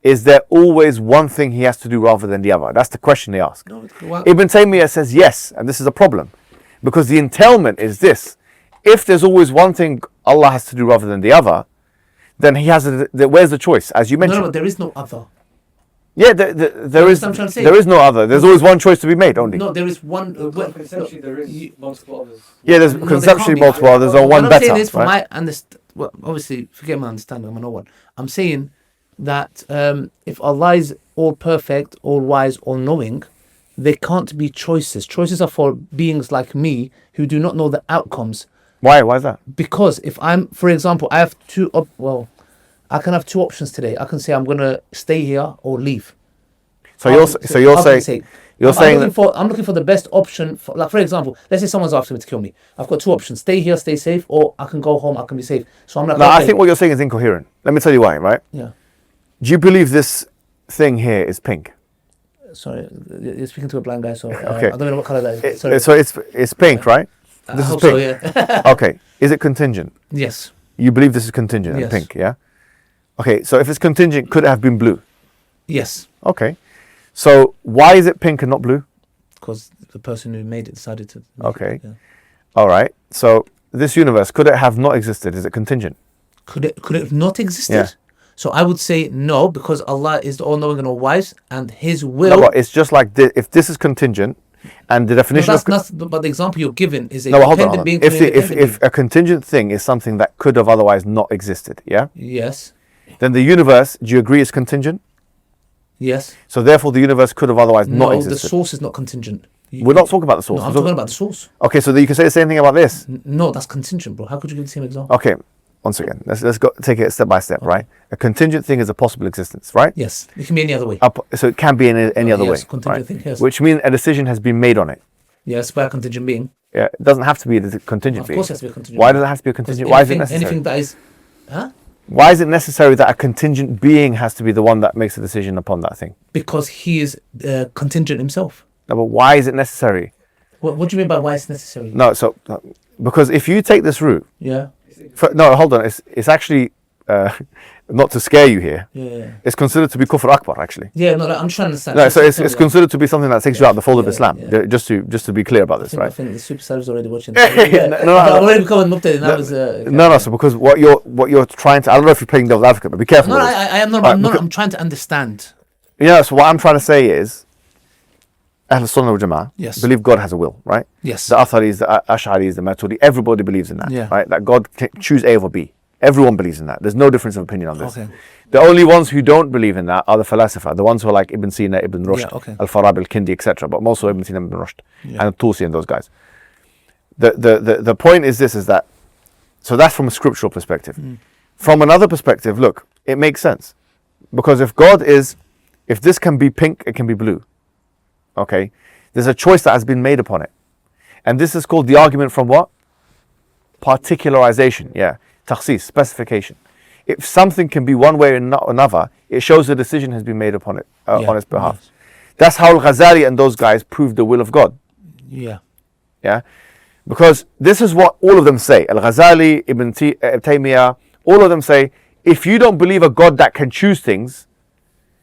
is there always one thing He has to do rather than the other? That's the question they ask. No, Ibn Taymiyyah says yes, and this is a problem. Because the entailment is this. If there's always one thing Allah has to do rather than the other, then He has where's the choice, as you mentioned? No, there is no other. Yeah, there is no other. There's always one choice to be made, only. No, there is one. Conceptually, there is multiple others. Yeah, there's conceptually multiple others, or one better. What I'm saying is, from right? my well, obviously, forget my understanding, I'm no one. I'm saying that if Allah is all perfect, all wise, all knowing, there can't be choices. Choices are for beings like me who do not know the outcomes. Why? Why is that? Because if I'm, for example, I have I can have two options today. I can say I'm going to stay here or leave. So you're saying I'm looking for the best option. For example, let's say someone's after me to kill me. I've got two options: stay here, stay safe, or I can go home. I can be safe. So I'm like, no, I think what you're saying is incoherent. Let me tell you why. Right? Yeah. Do you believe this thing here is pink? Sorry, you're speaking to a blind guy, so okay. I don't know what color that is. Sorry. So it's pink, right? This is pink. So, yeah. Okay. Is it contingent? Yes. You believe this is contingent and pink, yeah? Okay. So if it's contingent, could it have been blue? Yes. Okay. So why is it pink and not blue? Because the person who made it decided to. Okay. All right. So this universe, could it have not existed? Is it contingent? Could it have not existed? Yeah. So I would say no, because Allah is the all-knowing and all-wise, and His will. No, but it's just like if this is contingent, And the definition but the example you're given is a hold on. dependent being. If a contingent thing is something that could have otherwise not existed, yeah? Yes. Then the universe, do you agree, is contingent? Yes. So therefore the universe could have otherwise not No, existed. the source is not contingent. We're not talking about the source. No, I'm talking about the source. Okay, so you can say the same thing about this. No, that's contingent, bro. How could you give the same example? Okay, once again, let's go take it step by step, right? A contingent thing is a possible existence, right? Yes, it can be any other way. So it can be in any other way, contingent right? thing, yes. Which means a decision has been made on it. Yes, by a contingent being. Yeah, it doesn't have to be a contingent being. Of course, it has to be a contingent. Why does it have to be a contingent? Why is it necessary? Anything that is, huh? Why is it necessary that a contingent being has to be the one that makes a decision upon that thing? Because he is contingent himself. No, but why is it necessary? What do you mean by why it's necessary? No, so because if you take this route, Yeah. no, hold on, it's actually not to scare you here. Yeah. It's considered to be kufr akbar, actually. Yeah, no, I'm trying to understand. No, so it's considered to be something that takes you out the fold of Islam. yeah. Just to be clear about this, I right? think the superstar is already watching. No, I've already become a mubtadi, and I was. No. So because what you're trying to, I don't know if you're playing devil's advocate, but be careful. No, with this. I am not. Right, I'm trying to understand. Yeah. So what I'm trying to say is, Ahl Sunnah wal Jama'ah Yes. believe God has a will, right? Yes. The Atharis, the Ash'aris, the Maturidi, everybody believes in that, Yeah. right? That God can choose A over B. Everyone believes in that. There's no difference of opinion on this. Okay. The only ones who don't believe in that are the Falasifa, the ones who are like Ibn Sina, Ibn Rushd, Yeah, okay. Al-Farabi, Al-Kindi, etc. But also Ibn Sina, Ibn Rushd, and Tusi and those guys. The point is this, is that, so that's from a scriptural perspective. From another perspective, look, it makes sense. Because if this can be pink, it can be blue. Okay? There's a choice that has been made upon it. And this is called the argument from what? Particularization, yeah. Takhsis, specification. If something can be one way or not another, it shows a decision has been made upon it, on its behalf. Yes. That's how Al-Ghazali and those guys proved the will of God. Yeah. Yeah? Because this is what all of them say. Al-Ghazali, Ibn Taymiyyah, all of them say, if you don't believe a God that can choose things,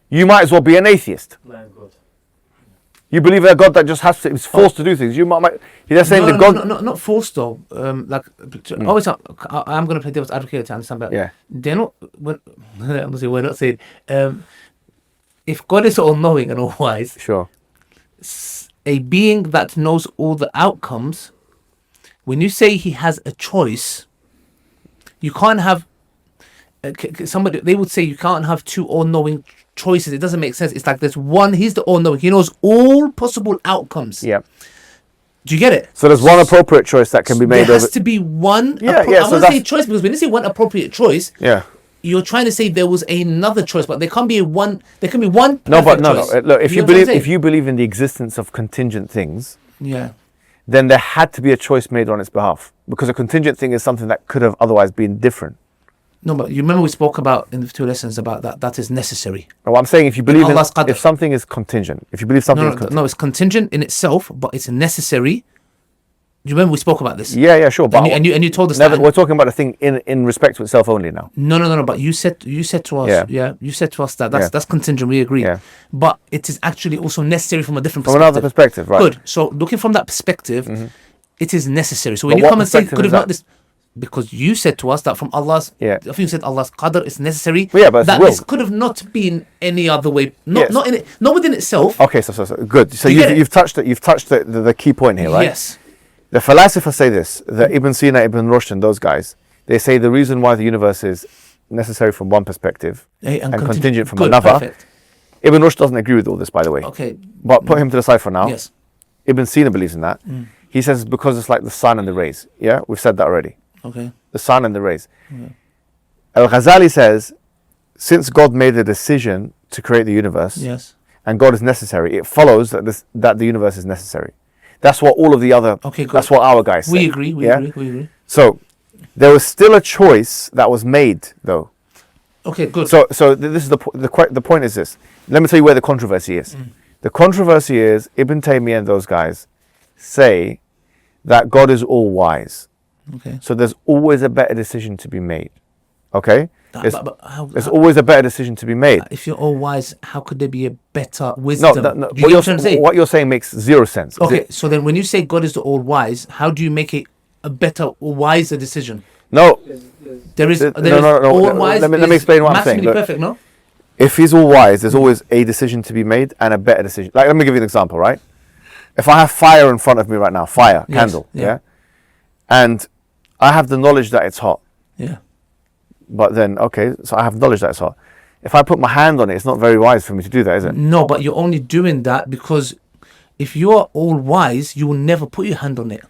you might as well be an atheist. You believe in a God that just is forced to do things. They're saying the God. No, not forced though. Always, I'm going to play devil's advocate to understand better. Yeah. They're not. We're not saying. If God is all knowing and all wise, Sure. a being that knows all the outcomes, when you say he has a choice, you can't have. Somebody, they would say you can't have two all-knowing choices. It doesn't make sense. It's like there's one. He's the all-knowing. He knows all possible outcomes. Yeah. Do you get it? So there's one appropriate choice that can be made. There has to be one. Yeah. I want to say choice because when you say one appropriate choice, yeah, you're trying to say there was another choice, but there can't be one. There can be one. No, but choice. no. Look, if you know what I'm believe saying? in the existence of contingent things, Yeah. then there had to be a choice made on its behalf, because a contingent thing is something that could have otherwise been different. No, but you remember we spoke about in the 2 lessons about that is necessary. What I'm saying, if you believe Allah's qadr. if something is contingent, if you believe something is contingent. No, it's contingent in itself, but it's necessary. Do you remember we spoke about this? Yeah, sure. But and you told us never, that. we're talking about a thing in respect to itself only now. No. But you said to us, you said to us that that's contingent. We agree. Yeah. But it is actually also necessary from a different From perspective. another perspective, right? Good. So looking from that perspective, it is necessary. So when But you what come and say perspective could is have not that? this, because you said to us that from Allah's, Yeah. I think you said Allah's qadr is necessary. Well, yeah, but it's that will. this could have not been any other way. Not Yes. not within itself. Okay, so good. So You get it? you've touched the key point here, right? Yes. The philosophers say this, the Ibn Sina, Ibn Rushd and those guys, they say the reason why the universe is necessary from one perspective and contingent from Good, another. Perfect. Ibn Rushd doesn't agree with all this, by the way. Okay. But put him to the side for now. Yes. Ibn Sina believes in that. He says because it's like the sun and the rays. Yeah, we've said that already. Okay. The sun and the rays. Al-Ghazali says, since God made the decision to create the universe, Yes. and God is necessary, it follows that the universe is necessary. That's what all of the other. Okay, good. That's what our guys say. We agree. We agree. So there was still a choice that was made, though. Okay, good. So this is the point is this. Let me tell you where the controversy is. The controversy is Ibn Taymiyyah and those guys say that God is all wise. Okay. So there's always a better decision to be made. Okay? There's How, always a better decision to be made. if you're all wise, how could there be a better wisdom? No. Do you get what I'm saying? What you're saying makes zero sense. Okay, so then when you say God is the all wise, how do you make it a better, wiser decision? No. There is No. all wise. Let me explain what I'm saying. Massively Look, perfect, no? if he's all wise, there's always a decision to be made and a better decision. Like, let me give you an example, right? if I have fire in front of me right now, fire, Yes, candle, yeah. yeah, and I have the knowledge that it's hot, Yeah. but then okay, so I have knowledge that it's hot. If I put my hand on it, it's not very wise for me to do that, is it? No, but you're only doing that because if you're all wise, you will never put your hand on it.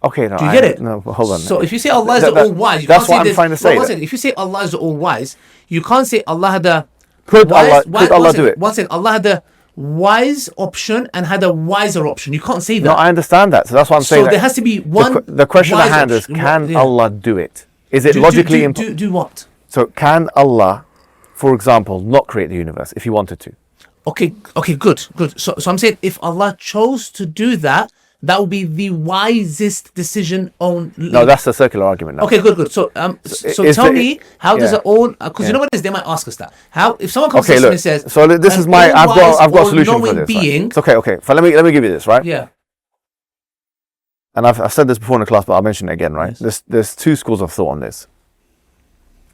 Okay, no, Do you get it? No, hold on. So if you say Allah is That- the all wise, you that's can't what say I'm this- trying to say. One second, if you say Allah is the all wise, you can't say Allah had the Could wise, Allah- wise- could Allah one do second, it? One second, Allah had the wise option and had a wiser option. You can't say that. No, I understand that. So that's what I'm saying. so there that has to be one. the question at wise hand is, option. can Yeah. Allah do it? Is it Do- logically do, impossible? do what? So can Allah, for example, not create the universe if he wanted to? Okay, good. So I'm saying if Allah chose to do that, that would be the wisest decision on. No, that's the circular argument now. Okay, good. So so is tell the- me, how does yeah. it all? Because you know what it is, they might ask us that. How if someone comes Okay, to us look. and says, So this an is my. I've all-wise, got a solution for all-knowing this. Right? being. It's okay. So let me give you this, right? Yeah. And I've said this before in the class, but I'll mention it again, right? Yes. There's two schools of thought on this.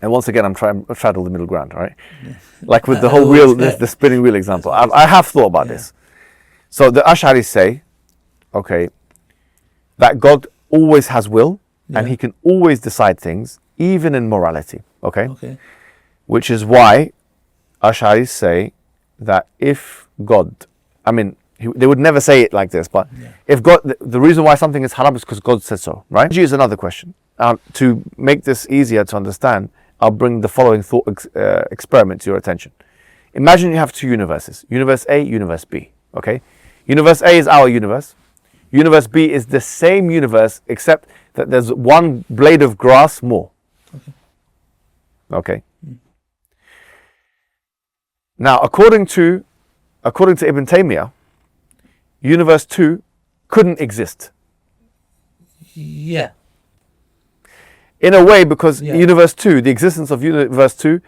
And once again, I'm trying to straddle the middle ground, right? Like with the whole wheel, the spinning wheel example. I have thought about this. So the Ash'aris say, okay, that God always has will and he can always decide things, even in morality, okay? Okay. Which is why Ash'aris say that if God, I mean, they would never say it like this, but if God, the reason why something is haram is because God said so, right? Is another question. To make this easier to understand, I'll bring the following thought experiment to your attention. Imagine you have two universes, universe A, universe B, okay? Universe A is our universe. Universe B is the same universe, except that there's one blade of grass more. Okay. Now, according to Ibn Taymiyyah, universe 2 couldn't exist. Yeah. In a way, because Yeah. universe 2, the existence of universe 2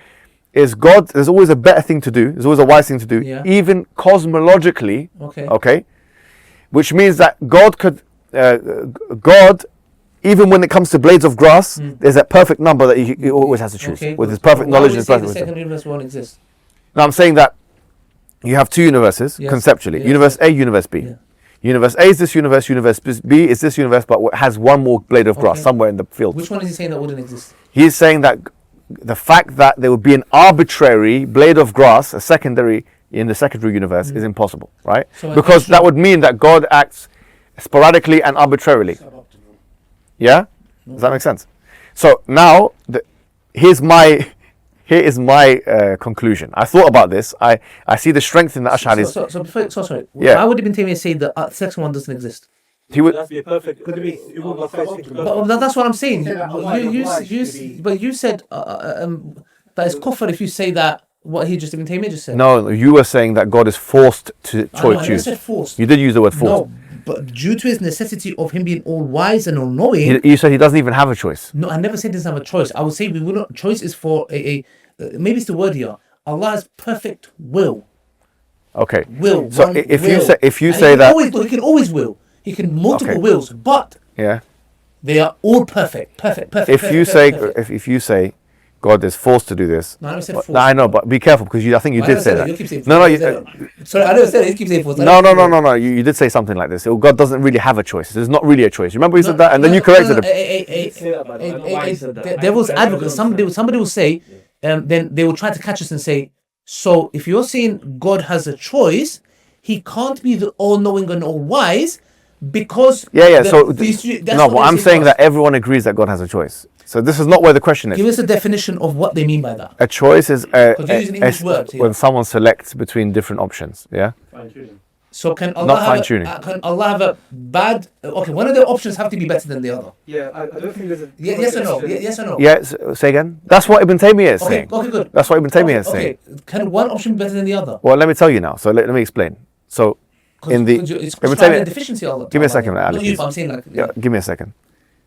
is God, there's always a better thing to do, there's always a wise thing to do, Yeah. even cosmologically, Okay. which means that God could, God, even when it comes to blades of grass, there's that perfect number that he always has to choose, Okay. with his perfect Why knowledge would and you his say perfect the wisdom. second universe won't exist? Now I'm saying that you have two universes, Yes. conceptually, Yes. universe A, universe B. Yeah. Universe A is this universe, universe B is this universe, but has one more blade of grass Okay. somewhere in the field. Which one is he saying that wouldn't exist? He's saying that the fact that there would be an arbitrary blade of grass, a secondary in the secondary universe, is impossible, right? So Because that would mean that God acts sporadically and arbitrarily. Yeah? Does that make sense? So now, here's my conclusion. I thought about this. I see the strength in the Ash'aris. Sorry. Yeah. Why would Ibn Taymiyyah say the second one doesn't exist? He would. Be a perfect. Could it be? It would But that's what I'm saying. But you said that it's kufr if you say that what he just Ibn Taymiyyah just said. No, you were saying that God is forced to I never choose. said forced. You did use the word forced. No, but due to his necessity of him being all wise and all knowing. You said he doesn't even have a choice. No, I never said he doesn't have a choice. I would say we will not. Choice is for maybe it's the word here. Allah has perfect will. Okay. Will. So one if will. you say that, he can always will. He can multiple Okay. wills, but yeah. they are all perfect. If you say God is forced to do this. No, I never said No, forced. I know, but be careful because I think you I did never say said that. You keep saying No, forced. Sorry, I never said it. You keep saying forced. No. You did say something like this. God doesn't really have a choice. There's not really a choice. Remember you said that, and then you corrected him. Devil's advocate. Somebody will say, then they will try to catch us and say, so if you're saying God has a choice, he can't be the all-knowing and all-wise because Yeah. that's So what but they I'm say saying to that us. everyone agrees that God has a choice. So this is not where the question Give is. us a definition of what they mean by that. A choice is Because you're using English words here. when someone selects between different options. Yeah. So can Allah Not have fine-tuning. can Allah have a bad? Okay, one of the options have to be better than the other. Yeah, I don't think there's a. Yes or no? Yes or no? Yeah. Say again. That's what Ibn Taymiyyah is Okay, saying. okay, good. That's what Ibn Taymiyyah is saying. Okay, can one option be better than the other? Well, let me tell you now. So let me explain. So in the It's Ibn trying Taymiyyah- deficiency. Allah. Give me a second, Not Alex. you, but I'm saying like. Yeah, give me a second.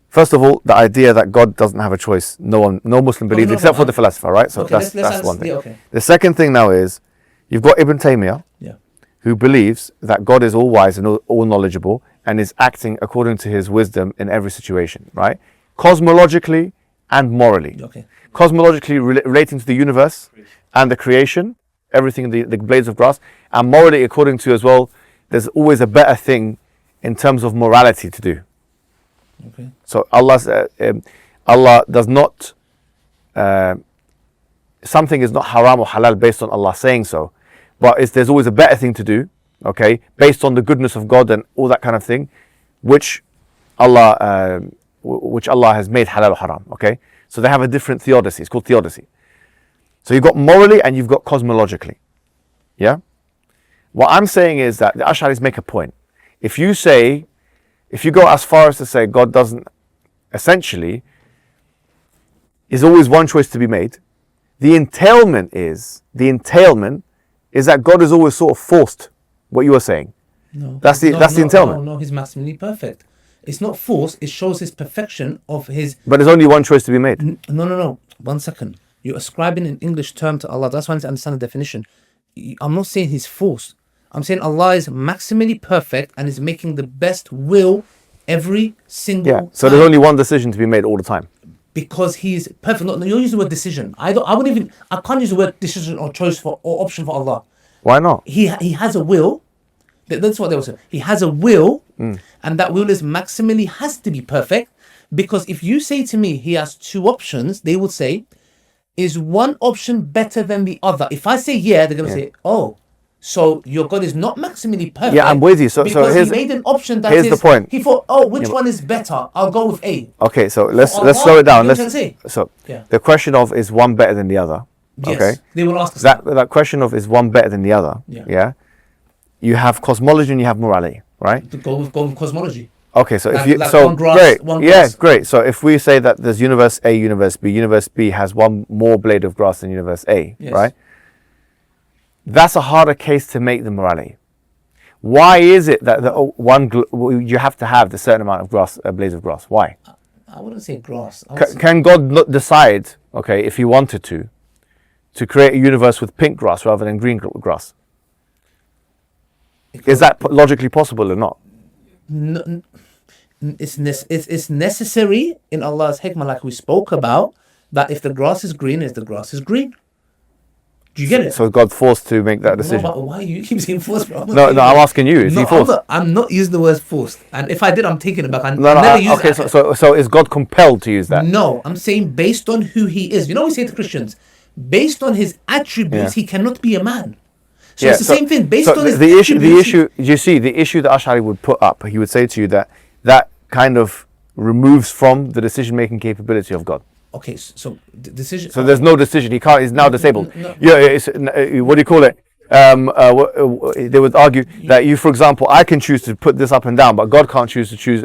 First of all, the idea that God doesn't have a choice, no Muslim believes, no, except no, for the philosopher, right? So Okay, that's let's one thing. yeah, okay. The second thing now is, you've got Ibn Taymiyyah, Yeah. who believes that God is all wise and all knowledgeable and is acting according to his wisdom in every situation, right? Cosmologically and morally. Okay. Cosmologically relating to the universe and the creation, everything, the blades of grass, and morally according to as well there's always a better thing in terms of morality to do. Okay. So Allah does not, something is not haram or halal based on Allah saying so, but there's always a better thing to do, okay, based on the goodness of God and all that kind of thing, which Allah has made halal or haram, okay? So they have a different theodicy. It's called theodicy. So you've got morally and you've got cosmologically. Yeah? What I'm saying is that the Ash'aris make a point. If you go as far as to say God doesn't, essentially, is always one choice to be made, the entailment is that God is always sort of forced, what you were saying. No. That's the entailment. No, he's maximally perfect. It's not forced, it shows his perfection of his... But there's only one choice to be made. No. 1 second. You're ascribing an English term to Allah. That's why I need to understand the definition. I'm not saying he's forced. I'm saying Allah is maximally perfect and is making the best will every single time. So there's only one decision to be made all the time. Because he's perfect. No, you use the word decision. I can't use the word decision or choice or option for Allah. Why not? He has a will. That's what they will say. He has a will, and that will has to be perfect. Because if you say to me he has two options, they will say, is one option better than the other? If I say yeah, they're going to say, oh, so your God is not maximally perfect. Yeah, I'm with you. So he made an option that here's the point. He thought, oh, which one is better? I'll go with A. Okay, so let's slow it down. Yeah. The question of is one better than the other? Yes, okay, they will ask us that question of is one better than the other? Yeah. You have cosmology and you have morality, right? To go with cosmology. Okay, so one grass. Great. So if we say that there's universe A, universe B has one more blade of grass than universe A, yes, right? That's a harder case to make than morality. Why is it that you have to have the certain amount of grass, blades of grass? Why? I wouldn't say grass. Can God not decide, okay, if he wanted to create a universe with pink grass rather than green grass? Is that logically possible or not? No, it's necessary in Allah's hikmah, like we spoke about, that if the grass is green, the grass is green. Do you get it? So God's forced to make that decision. No, but why you keep saying forced, bro? No, I'm asking you. Is he forced? I'm not using the word forced. And if I did, I'm taking it back. I never use it. Okay, so is God compelled to use that? No, I'm saying based on who he is. You know, we say to Christians, based on his attributes, he cannot be a man. So it's the same thing. Based on his attributes. You see, the issue that Ash'ari would put up, he would say to you that kind of removes from the decision-making capability of God. Okay, so the decision. So there's no decision. He's now disabled. No. Yeah, what do you call it? They would argue that for example, I can choose to put this up and down, but God can't choose to choose.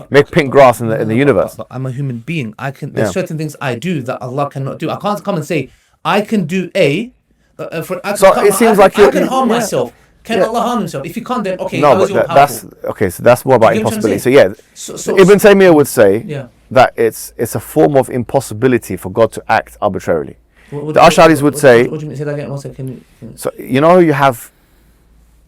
Make pink grass in the universe. But I'm a human being. There's certain things I do that Allah cannot do. I can't come and say I can do A. It seems like I can harm myself. Can Allah harm himself? If you can't, then okay. No, but that's okay. So that's more about impossibility. So yeah, Ibn Taymiyyah would say that it's a form of impossibility for God to act arbitrarily. The Ash'aris would say. What do you mean? Say that again. 1 second. So you know you have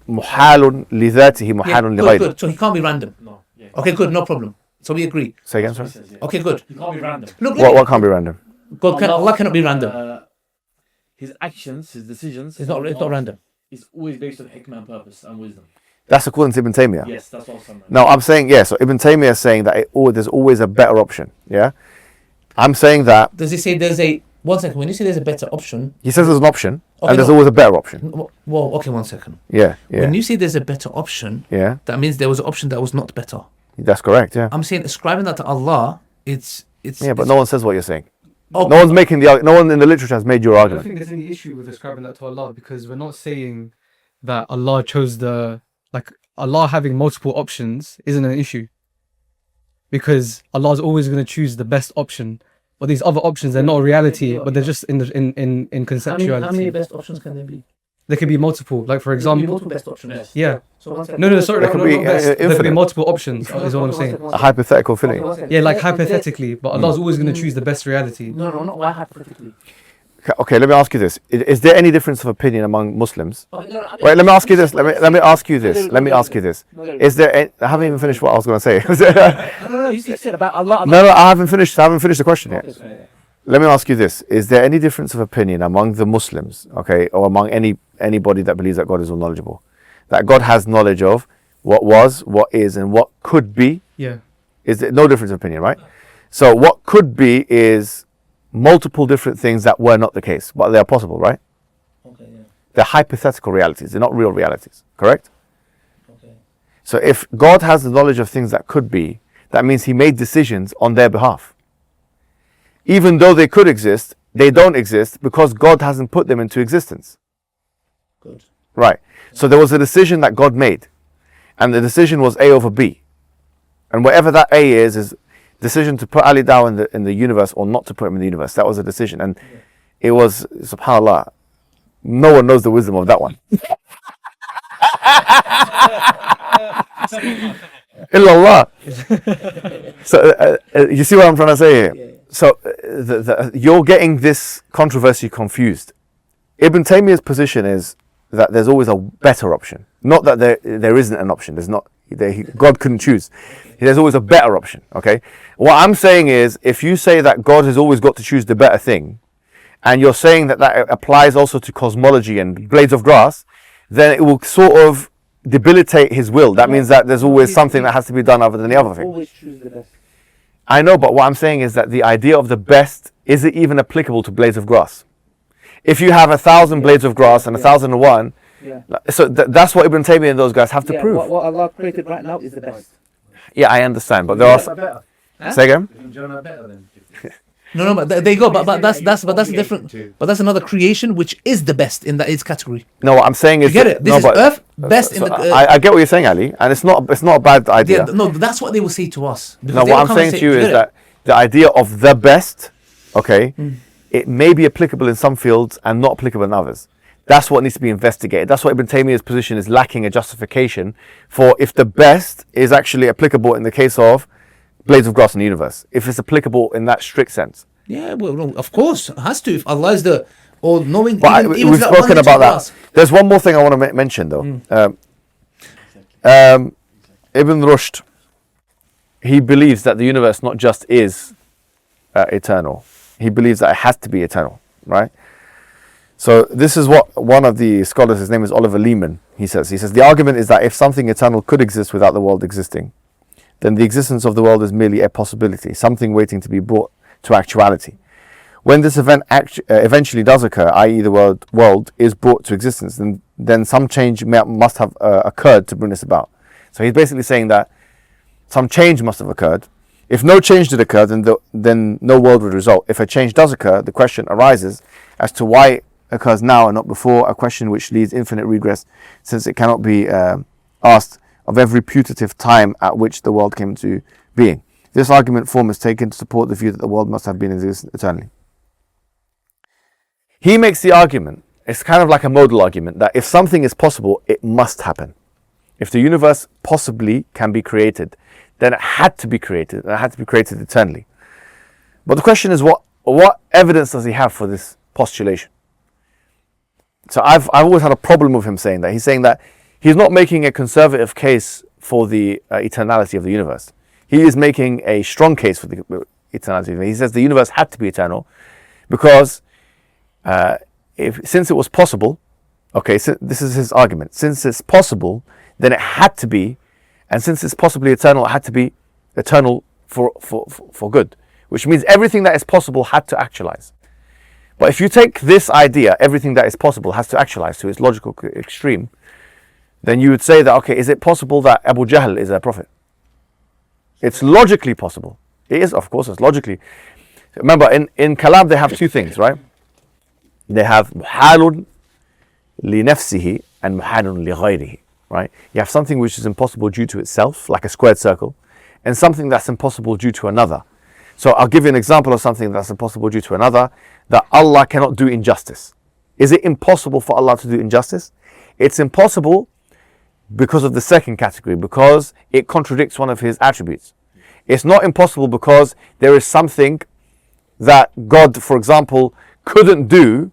muhalun li dhatihi, muhalun li ghayrihi. Good. So he can't be random. No. Yeah. Okay, good. No problem. So we agree. Say again, sorry. Okay, good. He can't be random. Look, what can't be random? Allah cannot be random. His actions, his decisions. It's not random. It's always based on hikmah and purpose and wisdom. That's according to Ibn Taymiyyah. Yes, that's what I'm saying. No, I'm saying so Ibn Taymiyyah is saying that there's always a better option. Yeah, I'm saying that. Does he say there's a 1 second? When you say there's a better option, he says there's an option, and there's always a better option. Well, okay, 1 second. Yeah. When you say there's a better option, that means there was an option that was not better. That's correct. Yeah. I'm saying ascribing that to Allah, it's. Yeah, but no one says what you're saying. Okay. No one's making no one in the literature has made your I argument. don't think there's any issue with ascribing that to Allah, because we're not saying that Allah chose Allah having multiple options isn't an issue, because Allah is always going to choose the best option. But these other options, they're not a reality, but they're just in conceptuality. How many best options can there be? There can be multiple. Like for example, multiple best options. Yeah. So Sorry. There could be multiple options. Is what I'm saying. A hypothetical feeling. Yeah, like hypothetically, but Allah's always going to choose the best reality. No, not why hypothetically. Okay, let me ask you this: is there any difference of opinion among Muslims? Wait, let me ask you this. Let me ask you this. Is there? I haven't even finished what I was going to say. No. You said about Allah. No, I haven't finished. I haven't finished the question yet. Let me ask you this: is there any difference of opinion among the Muslims, okay, or among anybody that believes that God is all knowledgeable, that God has knowledge of what was, what is, and what could be. Yeah. Is there no difference of opinion, right? So what could be is multiple different things that were not the case, but they are possible, right? Okay, yeah. They're hypothetical realities. They're not real realities, correct? Okay. So if God has the knowledge of things that could be, that means he made decisions on their behalf. Even though they could exist, they don't exist because God hasn't put them into existence. Good. Right. So there was a decision that God made, and the decision was A over B. And whatever that A is decision to put Ali down in the universe or not to put him in the universe. That was a decision. And it was, subhanAllah, no one knows the wisdom of that one. Illallah. So you see what I'm trying to say here? So you're getting this controversy confused. Ibn Taymiyyah's position is that there's always a better option. Not that there isn't an option. There's not. God couldn't choose. There's always a better option. Okay. What I'm saying is, if you say that God has always got to choose the better thing, and you're saying that applies also to cosmology and blades of grass, then it will sort of debilitate his will. That means that there's always something that has to be done other than the other thing. Always choose the best. I know, but what I'm saying is that the idea of the best, is it even applicable to blades of grass? If you have 1,000 blades of grass and 1,001, so that's what Ibn Taymiyyah and those guys have to prove. What Allah created right now is the best. Yeah, I understand, but there are. Say again. No, but there you go. But that's different. But that's another creation which is the best in that its category. No, what I'm saying is, you get it. This is Earth best in the. I get what you're saying, Ali, and it's not a bad idea. No, that's what they will say to us. No, what I'm saying to you is that the idea of the best, okay, it may be applicable in some fields and not applicable in others. That's what needs to be investigated. That's what Ibn Taymiyyah's position is lacking a justification for if the best is actually applicable in the case of blades of grass in the universe. If it's applicable in that strict sense. Yeah, well, no, of course, it has to. If Allah is the all-knowing. But we've spoken about that. There's one more thing I want to mention, though. Ibn Rushd, he believes that the universe not just is eternal. He believes that it has to be eternal, right? So this is what one of the scholars, his name is Oliver Leaman, he says, the argument is that if something eternal could exist without the world existing, then the existence of the world is merely a possibility, something waiting to be brought to actuality. When this event eventually does occur, i.e. the world is brought to existence, then some change must have occurred to bring this about. So he's basically saying that some change must have occurred. If no change did occur, then no world would result. If a change does occur, the question arises as to why it occurs now and not before, a question which leads infinite regress, since it cannot be asked of every putative time at which the world came into being. This argument form is taken to support the view that the world must have been in existence eternally. He makes the argument, it's kind of like a modal argument, that if something is possible, it must happen. If the universe possibly can be created, then it had to be created, and it had to be created eternally. But the question is, what evidence does he have for this postulation? So I've always had a problem with him saying that. He's saying that he's not making a conservative case for the eternality of the universe. He is making a strong case for the eternality. He says the universe had to be eternal because since it was possible, okay, so this is his argument. Since it's possible, then it had to be, and since it's possibly eternal, it had to be eternal for good, which means everything that is possible had to actualize. But if you take this idea, everything that is possible has to actualize to its logical extreme, then you would say that, okay, is it possible that Abu Jahl is a prophet? It's logically possible. It is, of course, it's logically. Remember, in Kalam, they have two things, right? They have muhalun li nafsihi and muhalun li ghayrihi, right? You have something which is impossible due to itself, like a squared circle, and something that's impossible due to another. So I'll give you an example of something that's impossible due to another, that Allah cannot do injustice. Is it impossible for Allah to do injustice? It's impossible because of the second category, because it contradicts one of his attributes. It's not impossible because there is something that God, for example, couldn't do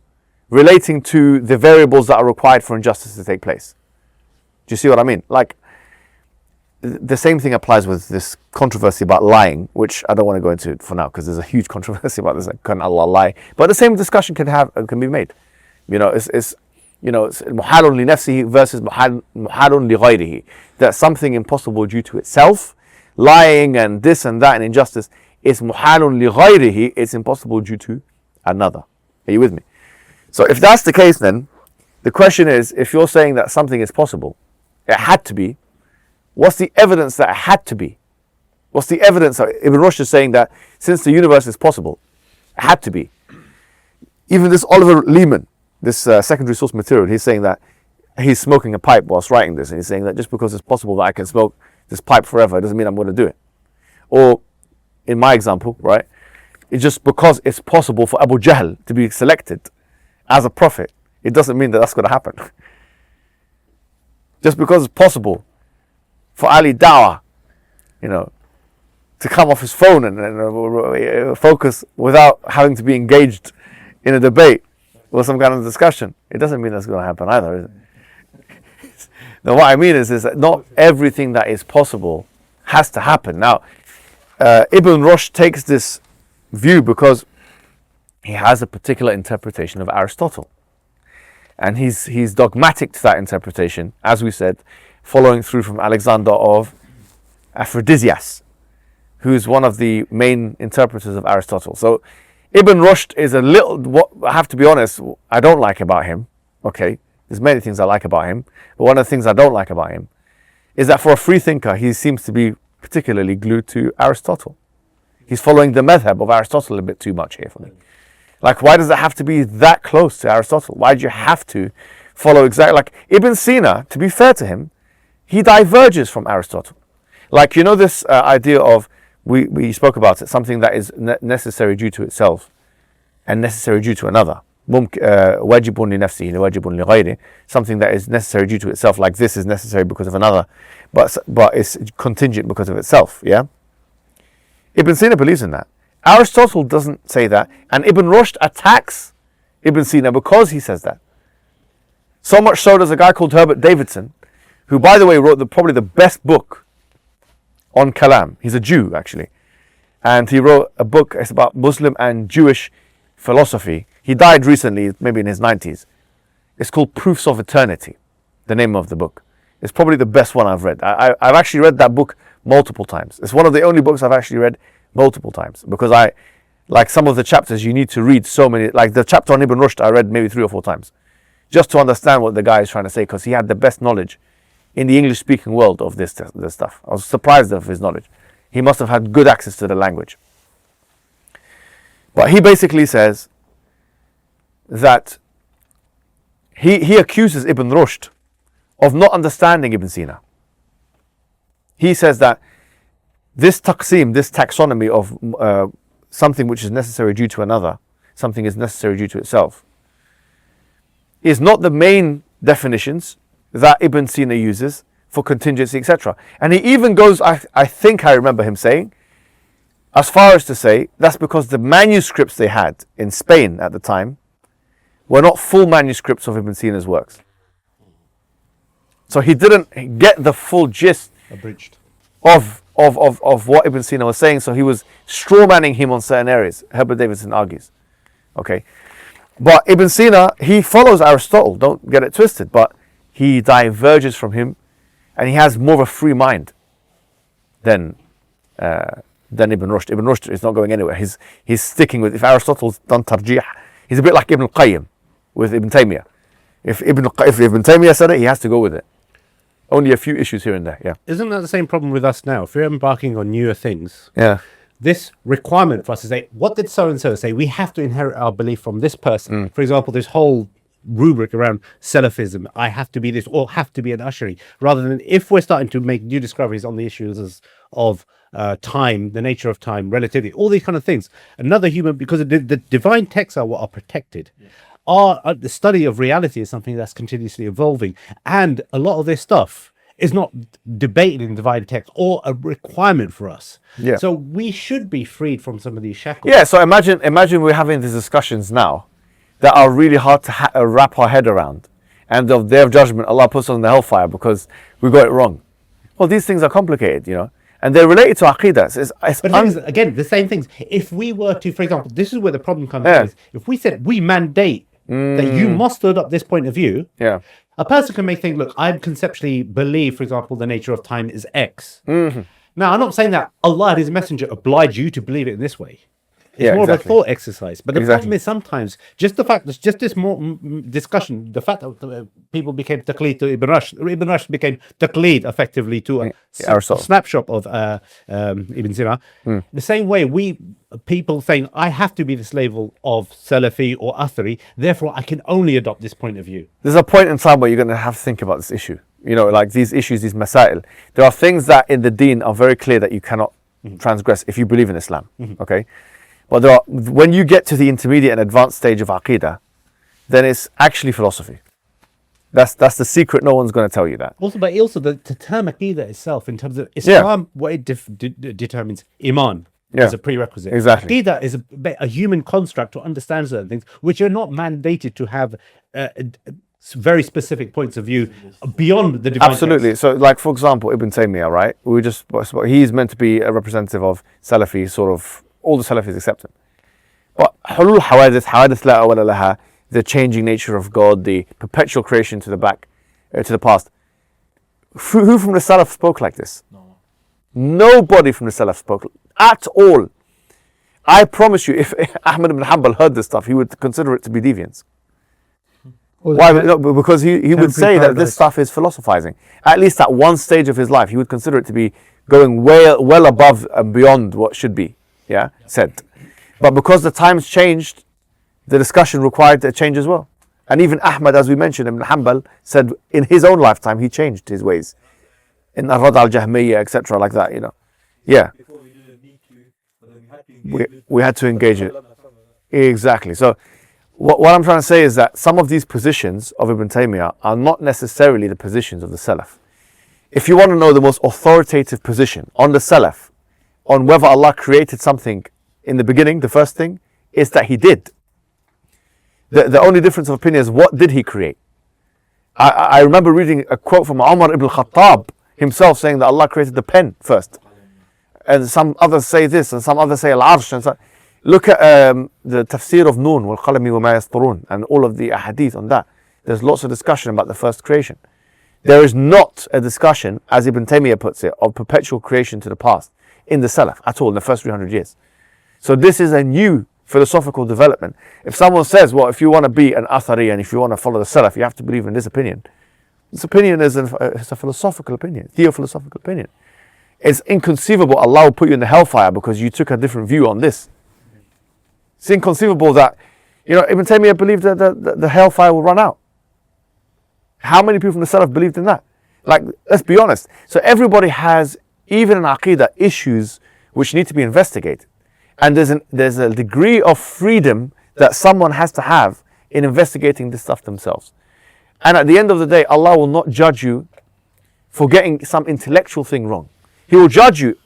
relating to the variables that are required for injustice to take place. Do you see what I mean? Like, the same thing applies with this controversy about lying, which I don't want to go into for now because there's a huge controversy about this. Like, can Allah lie? But the same discussion can be made. You know, you know, muhalun li nafsihi versus muhalun li ghayrihi. That something impossible due to itself, lying and this and that and injustice, is muhalun li ghayrihi, it's impossible due to another. Are you with me? So if that's the case, then the question is, if you're saying that something is possible, it had to be, what's the evidence that it had to be? What's the evidence that Ibn Rushd is saying that since the universe is possible, it had to be? Even this Oliver Lehman, this secondary source material, he's saying that he's smoking a pipe whilst writing this, and he's saying that just because it's possible that I can smoke this pipe forever, it doesn't mean I'm going to do it. Or, in my example, right, it's just because it's possible for Abu Jahl to be selected as a prophet, it doesn't mean that that's going to happen. Just because it's possible for Ali Dawa, you know, to come off his phone and focus without having to be engaged in a debate or some kind of discussion, it doesn't mean that's going to happen either, is it? Now, what I mean is that not everything that is possible has to happen. Now, Ibn Rushd takes this view because he has a particular interpretation of Aristotle. And he's dogmatic to that interpretation, as we said, following through from Alexander of Aphrodisias, who is one of the main interpreters of Aristotle. So Ibn Rushd is a little, what I have to be honest, I don't like about him. Okay, there's many things I like about him, but one of the things I don't like about him is that for a free thinker, he seems to be particularly glued to Aristotle. He's following the madhab of Aristotle a bit too much here for me. Like, why does it have to be that close to Aristotle? Why do you have to follow exactly, like Ibn Sina, to be fair to him, he diverges from Aristotle. Like, you know, this idea of, we spoke about it, something that is necessary due to itself and necessary due to another. Wajibun li nafsihi, wajibun li ghayri. Something that is necessary due to itself, like this is necessary because of another, but it's contingent because of itself. Yeah. Ibn Sina believes in that. Aristotle doesn't say that, and Ibn Rushd attacks Ibn Sina because he says that. So much so, there's a guy called Herbert Davidson, who, by the way, wrote probably the best book on Kalam. He's a Jew, actually. And he wrote a book, it's about Muslim and Jewish philosophy. He died recently, maybe in his 90s. It's called Proofs of Eternity, the name of the book. It's probably the best one I've read. I've actually read that book multiple times. It's one of the only books I've actually read multiple times, because like some of the chapters you need to read so many, like the chapter on Ibn Rushd I read maybe 3 or 4 times, just to understand what the guy is trying to say, because he had the best knowledge in the English speaking world of this stuff. I was surprised of his knowledge. He must have had good access to the language. But he basically says that he accuses Ibn Rushd of not understanding Ibn Sina. He says that this taqsim, this taxonomy of something which is necessary due to another, something is necessary due to itself, is not the main definitions that Ibn Sina uses for contingency, etc. And he even goes, I think I remember him saying, as far as to say, that's because the manuscripts they had in Spain at the time were not full manuscripts of Ibn Sina's works. So he didn't get the full gist Abridged. of what Ibn Sina was saying, so he was strawmanning him on certain areas. Herbert Davidson argues. Okay. But Ibn Sina, he follows Aristotle, don't get it twisted, but he diverges from him, and he has more of a free mind than Ibn Rushd. Ibn Rushd is not going anywhere. He's sticking with, if Aristotle's done tarjih, he's a bit like Ibn Qayyim with Ibn Taymiyyah. If Ibn Taymiyyah said it, he has to go with it. Only a few issues here and there, yeah. Isn't that the same problem with us now? If we're embarking on newer things, yeah, this requirement for us to say, what did so-and-so say? We have to inherit our belief from this person. For example, this whole rubric around Salafism, I have to be this or have to be an Ash'ari, rather than if we're starting to make new discoveries on the issues of time, the nature of time, relativity, all these kind of things. Another human, because the divine texts are what are protected. Yeah. The study of reality is something that's continuously evolving, and a lot of this stuff is not debated in divine text or a requirement for us. Yeah. So we should be freed from some of these shackles. Yeah. So imagine we're having these discussions now that are really hard to wrap our head around, and of Day of Judgment, Allah puts us on the hellfire because we got it wrong. Well, these things are complicated, you know, and they're related to Aqidah. But again, the same things. If we were to, for example, this is where the problem comes in. If we said we mandate that you must adopt this point of view. Yeah. A person may think, look, I conceptually believe, for example, the nature of time is X. Mm-hmm. Now, I'm not saying that Allah and His Messenger oblige you to believe it in this way. It's more of a thought exercise. But the problem is sometimes just the fact that just this more discussion, the fact that people became taqleed to Ibn Rushd became taqleed effectively to a snapshot of Ibn Sina. The same way people saying, I have to be the slave of Salafi or Athari, therefore I can only adopt this point of view. There's a point in time where you're going to have to think about this issue. You know, like these issues, these masail. There are things that in the deen are very clear that you cannot transgress if you believe in Islam. Okay? But when you get to the intermediate and advanced stage of Aqidah, then it's actually philosophy. That's the secret. No one's going to tell you that. Also, the term Aqidah itself, in terms of Islam, what it determines, Iman is a prerequisite. Exactly. Aqidah is a human construct to understand certain things, which are not mandated to have very specific points of view beyond the divine Absolutely. text. So, like, for example, Ibn Taymiyyah, right? He's meant to be a representative of Salafi, sort of, all the Salafis accept him. But hulul hawadith la awwala laha, the changing nature of God, the perpetual creation to the past. Who from the Salaf spoke like this? No. Nobody from the Salaf spoke at all. I promise you, if Ahmad ibn Hanbal heard this stuff, he would consider it to be deviance. Why? No, because he would say that this stuff is philosophizing. At least at one stage of his life, he would consider it to be going well above and beyond what should be. Said. But because the times changed, the discussion required a change as well. And even Ahmad, as we mentioned, Ibn Hanbal said in his own lifetime he changed his ways. In Ar-Rad al-Jahmiyya, etc., like that, you know. Yeah. We had to engage it. Exactly. So what I'm trying to say is that some of these positions of Ibn Taymiyyah are not necessarily the positions of the Salaf. If you want to know the most authoritative position on the Salaf, on whether Allah created something in the beginning, the first thing is that He did. The only difference of opinion is what did He create. I remember reading a quote from Umar ibn Khattab himself saying that Allah created the pen first. And some others say this, and some others say Al-Arsh. And so, look at the tafsir of Noon, wal-Qalami wa ma yasturun, and all of the ahadith on that. There's lots of discussion about the first creation. There is not a discussion, as Ibn Taymiyyah puts it, of perpetual creation to the past in the Salaf at all in the first 300 years. So this is a new philosophical development. If someone says, well, if you want to be an Athari and if you want to follow the Salaf, you have to believe in this opinion. This opinion is a philosophical opinion, theophilosophical opinion. It's inconceivable Allah will put you in the hellfire because you took a different view on this. It's inconceivable that, Ibn Taymiyyah believed that the hellfire will run out. How many people from the Salaf believed in that? Like, let's be honest. So everybody has, even in Aqidah, issues which need to be investigated. And there's a degree of freedom that someone has to have in investigating this stuff themselves. And at the end of the day, Allah will not judge you for getting some intellectual thing wrong. He will judge you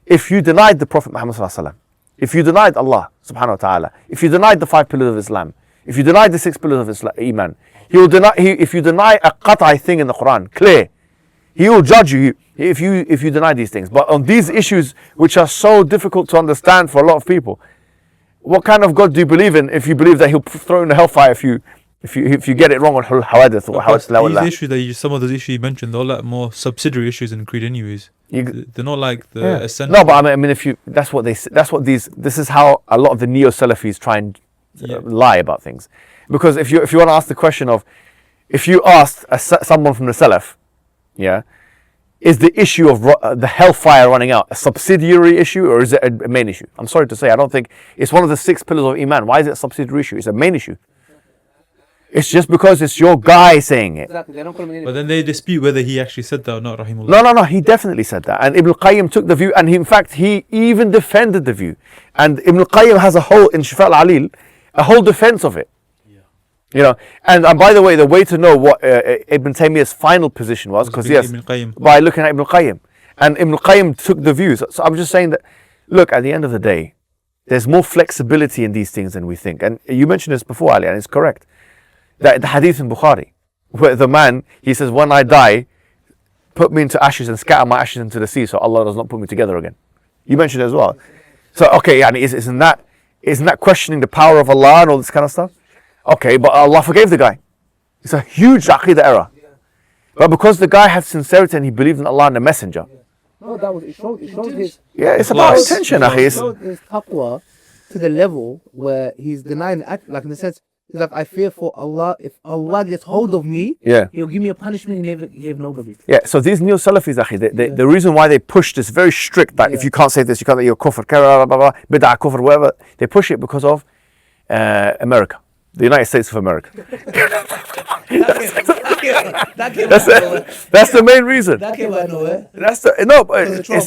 if you denied the Prophet Muhammad sallallahu alaihi wasallam, if you denied Allah subhanahu wa ta'ala, if you denied the 5 pillars of Islam, if you denied the 6 pillars of Islam, Iman. He will deny. If you deny a qat'i thing in the Quran, clear, He will judge you if you deny these things. But on these issues which are so difficult to understand for a lot of people, what kind of God do you believe in if you believe that He'll throw in the hellfire if you get it wrong on hawadith or hawadith? These issues some of those issues you mentioned, they're like more subsidiary issues in creed anyways. They're not like the essential. No, but I mean, this is how a lot of the neo-Salafis try and lie about things. Because if you want to ask the question of, if you asked someone from the Salaf, is the issue of the hellfire running out a subsidiary issue or is it a main issue? I'm sorry to say, I don't think it's one of the 6 pillars of Iman. Why is it a subsidiary issue? It's a main issue. It's just because it's your guy saying it. But then they dispute whether he actually said that or not, rahimullah. No, he definitely said that. And Ibn al-Qayyim took the view, and in fact, he even defended the view. And Ibn al-Qayyim has a whole, in Shifa al-Alil, a whole defense of it. And by the way, the way to know what Ibn Taymiyyah's final position was, because by looking at Ibn al-Qayyim. And Ibn al-Qayyim took the view. So I'm just saying that, look, at the end of the day, there's more flexibility in these things than we think. And you mentioned this before, Ali, and it's correct. That the hadith in Bukhari, where the man, he says, when I die, put me into ashes and scatter my ashes into the sea so Allah does not put me together again. You mentioned it as well. So, okay, yani, isn't that questioning the power of Allah and all this kind of stuff? Okay, but Allah forgave the guy. It's a huge aqidah error. But because the guy had sincerity and he believed in Allah and the Messenger. No, that was it. Showed his. Yeah, it's about intention, It showed his taqwa to the level where he's denying the act, like in the sense, he's like, I fear for Allah. If Allah gets hold of me, He'll give me a punishment he gave nobody. Yeah, so these Neo Salafis, the reason why they push this very strict that if you can't say this, you can't, you're kufr, blah, blah, blah, bid'ah, kufr, whatever, they push it because of America, the United States of America. That's the main reason. That came out of nowhere.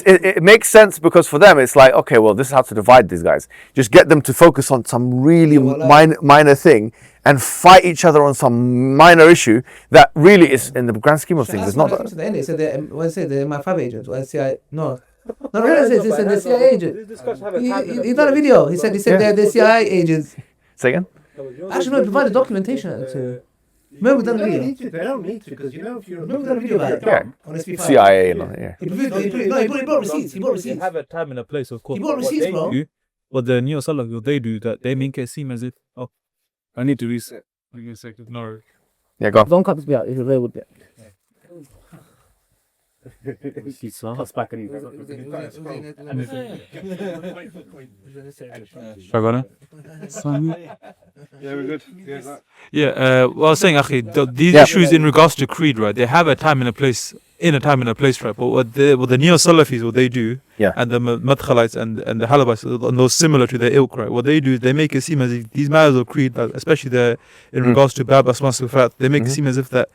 It makes sense because for them it's like, okay, well, this is how to divide these guys. Just get them to focus on some really minor thing and fight each other on some minor issue that really is, in the grand scheme of things, it's not. They said they're MI5 agents or CIA. No, they said they're CIA agents. He done a video. He said they're CIA agents. Say again? Actually, no, provide the documentation. Remember we done a video. They don't need to, because you know if you're. Remember we done a video about it. Yeah. On SP5. CIA and all that, yeah. He brought receipts. They have a time and a place, of course. He brought receipts, bro. What the Neo Salafis, they do that they make it seem as if, I need to reset. Give me a second. No. Yeah, go on. Don't cut this bit out. It's a very good bit. Well, I was saying, Akhi, these issues in regards to creed, right? They have a time and a place, right? But what the Neo Salafis, what they do, and the Madkhalites and the Halabites, and those similar to their ilk, right? What they do is they make it seem as if these matters of creed, especially in regards to Bab Asma Sifat, they make it seem as if that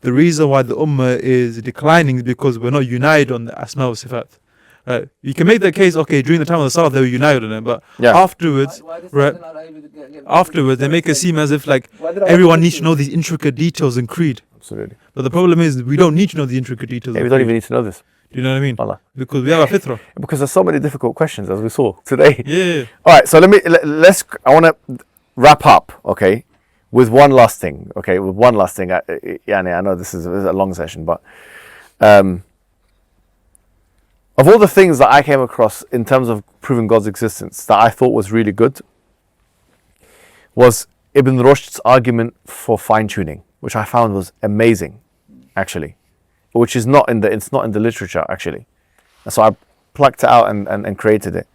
the reason why the Ummah is declining is because we're not united on the Asma wa Sifat. Right? You can make that case, okay, during the time of the Salaf they were united on it, but afterwards, they make it seem as if like everyone needs to know these intricate details in creed. Absolutely. But the problem is we don't need to know the intricate details. We don't even need to know this. Do you know what I mean? Allah. Because we have a fitrah. Because there's so many difficult questions, as we saw today. Yeah. All right, so I want to wrap up, okay, with one last thing. Okay, with one last thing. I know this is a long session, but of all the things that I came across in terms of proving God's existence that I thought was really good was Ibn Rushd's argument for fine-tuning, which I found was amazing, actually, which is not in the literature, actually. And so I plucked it out and created it.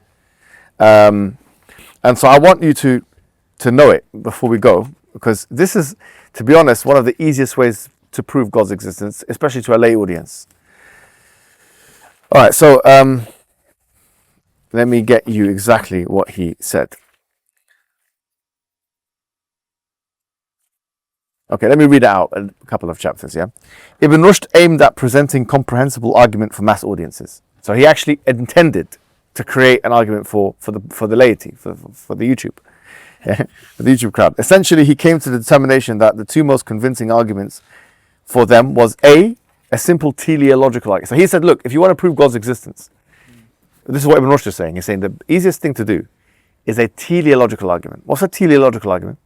And so I want you to know it before we go, because this is, to be honest, one of the easiest ways to prove God's existence, especially to a lay audience. All right, so let me get you exactly what he said. Okay, let me read it out, a couple of chapters, yeah? Ibn Rushd aimed at presenting comprehensible argument for mass audiences. So he actually intended to create an argument for the laity, for the YouTube. For the YouTube crowd. Essentially, he came to the determination that the two most convincing arguments for them was a simple teleological argument. So he said, look, if you want to prove God's existence, this is what Ibn Rushd is saying. He's saying the easiest thing to do is a teleological argument. What's a teleological argument?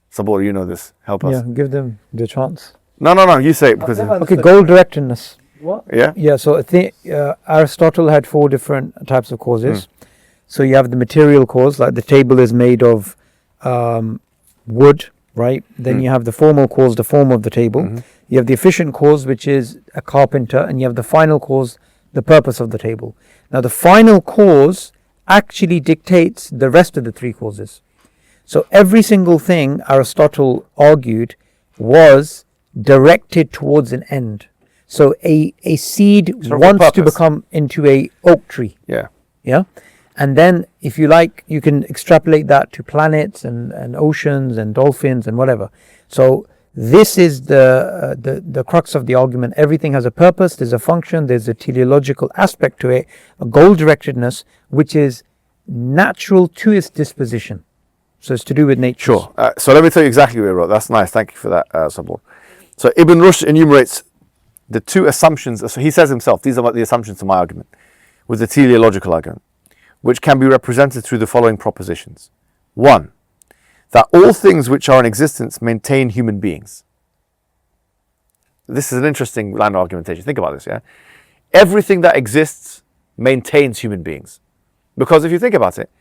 Sabor, you know this. Help us. Yeah, give them the chance. No, you say it because... Okay, goal-directedness. What? Yeah? Yeah, so I think Aristotle had 4 different types of causes. So you have the material cause, like the table is made of wood, right? Then you have the formal cause, the form of the table. You have the efficient cause, which is a carpenter, and you have the final cause, the purpose of the table. Now the final cause actually dictates the rest of the 3 causes. So every single thing Aristotle argued was directed towards an end. So a seed wants to become into a oak tree. Yeah. And then, if you like, you can extrapolate that to planets and oceans and dolphins and whatever. So this is the crux of the argument. Everything has a purpose, there's a function, there's a teleological aspect to it, a goal-directedness, which is natural to its disposition. So it's to do with nature. Sure. So let me tell you exactly what he wrote. That's nice. Thank you for that, Sabor. So Ibn Rushd enumerates the 2 assumptions. So he says himself, these are the assumptions to my argument, with the teleological argument, which can be represented through the following propositions. 1, that all things which are in existence maintain human beings. This is an interesting line of argumentation. Think about this, yeah? Everything that exists maintains human beings. Because if you think about it,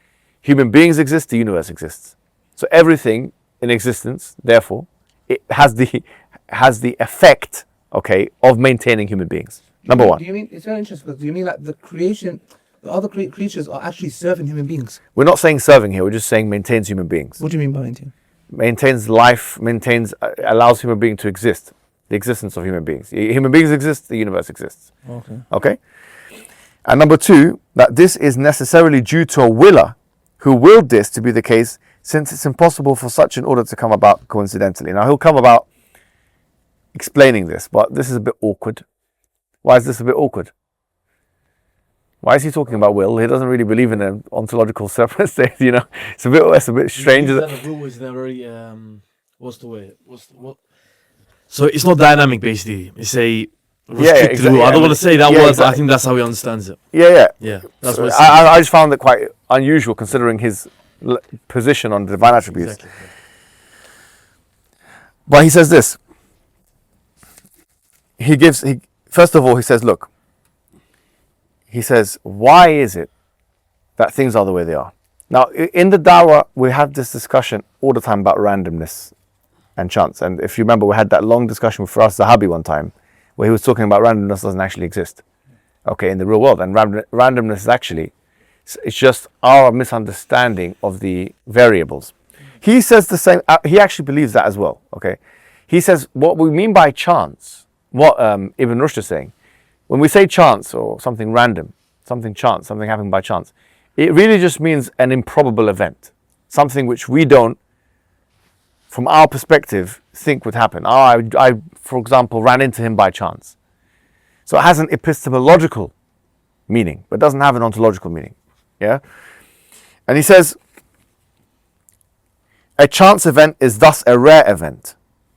human beings exist, the universe exists. So everything in existence, therefore, it has the effect, okay, of maintaining human beings. Number one. Do you mean, it's very interesting, because do you mean like the creation, the other creatures are actually serving human beings? We're not saying serving here, we're just saying maintains human beings. What do you mean by maintain? Maintains life, allows human being to exist. The existence of human beings. Human beings exist, the universe exists. Okay. Okay? And number two, that this is necessarily due to a willer who willed this to be the case, since it's impossible for such an order to come about coincidentally. Now, he'll come about explaining this, but this is a bit awkward. Why is this a bit awkward? Why is he talking about will? He doesn't really believe in an ontological separate state, you know. It's a bit strange. Will was never very, what's the way? So it's not dynamic, basically. It's a restricted exactly. rule. I don't want to say that word, exactly. but I think that's how he understands it. Yeah. That's So what I just found it quite unusual considering his position on divine attributes. Exactly. But he says this. First of all, he says, look. He says, why is it that things are the way they are? Now, in the daʿwah, we have this discussion all the time about randomness and chance. And if you remember, we had that long discussion with Firas Zahabi one time, where he was talking about randomness doesn't actually exist, okay, in the real world. And randomness is actually, it's just our misunderstanding of the variables. He says the same, he actually believes that as well, okay? He says, what we mean by chance, what Ibn Rushd is saying, when we say chance or something random, something happening by chance, it really just means an improbable event, something which we don't, from our perspective, think would happen. I, for example, ran into him by chance. So it has an epistemological meaning, but doesn't have an ontological meaning. Yeah? And he says, a chance event is thus a rare event.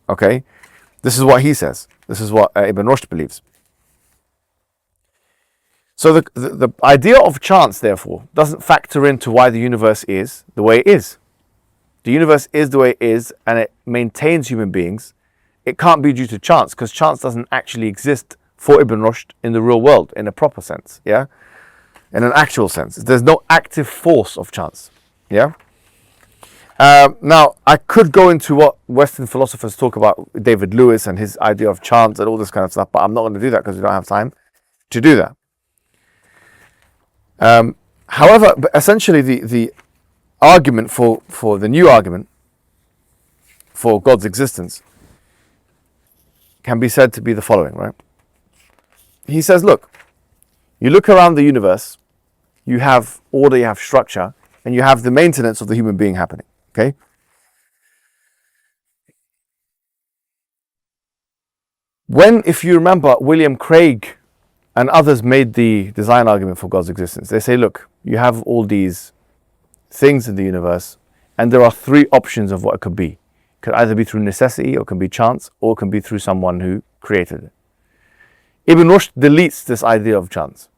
Okay? This is what he says. This is what Ibn Rushd believes. So the idea of chance, therefore, doesn't factor into why the universe is the way it is. The universe is the way it is, and it maintains human beings. It can't be due to chance, because chance doesn't actually exist for Ibn Rushd in the real world, in a proper sense, yeah? In an actual sense. There's no active force of chance, yeah? Now, I could go into what Western philosophers talk about, David Lewis and his idea of chance and all this kind of stuff, but I'm not going to do that because we don't have time to do that. However, essentially the argument for the new argument for God's existence can be said to be the following, right? He says, look, you look around the universe, you have order, you have structure, and you have the maintenance of the human being happening, okay? If you remember, William Craig and others made the design argument for God's existence. They say, look, you have all these things in the universe, and there are three options of what it could be. It could either be through necessity, or it can be chance, or it can be through someone who created it. Ibn Rushd deletes this idea of chance,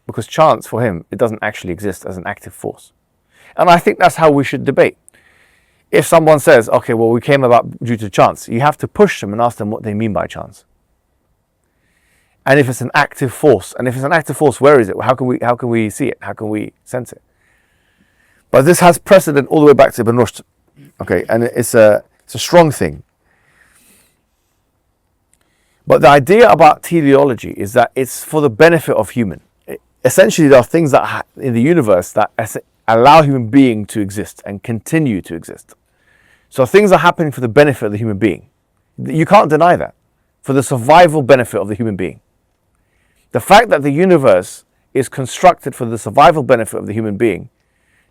because chance, for him, it doesn't actually exist as an active force. And I think that's how we should debate. If someone says, okay, well, we came about due to chance, you have to push them and ask them what they mean by chance. And if it's an active force, where is it? How can we see it? How can we sense it? But this has precedent all the way back to Ibn Rushd, okay, and it's a strong thing. But the idea about teleology is that it's for the benefit of human. Essentially, there are things that in the universe that allow human being to exist and continue to exist. So things are happening for the benefit of the human being. You can't deny that. For the survival benefit of the human being. The fact that the universe is constructed for the survival benefit of the human being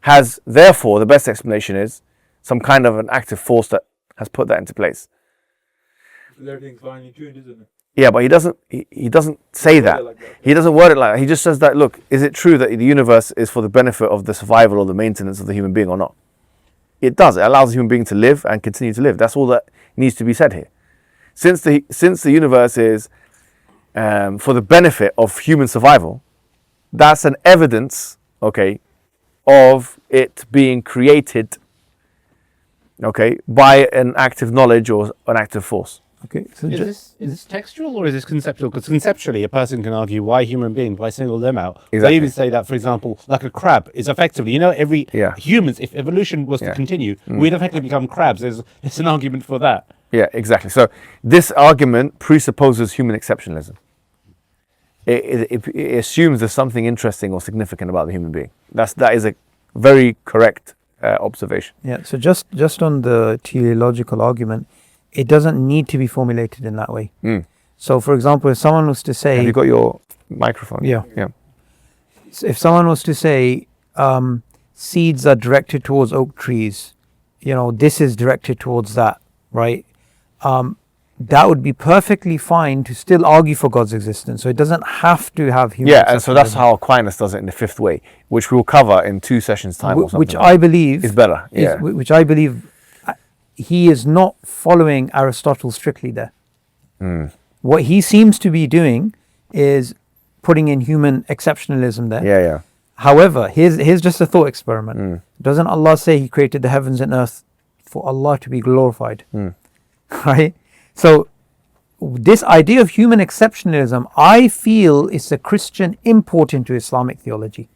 has, therefore, the best explanation is some kind of an active force that has put that into place. Everything's finely tuned, isn't it? Yeah, but he doesn't say that. He doesn't word it like that. He just says that, look, is it true that the universe is for the benefit of the survival or the maintenance of the human being or not? It does. It allows the human being to live and continue to live. That's all that needs to be said here. Since the universe is for the benefit of human survival, that's an evidence, okay, of it being created, okay, by an active knowledge or an active force. Okay, so is this textual or is this conceptual? Because conceptually, a person can argue why human beings, why single them out. Exactly. They even say that, for example, like a crab is effectively, humans, if evolution was to continue, we'd effectively become crabs. There's an argument for that. Yeah, exactly. So this argument presupposes human exceptionalism. It assumes there's something interesting or significant about the human being. That is a very correct observation. Yeah. So just on the teleological argument, it doesn't need to be formulated in that way. So, for example, if someone was to say, have you got your microphone? Yeah. Yeah. So if someone was to say, seeds are directed towards oak trees, this is directed towards that, right? That would be perfectly fine to still argue for God's existence. So it doesn't have to have human. Yeah, and so that's how Aquinas does it in the fifth way, which we'll cover in 2 sessions' time or something. Which I believe is better. Yeah. Which I believe he is not following Aristotle strictly there. What he seems to be doing is putting in human exceptionalism there. Yeah. However, here's just a thought experiment. Doesn't Allah say He created the heavens and earth for Allah to be glorified? Right? So this idea of human exceptionalism, I feel, is a Christian import into Islamic theology.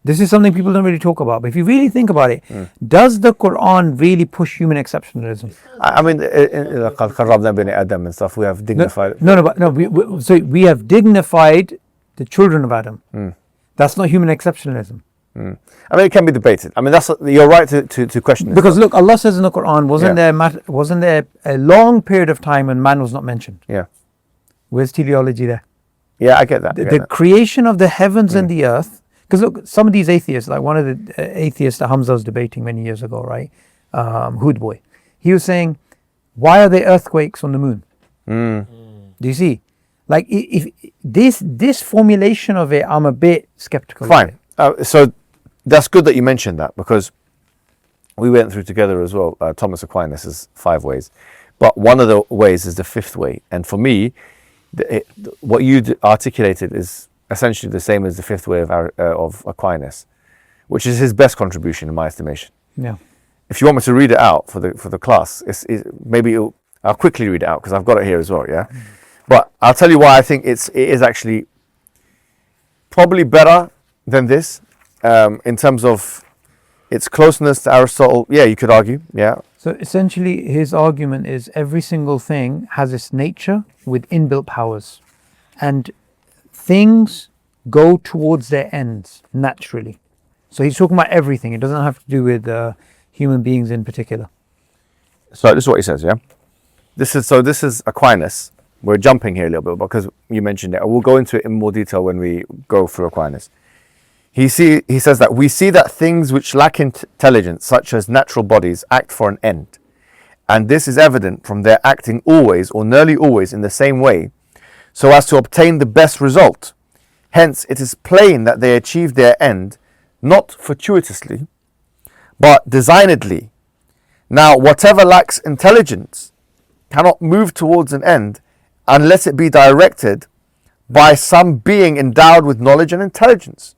This is something people don't really talk about. But if you really think about it, does the Quran really push human exceptionalism? I mean, in Adam and stuff, we have dignified. We have dignified the children of Adam. That's not human exceptionalism. I mean, it can be debated. I mean, you're right to question this. Because look, Allah says in the Quran, wasn't there a long period of time when man was not mentioned? Yeah. Where's teleology there? Yeah, I get that. The creation of the heavens and the earth. Because look, some of these atheists, like one of the atheists that Hamza was debating many years ago, right? Hood boy. He was saying, why are there earthquakes on the moon? Do you see? Like, if this formulation of it, I'm a bit skeptical. Fine. So that's good that you mentioned that, because we went through together as well Thomas Aquinas' 5 ways. But one of the ways is the 5th way. And for me, what you articulated is essentially the same as the 5th way of Aquinas, which is his best contribution in my estimation. Yeah. If you want me to read it out for the class, I'll quickly read it out because I've got it here as well. Yeah. But I'll tell you why I think it is actually probably better than this in terms of its closeness to Aristotle. Yeah, you could argue. Yeah. So essentially, his argument is every single thing has its nature with inbuilt powers, and things go towards their ends naturally. So he's talking about everything. It doesn't have to do with human beings in particular. So this is what he says. Yeah. This is Aquinas. We're jumping here a little bit because you mentioned it. We'll go into it in more detail when we go through Aquinas. He says that we see that things which lack intelligence, such as natural bodies, act for an end. And this is evident from their acting always or nearly always in the same way, so as to obtain the best result. Hence, it is plain that they achieve their end, not fortuitously, but designedly. Now, whatever lacks intelligence cannot move towards an end unless it be directed by some being endowed with knowledge and intelligence,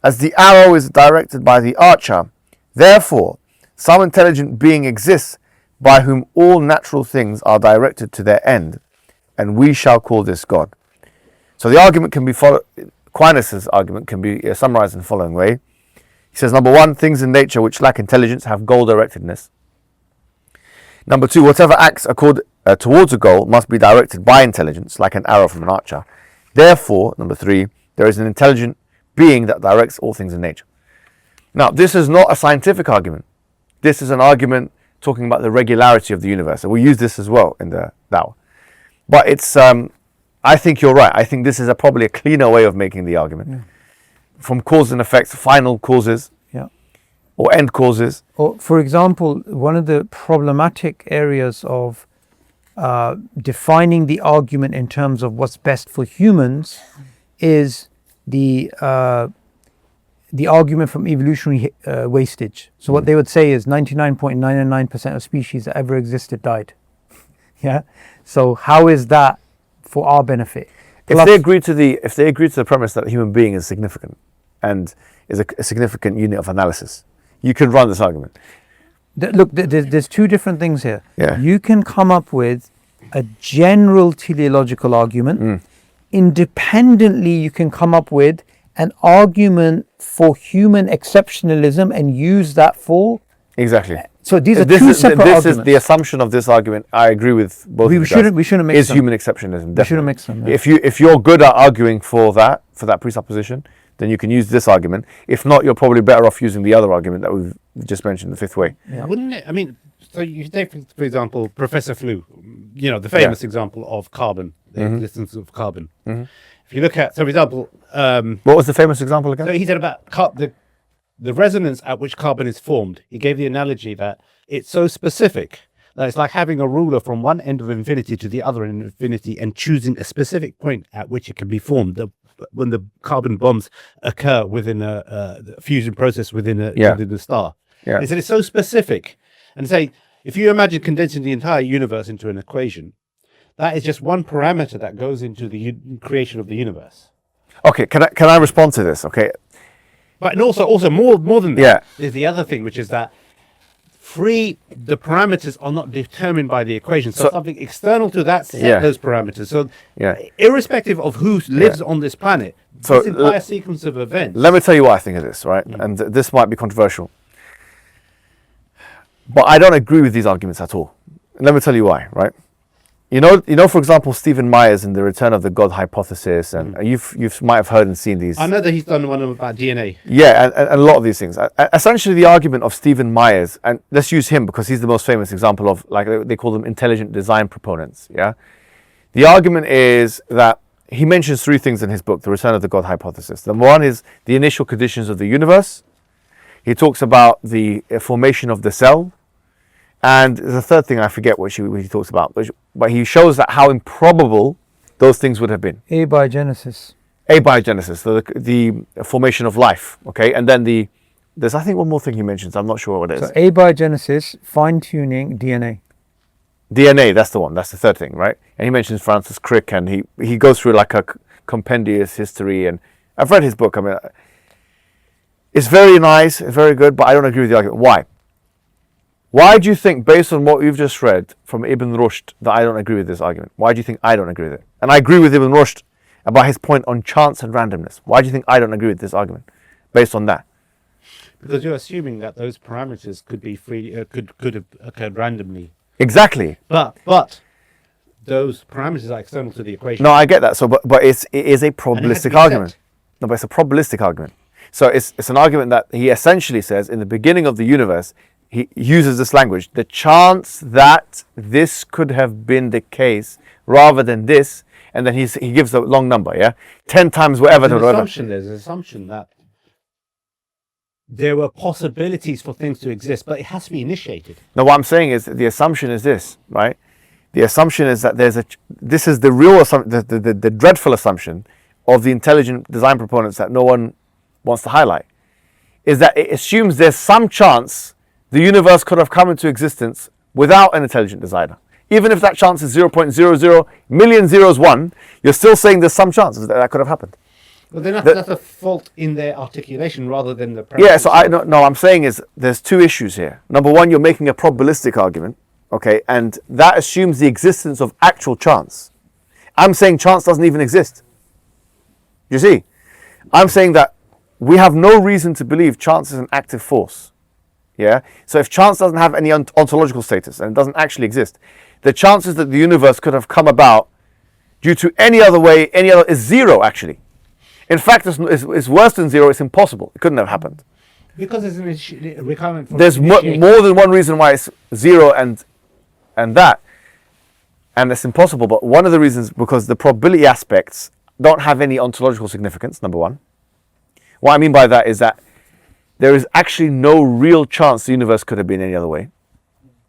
as the arrow is directed by the archer. Therefore, some intelligent being exists by whom all natural things are directed to their end, and we shall call this God. So the argument can be Aquinas' argument can be summarized in the following way. He says, number 1, things in nature which lack intelligence have goal-directedness. Number 2, whatever acts towards a goal must be directed by intelligence, like an arrow from an archer. Therefore, number 3, there is an intelligent being that directs all things in nature. Now, this is not a scientific argument. This is an argument talking about the regularity of the universe. And we use this as well in the daʿwah. But it's, I think you're right. I think this is probably a cleaner way of making the argument. Yeah. From cause and effect, final causes, or end causes. Or, for example, one of the problematic areas of defining the argument in terms of what's best for humans is the argument from evolutionary wastage. So what they would say is 99.999% of species that ever existed died. Yeah. So how is that for our benefit? If they agree to the premise that the human being is significant and is a significant unit of analysis, you could run this argument. Look, there's 2 different things here. Yeah. You can come up with a general teleological argument. Independently, you can come up with an argument for human exceptionalism and use that for... Exactly. So these are two separate arguments. This is the assumption of this argument. I agree with both of you guys. We shouldn't mix is them. Human exceptionalism. Definitely. We shouldn't mix them. Yeah. If you're good at arguing for that presupposition, then you can use this argument. If not, you're probably better off using the other argument that we've just mentioned, the fifth way. Yeah. Wouldn't it? I mean, so you take, for example, Professor Flew, the famous example of carbon, the existence of carbon. If you look at, so for example... what was the famous example again? So he said about the resonance at which carbon is formed. He gave the analogy that it's so specific that it's like having a ruler from one end of infinity to the other end of infinity and choosing a specific point at which it can be formed. When the carbon bombs occur within a fusion process within the star. Yeah. He said it's so specific. And say, if you imagine condensing the entire universe into an equation, that is just one parameter that goes into the creation of the universe. Okay, can I respond to this? Okay. But and also more than that is the other thing, which is that the parameters are not determined by the equation. So something external to that set those parameters. So irrespective of who lives on this planet, this entire sequence of events. Let me tell you what I think of this, right? And this might be controversial. But I don't agree with these arguments at all. Let me tell you why, right? You know, for example, Stephen Myers in the Return of the God hypothesis, and you might have heard and seen these. I know that he's done one about DNA. Yeah, and a lot of these things. Essentially, the argument of Stephen Myers, and let's use him because he's the most famous example of, like, they call them intelligent design proponents. Yeah, the argument is that he mentions three things in his book, The Return of the God hypothesis. Number one is the initial conditions of the universe. He talks about the formation of the cell. And the third thing, I forget what he talks about, but he shows that how improbable those things would have been. Abiogenesis, the formation of life, okay? And then there's I think one more thing he mentions, I'm not sure what it is. So abiogenesis, fine-tuning DNA. DNA, that's the one, that's the third thing, right? And he mentions Francis Crick, and he goes through like a compendious history, and I've read his book. I mean, it's very nice, very good, but I don't agree with the argument. Why? Why do you think, based on what you've just read from Ibn Rushd, that I don't agree with this argument? Why do you think I don't agree with it? And I agree with Ibn Rushd about his point on chance and randomness. Why do you think I don't agree with this argument, based on that? Because you're assuming that those parameters could be could have occurred randomly. Exactly. But those parameters are external to the equation. No, I get that. So, but it is a probabilistic argument. No, but it's a probabilistic argument. So it's an argument that he essentially says in the beginning of the universe. He uses this language, the chance that this could have been the case rather than this, and then he gives a long number, 10 times whatever. There's an assumption that there were possibilities for things to exist, but it has to be initiated. No, what I'm saying is the assumption is this, right? The assumption is that this is the real assumption, the dreadful assumption of the intelligent design proponents that no one wants to highlight, is that it assumes there's some chance the universe could have come into existence without an intelligent designer. Even if that chance is 0.00 million zeros 1, you're still saying there's some chance that could have happened. Well, then that's a fault in their articulation rather than the... Yeah, so I'm saying is there's two issues here. Number one, you're making a probabilistic argument, okay, and that assumes the existence of actual chance. I'm saying chance doesn't even exist. You see? I'm saying that we have no reason to believe chance is an active force. Yeah. So if chance doesn't have any ontological status and it doesn't actually exist, the chances that the universe could have come about due to any other way, is zero actually. In fact, it's worse than zero. It's impossible. It couldn't have happened. Because there's a requirement for... There's more than one reason why it's zero and that, and it's impossible. But one of the reasons, because the probability aspects don't have any ontological significance. Number one. What I mean by that is that there is actually no real chance the universe could have been any other way.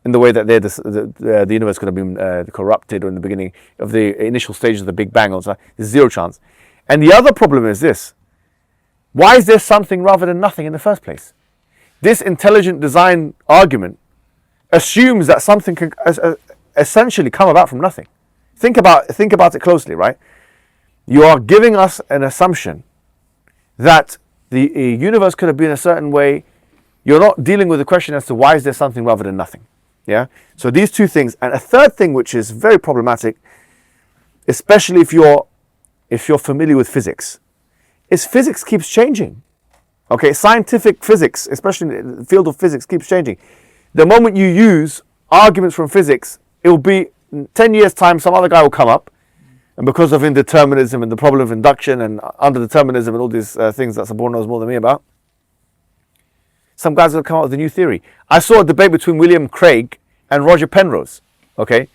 In the way that the universe could have been corrupted, or in the beginning of the initial stages of the Big Bang, there's zero chance. And the other problem is this. Why is there something rather than nothing in the first place? This intelligent design argument assumes that something can essentially come about from nothing. Think about it closely, right? You are giving us an assumption that the universe could have been a certain way. You're not dealing with the question as to why is there something rather than nothing. Yeah. So these two things, and a third thing which is very problematic, especially if you're familiar with physics, is physics keeps changing. Okay, scientific physics, especially in the field of physics, keeps changing. The moment you use arguments from physics, it will be 10 years' time, some other guy will come up, and because of indeterminism and the problem of induction and underdeterminism and all these things that Sabor knows more than me about, some guys will come up with a new theory. I saw a debate between William Craig and Roger Penrose, okay,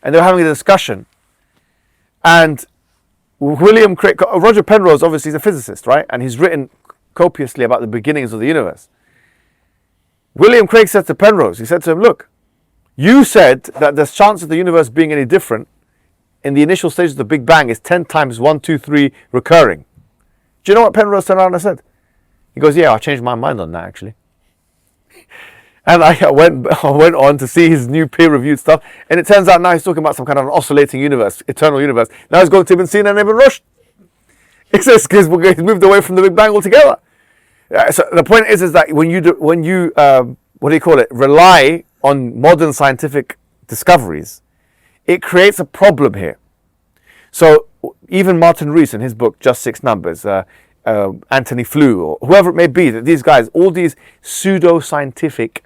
and they were having a discussion, and Roger Penrose obviously is a physicist, right, and he's written copiously about the beginnings of the universe. William Craig said to Penrose, he said to him, look, you said that the chance of the universe being any different in the initial stages of the Big Bang is 10 times 1, 2, 3 recurring. Do you know what Penrose turned around and said? He goes, yeah, I changed my mind on that actually. And I went on to see his new peer-reviewed stuff, and it turns out now he's talking about some kind of an oscillating universe, eternal universe. Now he's going to Ibn Sina and Ibn Rushd. It's just because he's moved away from the Big Bang altogether. So the point is that when you rely on modern scientific discoveries, it creates a problem here. So even Martin Rees in his book Just Six Numbers, Anthony Flew, or whoever it may be, that these guys, all these pseudo-scientific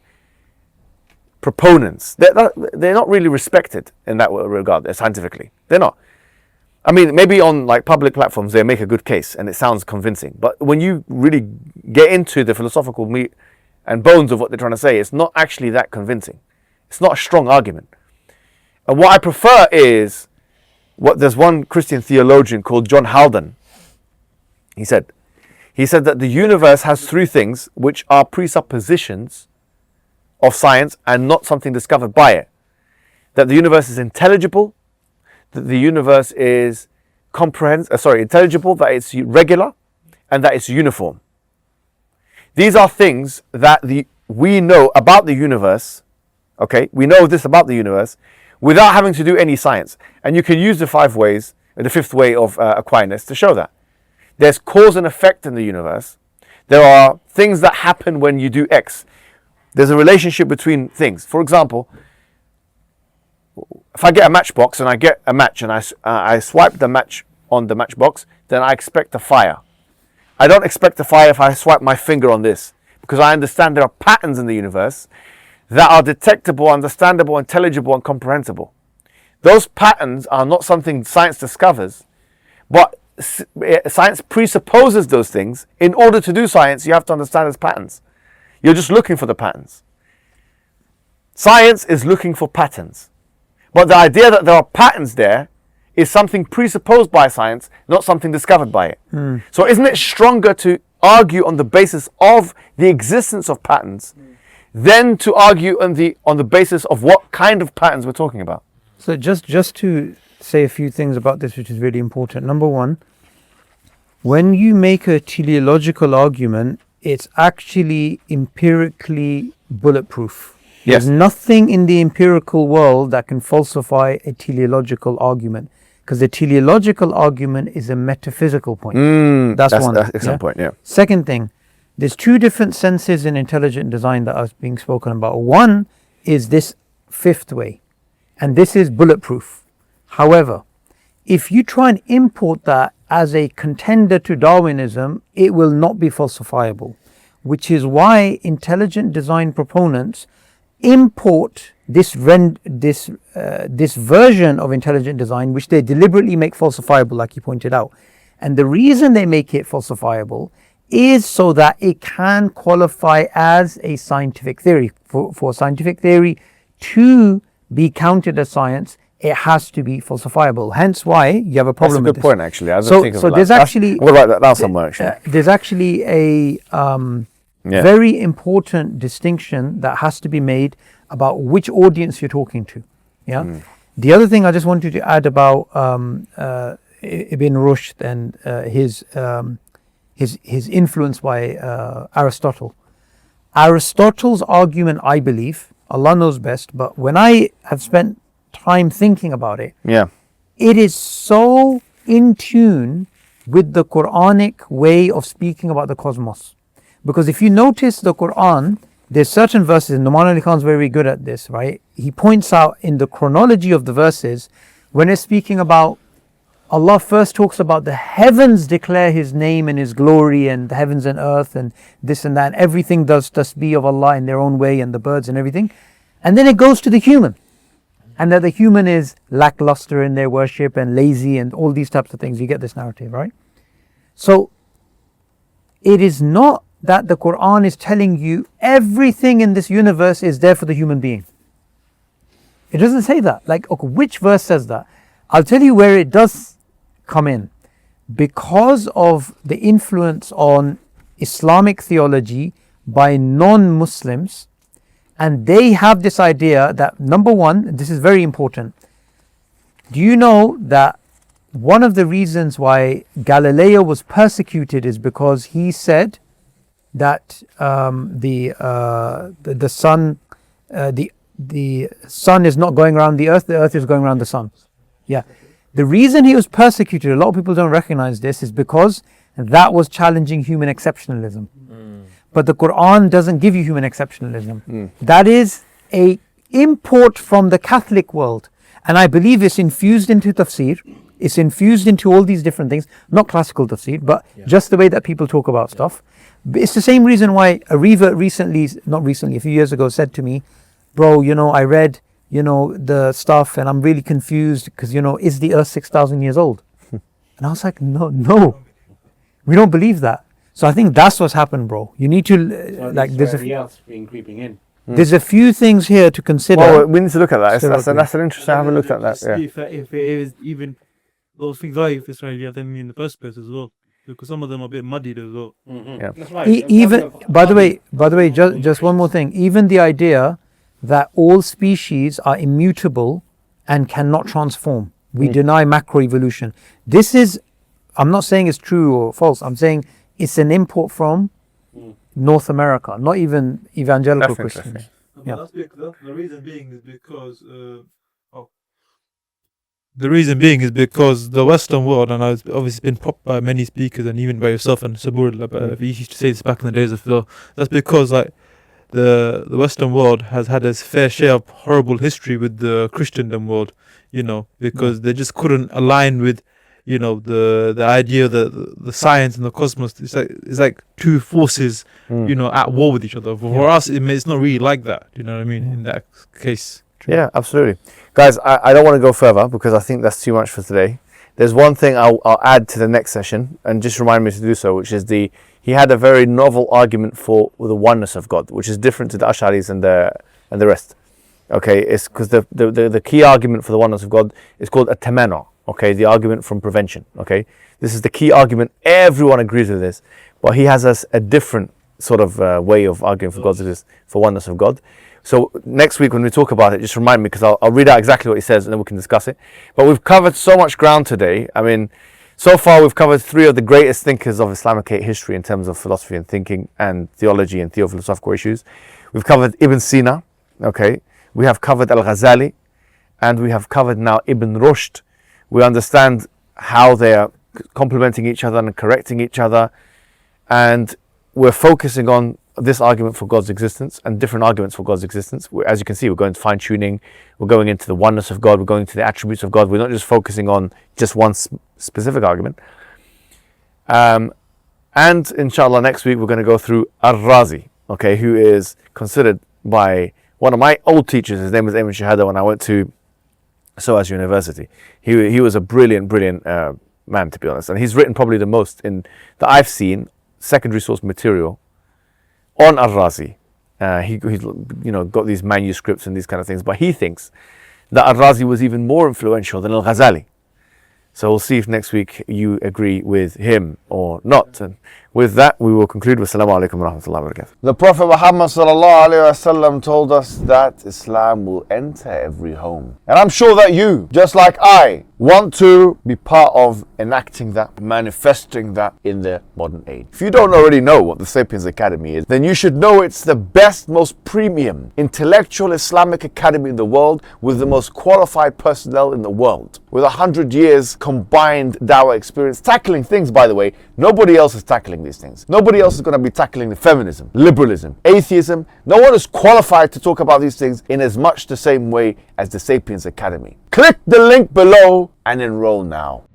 proponents, they're not really respected in that regard. Scientifically, they're not. I mean, maybe on like public platforms they make a good case and it sounds convincing, but when you really get into the philosophical meat and bones of what they're trying to say, it's not actually that convincing. It's not a strong argument. And what I prefer is there's one Christian theologian called John Haldane. He said that the universe has three things which are presuppositions of science and not something discovered by it. That the universe is intelligible, that the universe is intelligible, that it's regular, and that it's uniform. These are things that we know about the universe, okay? We know this about the universe without having to do any science. And you can use the fifth way of Aquinas to show that. There's cause and effect in the universe. There are things that happen when you do X. There's a relationship between things. For example, if I get a matchbox and I get a match and I swipe the match on the matchbox, then I expect a fire. I don't expect a fire if I swipe my finger on this, because I understand there are patterns in the universe that are detectable, understandable, intelligible, and comprehensible. Those patterns are not something science discovers, but science presupposes those things. In order to do science, you have to understand those patterns. You're just looking for the patterns. Science is looking for patterns. But the idea that there are patterns there is something presupposed by science, not something discovered by it. So isn't it stronger to argue on the basis of the existence of patterns than to argue on the basis of what kind of patterns we're talking about? So just to say a few things about this, which is really important. Number one, when you make a teleological argument, it's actually empirically bulletproof. Yes. There's nothing in the empirical world that can falsify a teleological argument, because the teleological argument is a metaphysical point. That's one. That's excellent point, yeah. Second thing, there's two different senses in intelligent design that are being spoken about. One is this fifth way, and this is bulletproof. However, if you try and import that as a contender to Darwinism, it will not be falsifiable, which is why intelligent design proponents import this version of intelligent design, which they deliberately make falsifiable, like you pointed out. And the reason they make it falsifiable is so that it can qualify as a scientific theory. For scientific theory to be counted as science, it has to be falsifiable. Hence why you have a problem with this. That's a good point, actually. I So think of there's that. actually... We'll write that down somewhere, actually. There's actually a very important distinction that has to be made about which audience you're talking to. Yeah. The other thing I just wanted to add about Ibn Rushd and his influence by Aristotle. Aristotle's argument, I believe, Allah knows best, but when I have spent time thinking about it, it is so in tune with the Quranic way of speaking about the cosmos. Because if you notice the Quran, there's certain verses, and Numan Ali Khan's very good at this, right? He points out in the chronology of the verses, when it's speaking about, Allah first talks about the heavens declare His name and His glory, and the heavens and earth and this and that, and everything does tasbih of Allah in their own way, and the birds and everything. And then it goes to the human, and that the human is lackluster in their worship and lazy and all these types of things. You get this narrative, right? So it is not that the Quran is telling you everything in this universe is there for the human being. It doesn't say that. Like, okay, which verse says that? I'll tell you where it does come in. Because of the influence on Islamic theology by non-Muslims, and they have this idea that, number one, this is very important. Do you know that one of the reasons why Galileo was persecuted is because he said that the sun is not going around the earth is going around the sun. Yeah. The reason he was persecuted, a lot of people don't recognize this, is because that was challenging human exceptionalism. But the Quran doesn't give you human exceptionalism. That is a import from the Catholic world. And I believe it's infused into tafsir. It's infused into all these different things. Not classical tafsir, but just the way that people talk about stuff. It's the same reason why a revert a few years ago said to me, bro, I read, the stuff and I'm really confused because, is the earth 6,000 years old? And I was like, no, we don't believe that. So I think that's what's happened, bro. You need to, creeping in. There's a few things here to consider. Well, we need to look at that. That's an interesting. I haven't looked at that. Yeah. If it is even those things are if Israeli them in the first place as well, because some of them are a bit muddied as well. Yeah. That's right. Even by the way, just one more thing. Even the idea that all species are immutable and cannot transform. We deny macroevolution. This is, I'm not saying it's true or false. I'm saying it's an import from North America, not even evangelical Christians. Yeah. The reason being is because the Western world, and it's obviously been propped by many speakers and even by yourself and Sabur, but we used to say this back in the days of Phil. That's because the Western world has had its fair share of horrible history with the Christendom world, because they just couldn't align with, the idea that the science and the cosmos, it's like two forces, at war with each other. For us, it's not really like that. You know what I mean? In that case. Yeah, absolutely. Guys, I don't want to go further because I think that's too much for today. There's one thing I'll add to the next session, and just remind me to do so, which is he had a very novel argument for the oneness of God, which is different to the Ash'aris and the rest. Okay, it's because the key argument for the oneness of God is called a tamana. Okay, the argument from prevention. Okay, this is the key argument. Everyone agrees with this, but he has a different sort of way of arguing for for oneness of God. So next week when we talk about it, just remind me, because I'll read out exactly what he says and then we can discuss it. But we've covered so much ground today. I mean, so far we've covered three of the greatest thinkers of Islamic history in terms of philosophy and thinking and theology and theophilosophical issues. We've covered Ibn Sina, okay. We have covered Al-Ghazali, and we have covered now Ibn Rushd. We understand how they are complementing each other and correcting each other. And we're focusing on this argument for God's existence and different arguments for God's existence. As you can see, we're going to fine-tuning, we're going into the oneness of God, we're going to the attributes of God. We're not just focusing on just one specific argument. And inshallah, next week we're going to go through Ar-Razi, okay, who is considered by one of my old teachers. His name was Ayman Shahada when I went to SOAS University. He was a brilliant man, to be honest, and he's written probably the most that I've seen secondary source material on Ar-Razi. He's got these manuscripts and these kind of things, but he thinks that Ar-Razi was even more influential than Al-Ghazali. So we'll see if next week you agree with him or not. And with that, we will conclude with Assalamu alaikum wa rahmatullahi wa barakatuh. The Prophet Muhammad sallallahu alaihi wasallam told us that Islam will enter every home. And I'm sure that you, just like I, want to be part of enacting that, manifesting that in the modern age. If you don't already know what the Sapience Academy is, then you should know it's the best, most premium intellectual Islamic academy in the world, with the most qualified personnel in the world, with 100 years combined daʿwah experience, tackling things, by the way, nobody else is tackling these things. Nobody else is going to be tackling the feminism, liberalism, atheism. No one is qualified to talk about these things in as much the same way as the Sapience Academy. Click the link below and enroll now.